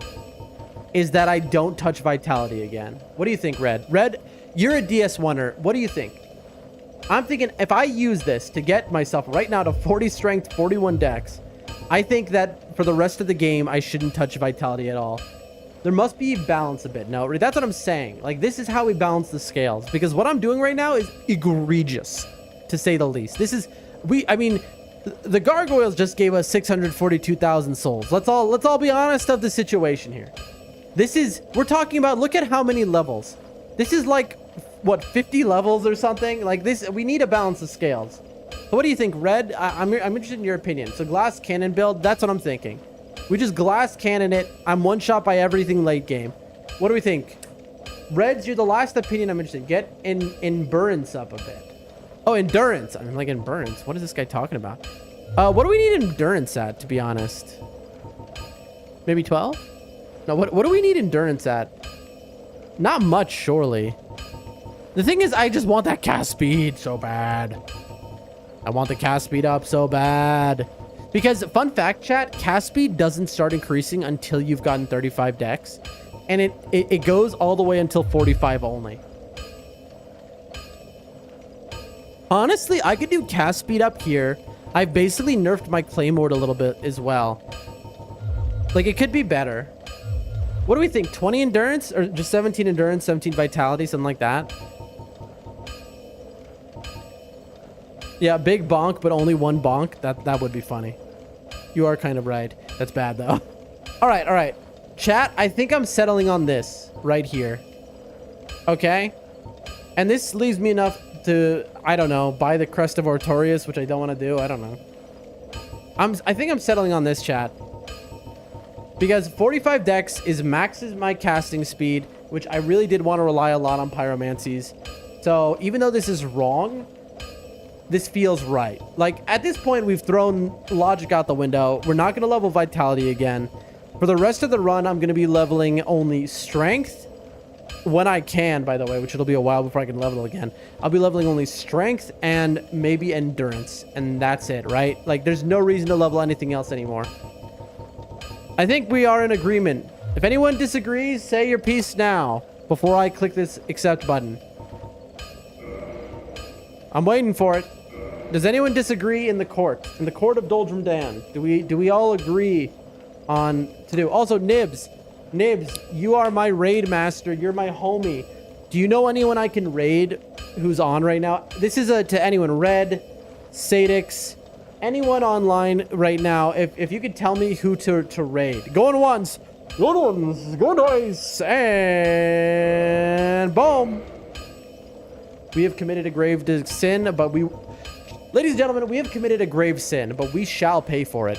is that I don't touch vitality again. What do you think, Red? Red, you're a DS1er. What do you think? I'm thinking if I use this to get myself right now to 40 strength, 41 dex, I think that for the rest of the game, I shouldn't touch vitality at all. There must be balance a bit. No, that's what I'm saying. Like, this is how we balance the scales. Because what I'm doing right now is egregious, to say the least. This is... I mean, the gargoyles just gave us 642,000 souls. Let's all be honest of the situation here. This is... We're talking about... Look at how many levels. This is like, what, 50 levels or something? Like, this... We need to balance the scales. So what do you think, Red? I'm interested in your opinion. So glass cannon build, that's what I'm thinking. We just glass cannon it. I'm one shot by everything late game. What do we think? Reds, you're the last opinion I'm interested in. Get endurance up a bit. Oh, endurance. I mean, like endurance. What is this guy talking about? What do we need endurance at, to be honest? Maybe 12? No, what do we need endurance at? Not much, surely. The thing is, I just want that cast speed so bad. I want the cast speed up so bad. Because, fun fact, chat, cast speed doesn't start increasing until you've gotten 35 dex. And it goes all the way until 45 only. Honestly, I could do cast speed up here. I've basically nerfed my Claymore a little bit as well. Like, it could be better. What do we think? 20 endurance? Or just 17 endurance, 17 vitality, something like that? Yeah, big bonk, but only one bonk. That would be funny. You are kind of right. That's bad, though. All right. Chat, I think I'm settling on this right here. Okay? And this leaves me enough to, I don't know, buy the Crest of Artorias, which I don't want to do. I don't know. I think I'm settling on this, chat. Because 45 dex maxes my casting speed, which I really did want to rely a lot on pyromancies. So even though this is wrong, this feels right. Like, at this point, we've thrown logic out the window. We're not going to level vitality again. For the rest of the run, I'm going to be leveling only strength. When I can, by the way, which it'll be a while before I can level again. I'll be leveling only strength and maybe endurance. And that's it, right? Like, there's no reason to level anything else anymore. I think we are in agreement. If anyone disagrees, say your piece now before I click this accept button. I'm waiting for it. Does anyone disagree in the court? In the court of Doldrum Dan? Do we all agree on to do? Also, Nibs, you are my raid master. You're my homie. Do you know anyone I can raid who's on right now? This is to anyone. Red, Sadix, anyone online right now, if you could tell me who to raid. Going once, going twice, and boom. We have committed a grave sin, but ladies and gentlemen, we have committed a grave sin, but we shall pay for it.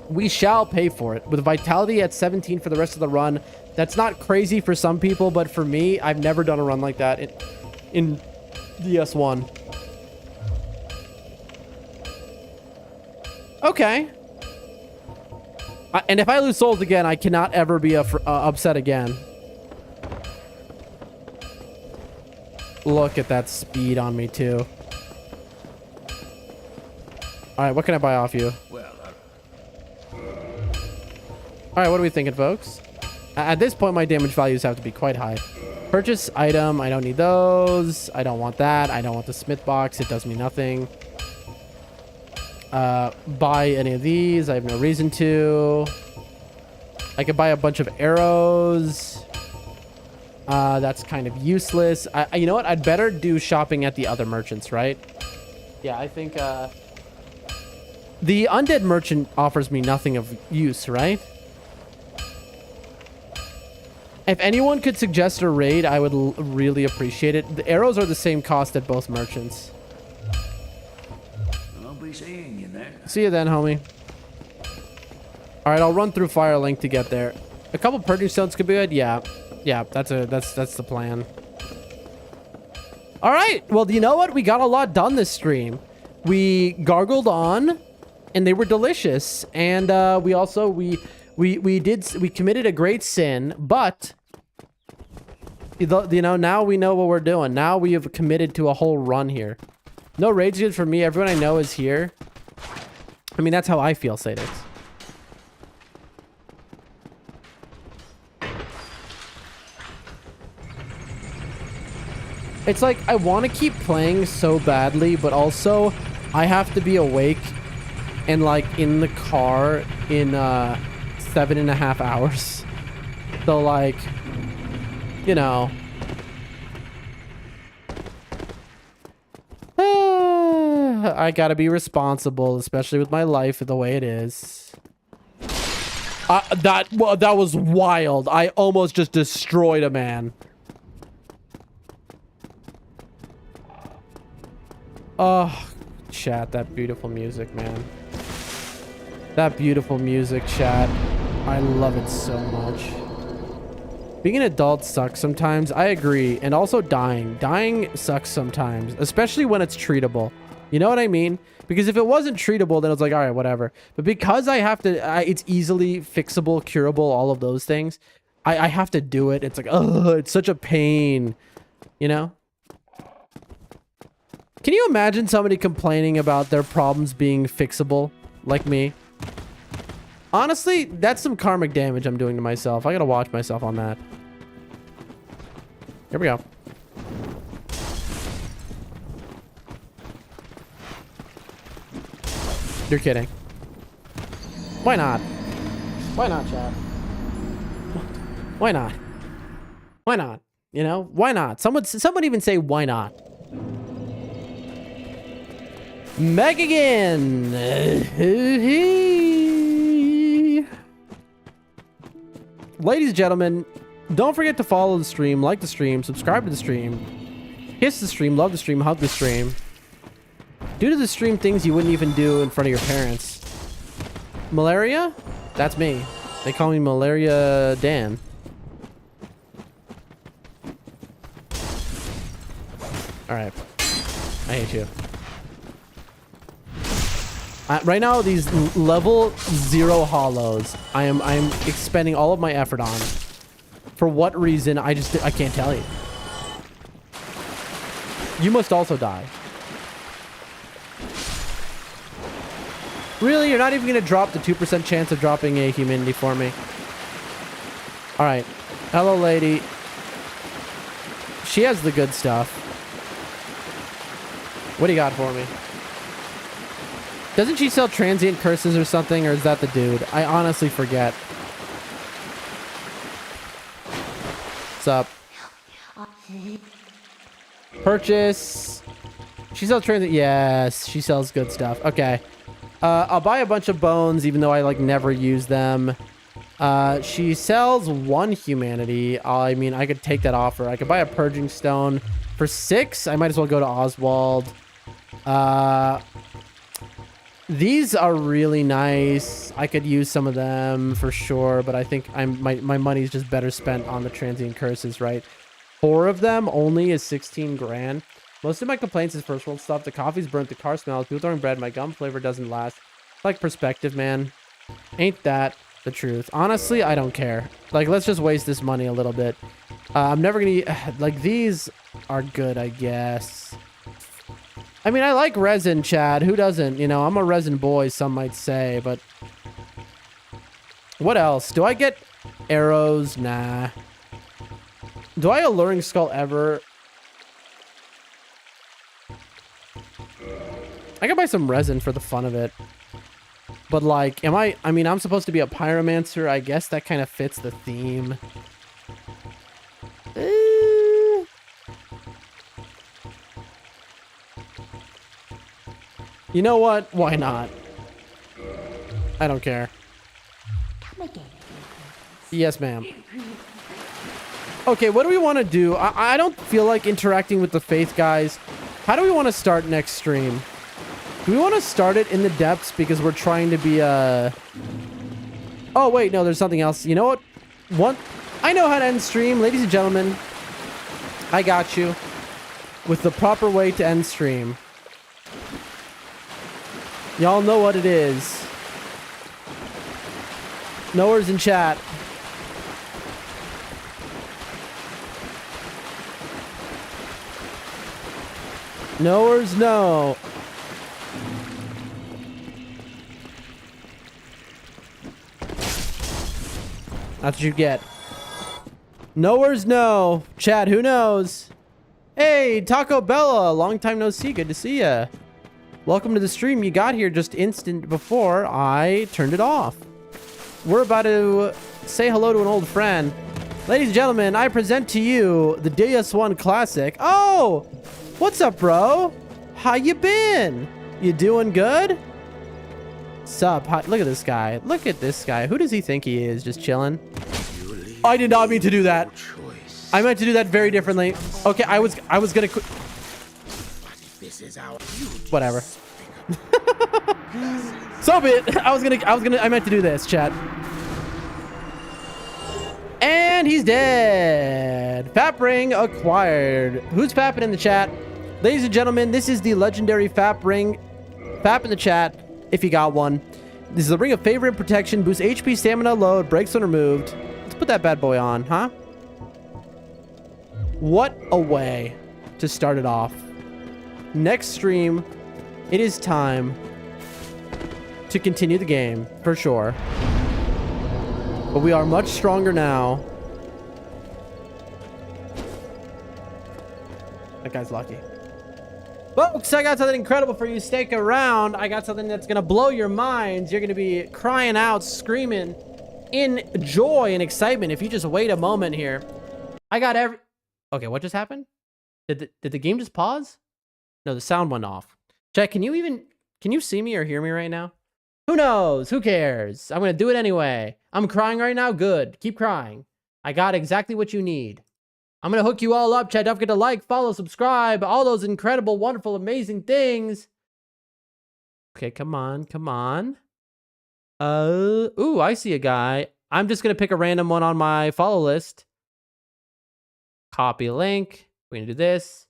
We shall pay for it. With vitality at 17 for the rest of the run, that's not crazy for some people, but for me, I've never done a run like that in DS1. Okay. And if I lose souls again, I cannot ever be upset again. Look at that speed on me, too. All right, what can I buy off you? All right, what are we thinking, folks? At this point, my damage values have to be quite high. Purchase item. I don't need those. I don't want that. I don't want the smith box. It does me nothing. Buy any of these. I have no reason to. I could buy a bunch of arrows. That's kind of useless. You know what? I'd better do shopping at the other merchants, right? Yeah, I think the undead merchant offers me nothing of use, right? If anyone could suggest a raid, I would really appreciate it. The arrows are the same cost at both merchants. I'll be seeing you then. See you then, homie. All right, I'll run through Firelink to get there. A couple purging stones could be good. Yeah, that's the plan. All right, well, you know what? We got a lot done this stream. We gargled on, and they were delicious. And we also we committed a great sin, but you know, now we know what we're doing. Now we have committed to a whole run here. No rage good for me. Everyone I know is here. I mean, that's how I feel, Sadix. It's like I want to keep playing so badly, but also I have to be awake and like in the car in 7.5 hours. So like, you know, I gotta be responsible, especially with my life the way it is. That was wild. I almost just destroyed a man. Oh, chat, that beautiful music, man. That beautiful music, chat. I love it so much. Being an adult sucks sometimes. I agree. And also dying. Dying sucks sometimes, especially when it's treatable. You know what I mean? Because if it wasn't treatable, then it's like, all right, whatever. But because I have to, it's easily fixable, curable, all of those things. I have to do it. It's like, oh, it's such a pain. You know? Can you imagine somebody complaining about their problems being fixable, like me? Honestly, that's some karmic damage I'm doing to myself. I gotta watch myself on that. Here we go. You're kidding. Why not? Why not, chat? Why not? Why not? You know, why not? Someone even say why not? Megagan! Ladies and gentlemen, don't forget to follow the stream, like the stream, subscribe to the stream, kiss the stream, love the stream, hug the stream. Do to the stream things you wouldn't even do in front of your parents. Malaria? That's me. They call me Malaria Dan. Alright. I hate you. Right now, these level 0 hollows, I am expending all of my effort on. For what reason, I can't tell you. You must also die. Really? You're not even going to drop the 2% chance of dropping a humanity for me? Alright. Hello, lady. She has the good stuff. What do you got for me? Doesn't she sell transient curses or something, or is that the dude? I honestly forget. What's up? Purchase. She sells transient. Yes, she sells good stuff. Okay. I'll buy a bunch of bones, even though I like never use them. She sells 1 humanity. I mean, I could take that offer. I could buy a purging stone for 6. I might as well go to Oswald. These are really nice. I could use some of them for sure, but I think my money's just better spent on the transient curses, right? 4 of them only is 16 grand. Most of my complaints is first world stuff. The coffee's burnt, the car smells, people throwing bread, my gum flavor doesn't last. It's like perspective, man. Ain't that the truth? Honestly, I don't care. Like, let's just waste this money a little bit. I'm never gonna like, these are good, I guess. I mean, I like resin, Chad. Who doesn't? You know, I'm a resin boy, some might say, but what else? Do I get arrows? Nah. Do I alluring skull ever? I could buy some resin for the fun of it. But like, I mean, I'm supposed to be a pyromancer. I guess that kind of fits the theme. You know what? Why not? I don't care. Yes, ma'am. Okay, what do we want to do? I don't feel like interacting with the faith, guys. How do we want to start next stream? Do we want to start it in the depths because we're trying to be Oh, wait, no, there's something else. You know what? I know how to end stream. Ladies and gentlemen, I got you with the proper way to end stream. Y'all know what it is. Knowers in chat. Knowers know. That's what you get. Knowers know. Chad, who knows? Hey, Taco Bella. Long time no see. Good to see ya. Welcome to the stream. You got here just instant before I turned it off. We're about to say hello to an old friend. Ladies and gentlemen, I present to you the DS1 Classic. Oh, what's up, bro? How you been? You doing good? Sup? Look at this guy. Look at this guy. Who does he think he is? Just chilling? I did not mean to do that. I meant to do that very differently. Okay, I was gonna quit. Whatever. So be it. I meant to do this, chat. And he's dead. Fap ring acquired. Who's fapping in the chat? Ladies and gentlemen, this is the legendary Fap ring. Fap in the chat if you got one. This is a ring of favor and protection. Boosts HP, stamina, load, breaks when removed. Let's put that bad boy on, huh? What a way to start it off. Next stream, it is time to continue the game, for sure. But we are much stronger now. That guy's lucky. Folks, I got something incredible for you. Stick around. I got something that's going to blow your minds. You're going to be crying out, screaming in joy and excitement if you just wait a moment here. I got every... Okay, what just happened? Did the game just pause? No, the sound went off. Jack, can you see me or hear me right now? Who knows? Who cares? I'm going to do it anyway. I'm crying right now. Good. Keep crying. I got exactly what you need. I'm going to hook you all up, chat. Don't forget to like, follow, subscribe, all those incredible, wonderful, amazing things. Okay, come on. Come on. Ooh, I see a guy. I'm just going to pick a random one on my follow list. Copy link. We're going to do this.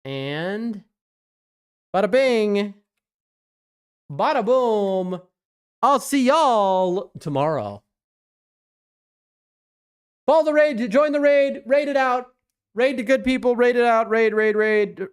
And bada bing. Bada boom. I'll see y'all tomorrow. Follow the raid, join the raid, raid it out. Raid the good people, raid it out, raid.